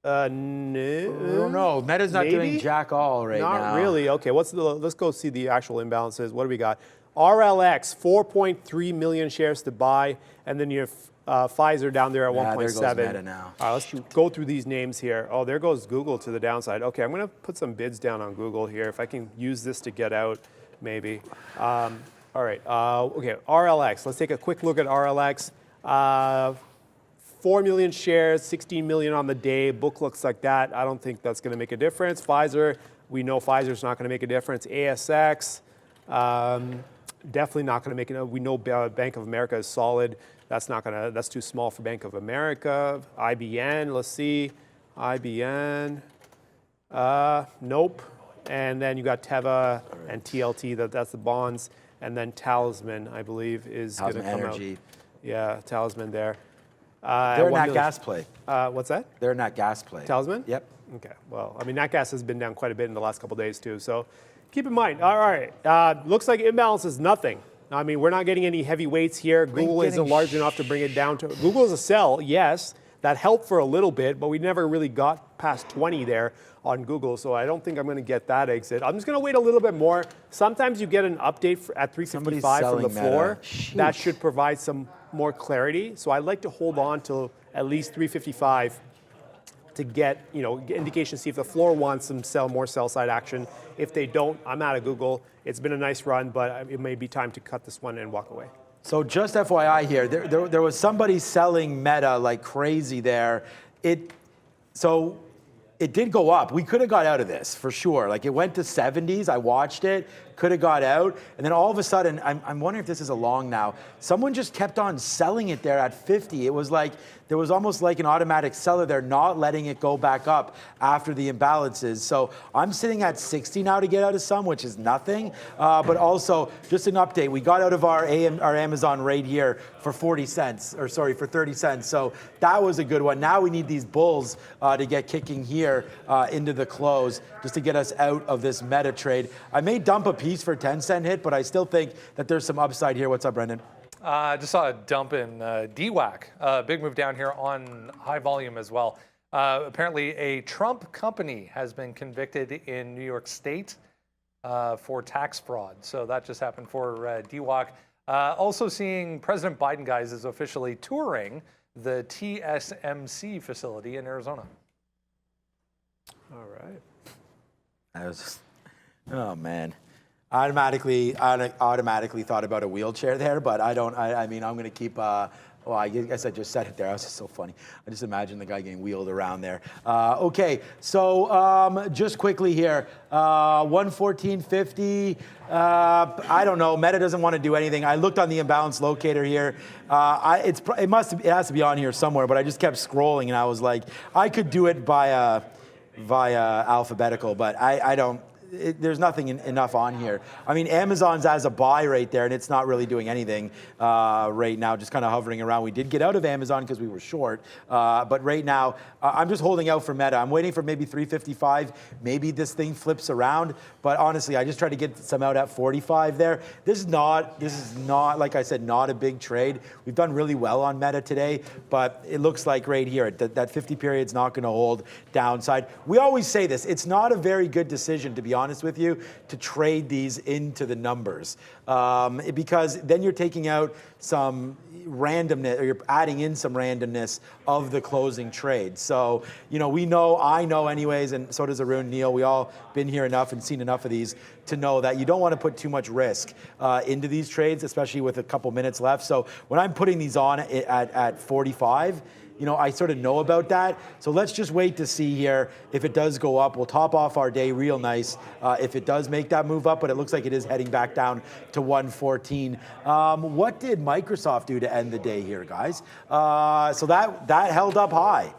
S5: No.
S2: I don't know. Meta's not doing jack all right now.
S5: Not really. Okay, let's go see the actual imbalances. What do we got? RLX, 4.3 million shares to buy, and then you have Pfizer down there at 1.7.
S2: There goes Meta now.
S5: All right, let's go through these names here. Oh, there goes Google to the downside. Okay, I'm going to put some bids down on Google here. If I can use this to get out, maybe. All right. Okay, RLX. Let's take a quick look at RLX. 4 million shares, 16 million on the day. Book looks like that. I don't think that's going to make a difference. Pfizer, we know Pfizer's not going to make a difference. ASX, definitely not going to make it. We know Bank of America is solid. That's not going to. That's too small for Bank of America. IBN, let's see. IBN, nope. And then you got Teva and TLT. That's the bonds. And then Talisman, I believe, is going to come out. Yeah, Talisman there.
S2: They're in that gas play.
S5: What's that?
S2: They're in that gas play.
S5: Talisman?
S2: Yep.
S5: Okay. Well, I mean, that gas has been down quite a bit in the last couple of days too. So keep in mind. All right. Looks like imbalance is nothing. I mean, we're not getting any heavy weights here. Google isn't large enough to bring it down to. Google is a sell, yes. That helped for a little bit, but we never really got past 20 there on Google, so I don't think I'm going to get that exit. I'm just going to wait a little bit more. Sometimes you get an update at 355 from the floor. That should provide some more clarity. So I'd like to hold on till at least 355 to get, indication, see if the floor wants some more sell side action. If they don't, I'm out of Google. It's been a nice run, but it may be time to cut this one and walk away.
S2: So just FYI here, there was somebody selling Meta like crazy there. So it did go up. We could have got out of this for sure. Like it went to 70s. I watched it, could have got out. And then all of a sudden, I'm wondering if this is a long now. Someone just kept on selling it there at 50. It was like, there was almost like an automatic seller there, not letting it go back up after the imbalances. So I'm sitting at 60 now to get out of some, which is nothing. But also, just an update, we got out of our Amazon right here for 40 cents, or sorry, for 30 cents. So that was a good one. Now we need these bulls to get kicking here into the close, just to get us out of this Meta trade. I may dump a piece for a 10-cent hit, but I still think that there's some upside here. What's up, Brendan?
S1: Just saw a dump in DWAC. Big move down here on high volume as well. Apparently, a Trump company has been convicted in New York State for tax fraud. So that just happened for DWAC. Also seeing President Biden, guys, is officially touring the TSMC facility in Arizona.
S5: All right.
S2: Oh, man. I automatically thought about a wheelchair there, but I mean, I'm going to keep. Well, I guess I just said it there. That was just so funny. I just imagine the guy getting wheeled around there. Okay, so just quickly here, 114.50. I don't know. Meta doesn't want to do anything. I looked on the imbalance locator here. It has to be on here somewhere, but I just kept scrolling, and I was like, I could do it via alphabetical, but I don't. There's nothing enough on here. I mean, Amazon's as a buy right there, and it's not really doing anything right now, just kind of hovering around. We did get out of Amazon because we were short, but right now, I'm just holding out for Meta. I'm waiting for maybe 355. Maybe this thing flips around, but honestly, I just tried to get some out at 45 there. This is not, like I said, not a big trade. We've done really well on Meta today, but it looks like right here, that 50 period's not going to hold downside. We always say this, it's not a very good decision, to be honest with you, to trade these into the numbers, because then you're taking out some randomness, or you're adding in some randomness of the closing trade. So, you know, I know anyways, and so does Arun, Neil, we all been here enough and seen enough of these to know that you don't want to put too much risk into these trades, especially with a couple minutes left. So when I'm putting these on at 45, you know, I sort of know about that. So let's just wait to see here. If it does go up, we'll top off our day real nice. If it does make that move up, but it looks like it is heading back down to 114. What did Microsoft do to end the day here, guys? So that held up high.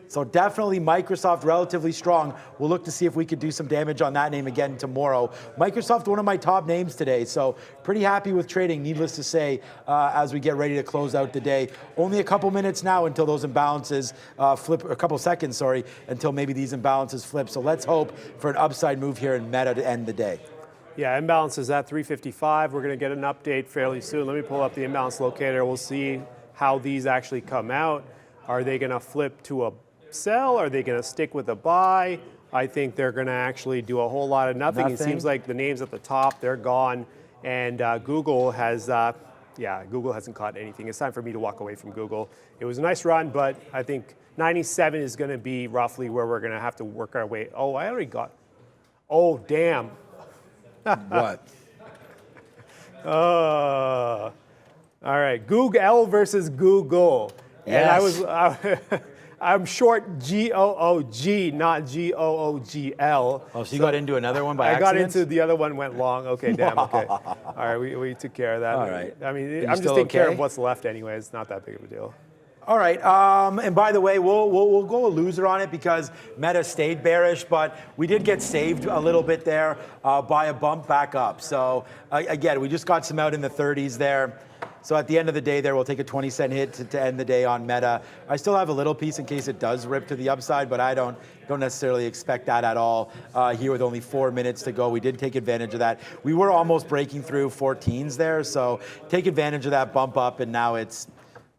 S2: So definitely Microsoft relatively strong. We'll look to see if we could do some damage on that name again tomorrow. Microsoft, one of my top names today, so pretty happy with trading, needless to say, as we get ready to close out the day. Only a couple minutes now until those imbalances flip, a couple seconds, sorry, until maybe these imbalances flip. So let's hope for an upside move here in Meta to end the day.
S5: Yeah, imbalance is at 355. We're going to get an update fairly soon. Let me pull up the imbalance locator. We'll see how these actually come out. Are they going to flip to a sell? Are they going to stick with a buy? I think they're going to actually do a whole lot of nothing. It seems like the names at the top, they're gone. And Google has, Google hasn't caught anything. It's time for me to walk away from Google. It was a nice run, but I think 97 is going to be roughly where we're going to have to work our way. Oh, I already got, oh, damn.
S2: What?
S5: All right, Google versus Google.
S2: Yes.
S5: And I'm short G-O-O-G, not G-O-O-G-L.
S2: Oh, so you got into another one by accident?
S5: I got into the other one, went long. Okay, damn, okay. All right, we took care of that.
S2: All right.
S5: I mean,
S2: you
S5: I'm just
S2: still
S5: taking care
S2: okay?
S5: of what's left anyway. It's not that big of a deal.
S2: All right, and by the way, we'll go a loser on it because Meta stayed bearish, but we did get saved a little bit there by a bump back up. So again, we just got some out in the 30s there. So at the end of the day there, we'll take a 20-cent hit to end the day on Meta. I still have a little piece in case it does rip to the upside, but I don't necessarily expect that at all here with only 4 minutes to go. We did take advantage of that. We were almost breaking through 14s there, so take advantage of that bump up, and now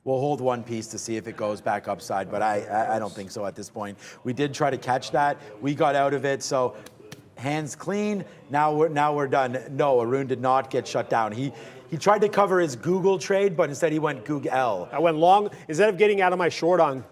S2: we'll hold one piece to see if it goes back upside, but I don't think so at this point. We did try to catch that. We got out of it, so hands clean. Now we're done. No, Arun did not get shut down. He tried to cover his Google trade, but instead he went Google.
S5: I went long. Instead of getting out of my short on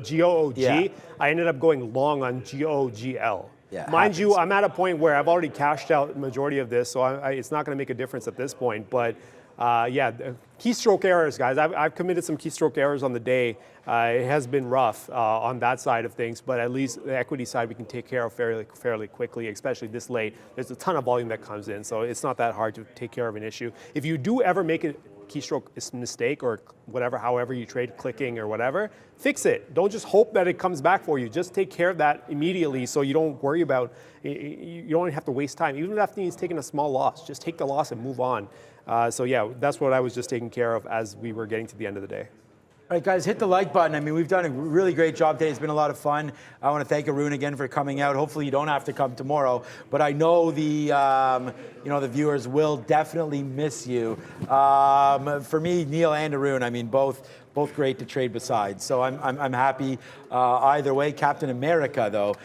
S5: G-O-O-G,
S2: Yeah.
S5: I ended up going long on G-O-G-L.
S2: Yeah,
S5: Mind you,
S2: happens.
S5: I'm at a point where I've already cashed out the majority of this, so it's not going to make a difference at this point. But keystroke errors, guys. I've committed some keystroke errors on the day. It has been rough on that side of things, but at least the equity side we can take care of fairly quickly, especially this late. There's a ton of volume that comes in, so it's not that hard to take care of an issue. If you do ever make a keystroke mistake or whatever, however you trade, clicking or whatever, fix it. Don't just hope that it comes back for you. Just take care of that immediately so you don't worry about, you don't have to waste time. Even if that thing is taking a small loss, just take the loss and move on. So yeah, that's what I was just taking care of as we were getting to the end of the day.
S2: All right, guys, hit the like button. I mean, we've done a really great job today. It's been a lot of fun. I want to thank Arun again for coming out. Hopefully you don't have to come tomorrow, but I know the viewers will definitely miss you. For me, Neil and Arun, I mean, both great to trade besides. So I'm happy either way. Captain America, though,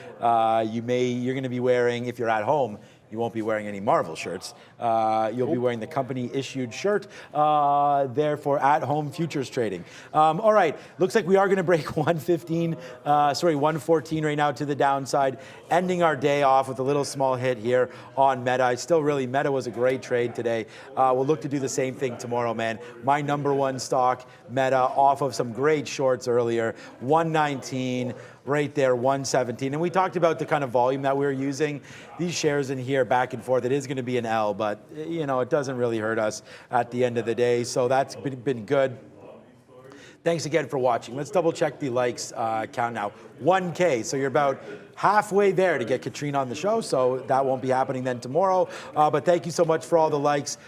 S2: you're going to be wearing, if you're at home, you won't be wearing any Marvel shirts. You'll be wearing the company-issued shirt, therefore at-home futures trading. All right, looks like we are going to break 114 right now to the downside, ending our day off with a little small hit here on Meta. Meta was a great trade today. We'll look to do the same thing tomorrow, man. My number one stock, Meta, off of some great shorts earlier, 119. Right there, 117. And we talked about the kind of volume that we're using. These shares in here back and forth, it is going to be an L, but you know, it doesn't really hurt us at the end of the day. So that's been good. Thanks again for watching. Let's double check the likes count now. 1K, so you're about halfway there to get Katrina on the show, so that won't be happening then tomorrow. But thank you so much for all the likes.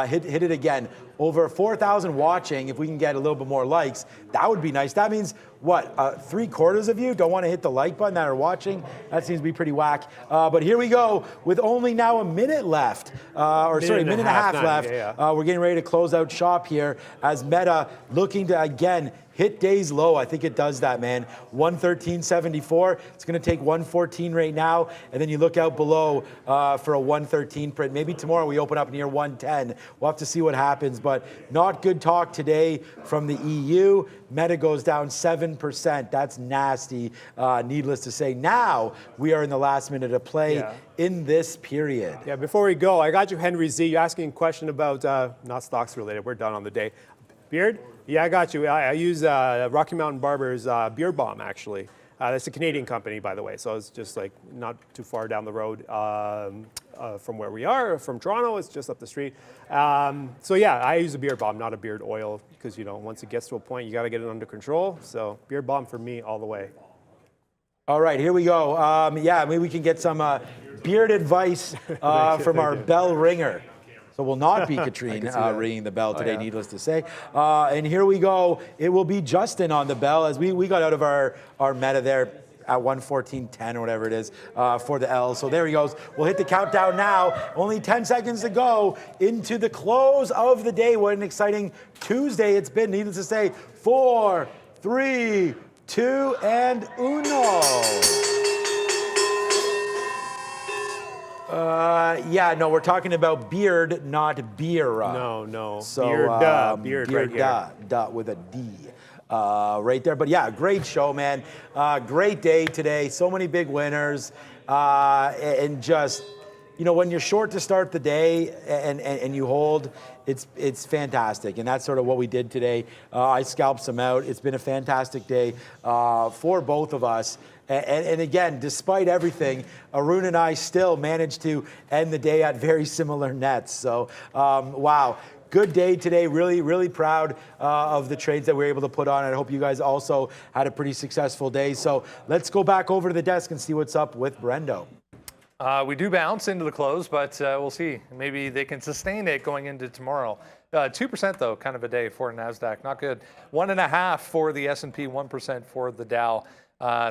S2: Hit it again. Over 4,000 watching. If we can get a little bit more likes, that would be nice. That means, what, 3/4 of you don't want to hit the like button that are watching? That seems to be pretty whack. But here we go, with only now a minute left, minute and a half left. We're getting ready to close out shop here as Meta looking to, again, hit day's low. I think it does that, man. 113.74. It's going to take 114 right now, and then you look out below for a 113 print. Maybe tomorrow we open up near 110. We'll have to see what happens, but not good talk today from the EU. Meta goes down 7%. That's nasty, needless to say. Now we are in the last minute of play in this period.
S5: Yeah, before we go, I got you, Henry Z. You're asking a question about, not stocks related, we're done on the day. Beard? Yeah, I got you. I use Rocky Mountain Barber's Beard Balm, actually. That's a Canadian company, by the way, so it's just like not too far down the road from where we are. From Toronto, it's just up the street. So yeah, I use a beard balm, not a beard oil, because you know, once it gets to a point, you got to get it under control. So beard balm for me all the way.
S2: All right, here we go. Yeah, maybe we can get some beard advice from our bell ringer. So will not be Katrine ringing the bell today, needless to say. And here we go. It will be Justin on the bell as we got out of our Meta there at 114.10 or whatever it is for the L. So there he goes. We'll hit the countdown now. Only 10 seconds to go into the close of the day. What an exciting Tuesday it's been, needless to say. 4, 3, 2, and uno. Yeah, no, we're talking about beard, not beer.
S5: No.
S2: So,
S5: beard right here.
S2: With a D. Right there. But yeah, great show, man. Great day today. So many big winners. And just, you know, when you're short to start the day and you hold, it's fantastic. And that's sort of what we did today. I scalped some out. It's been a fantastic day for both of us. And again, despite everything, Arun and I still managed to end the day at very similar nets. So, wow. Good day today. Really, really proud of the trades that we were able to put on. I hope you guys also had a pretty successful day. So let's go back over to the desk and see what's up with Brendo.
S1: We do bounce into the close, but we'll see. Maybe they can sustain it going into tomorrow. 2% though, kind of a day for NASDAQ. Not good. 1.5% for the S&P, 1% for the Dow.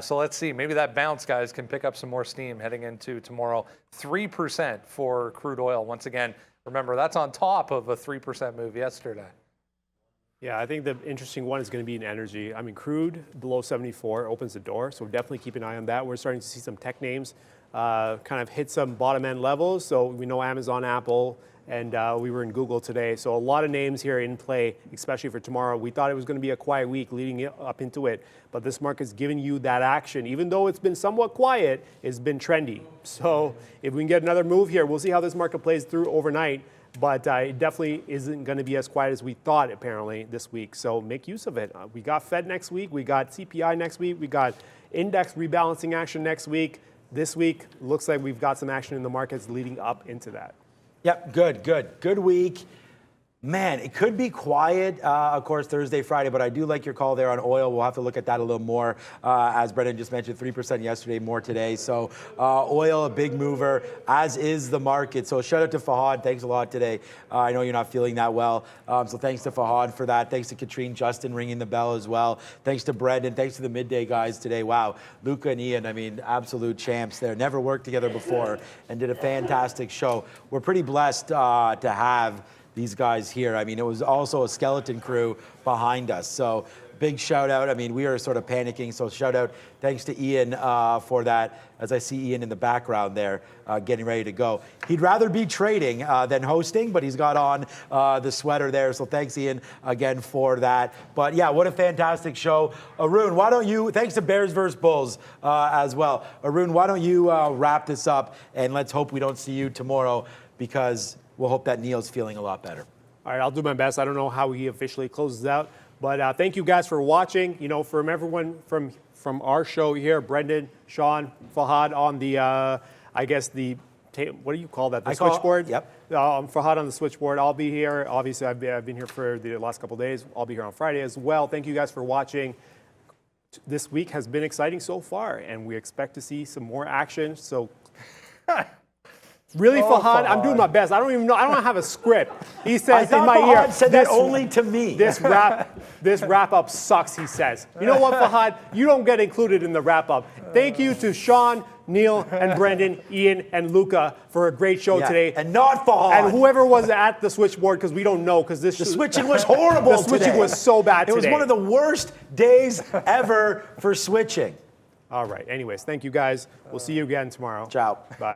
S1: So let's see. Maybe that bounce, guys, can pick up some more steam heading into tomorrow. 3% for crude oil. Once again, remember, that's on top of a 3% move yesterday.
S5: Yeah, I think the interesting one is going to be in energy. I mean, crude below 74 opens the door, so definitely keep an eye on that. We're starting to see some tech names kind of hit some bottom end levels. So we know Amazon, Apple, and we were in Google today. So a lot of names here in play, especially for tomorrow. We thought it was going to be a quiet week leading up into it, but this market's giving you that action. Even though it's been somewhat quiet, it's been trendy. So if we can get another move here, we'll see how this market plays through overnight. But it definitely isn't going to be as quiet as we thought, apparently, this week. So make use of it. We got Fed next week. We got CPI next week. We got index rebalancing action next week. This week, looks like we've got some action in the markets leading up into that.
S2: Yep, good week. Man, it could be quiet, of course, Thursday, Friday, but I do like your call there on oil. We'll have to look at that a little more. As Brendan just mentioned, 3% yesterday, more today. So oil, a big mover, as is the market. So shout out to Fahad. Thanks a lot today. I know you're not feeling that well. So thanks to Fahad for that. Thanks to Katrine, Justin ringing the bell as well. Thanks to Brendan. Thanks to the midday guys today. Wow, Luca and Ian, I mean, absolute champs there. Never worked together before and did a fantastic show. We're pretty blessed to have these guys here. I mean, it was also a skeleton crew behind us. So big shout out. I mean, we are sort of panicking, so shout out. Thanks to Ian for that. As I see Ian in the background there, getting ready to go. He'd rather be trading than hosting, but he's got on the sweater there. So thanks, Ian, again for that. But yeah, what a fantastic show. Arun, why don't you, thanks to Bears vs. Bulls as well. Arun, why don't you wrap this up, and let's hope we don't see you tomorrow, because we'll hope that Neil's feeling a lot better.
S5: All right, I'll do my best. I don't know how he officially closes out, but thank you guys for watching. You know, from everyone from our show here, Brendan, Sean, Fahad on the, I guess what do you call that? The switchboard?
S2: Yep.
S5: Fahad on the switchboard. I'll be here. Obviously, I've been here for the last couple of days. I'll be here on Friday as well. Thank you guys for watching. This week has been exciting so far, and we expect to see some more action. So. Really, Fahad? I'm doing my best. I don't even know. I don't have a script. He says in my
S2: Fahad
S5: ear.
S2: said that only to me.
S5: This wrap up sucks. He says. You know what, Fahad? You don't get included in the wrap up. Thank you to Sean, Neil, and Brendan, Ian, and Luca for a great show today.
S2: And not Fahad.
S5: And whoever was at the switchboard, because we don't know, because the
S2: switching was horrible.
S5: The switching was so bad today.
S2: It was one of the worst days ever for switching.
S5: All right. Anyways, thank you guys. We'll see you again tomorrow.
S2: Ciao.
S5: Bye.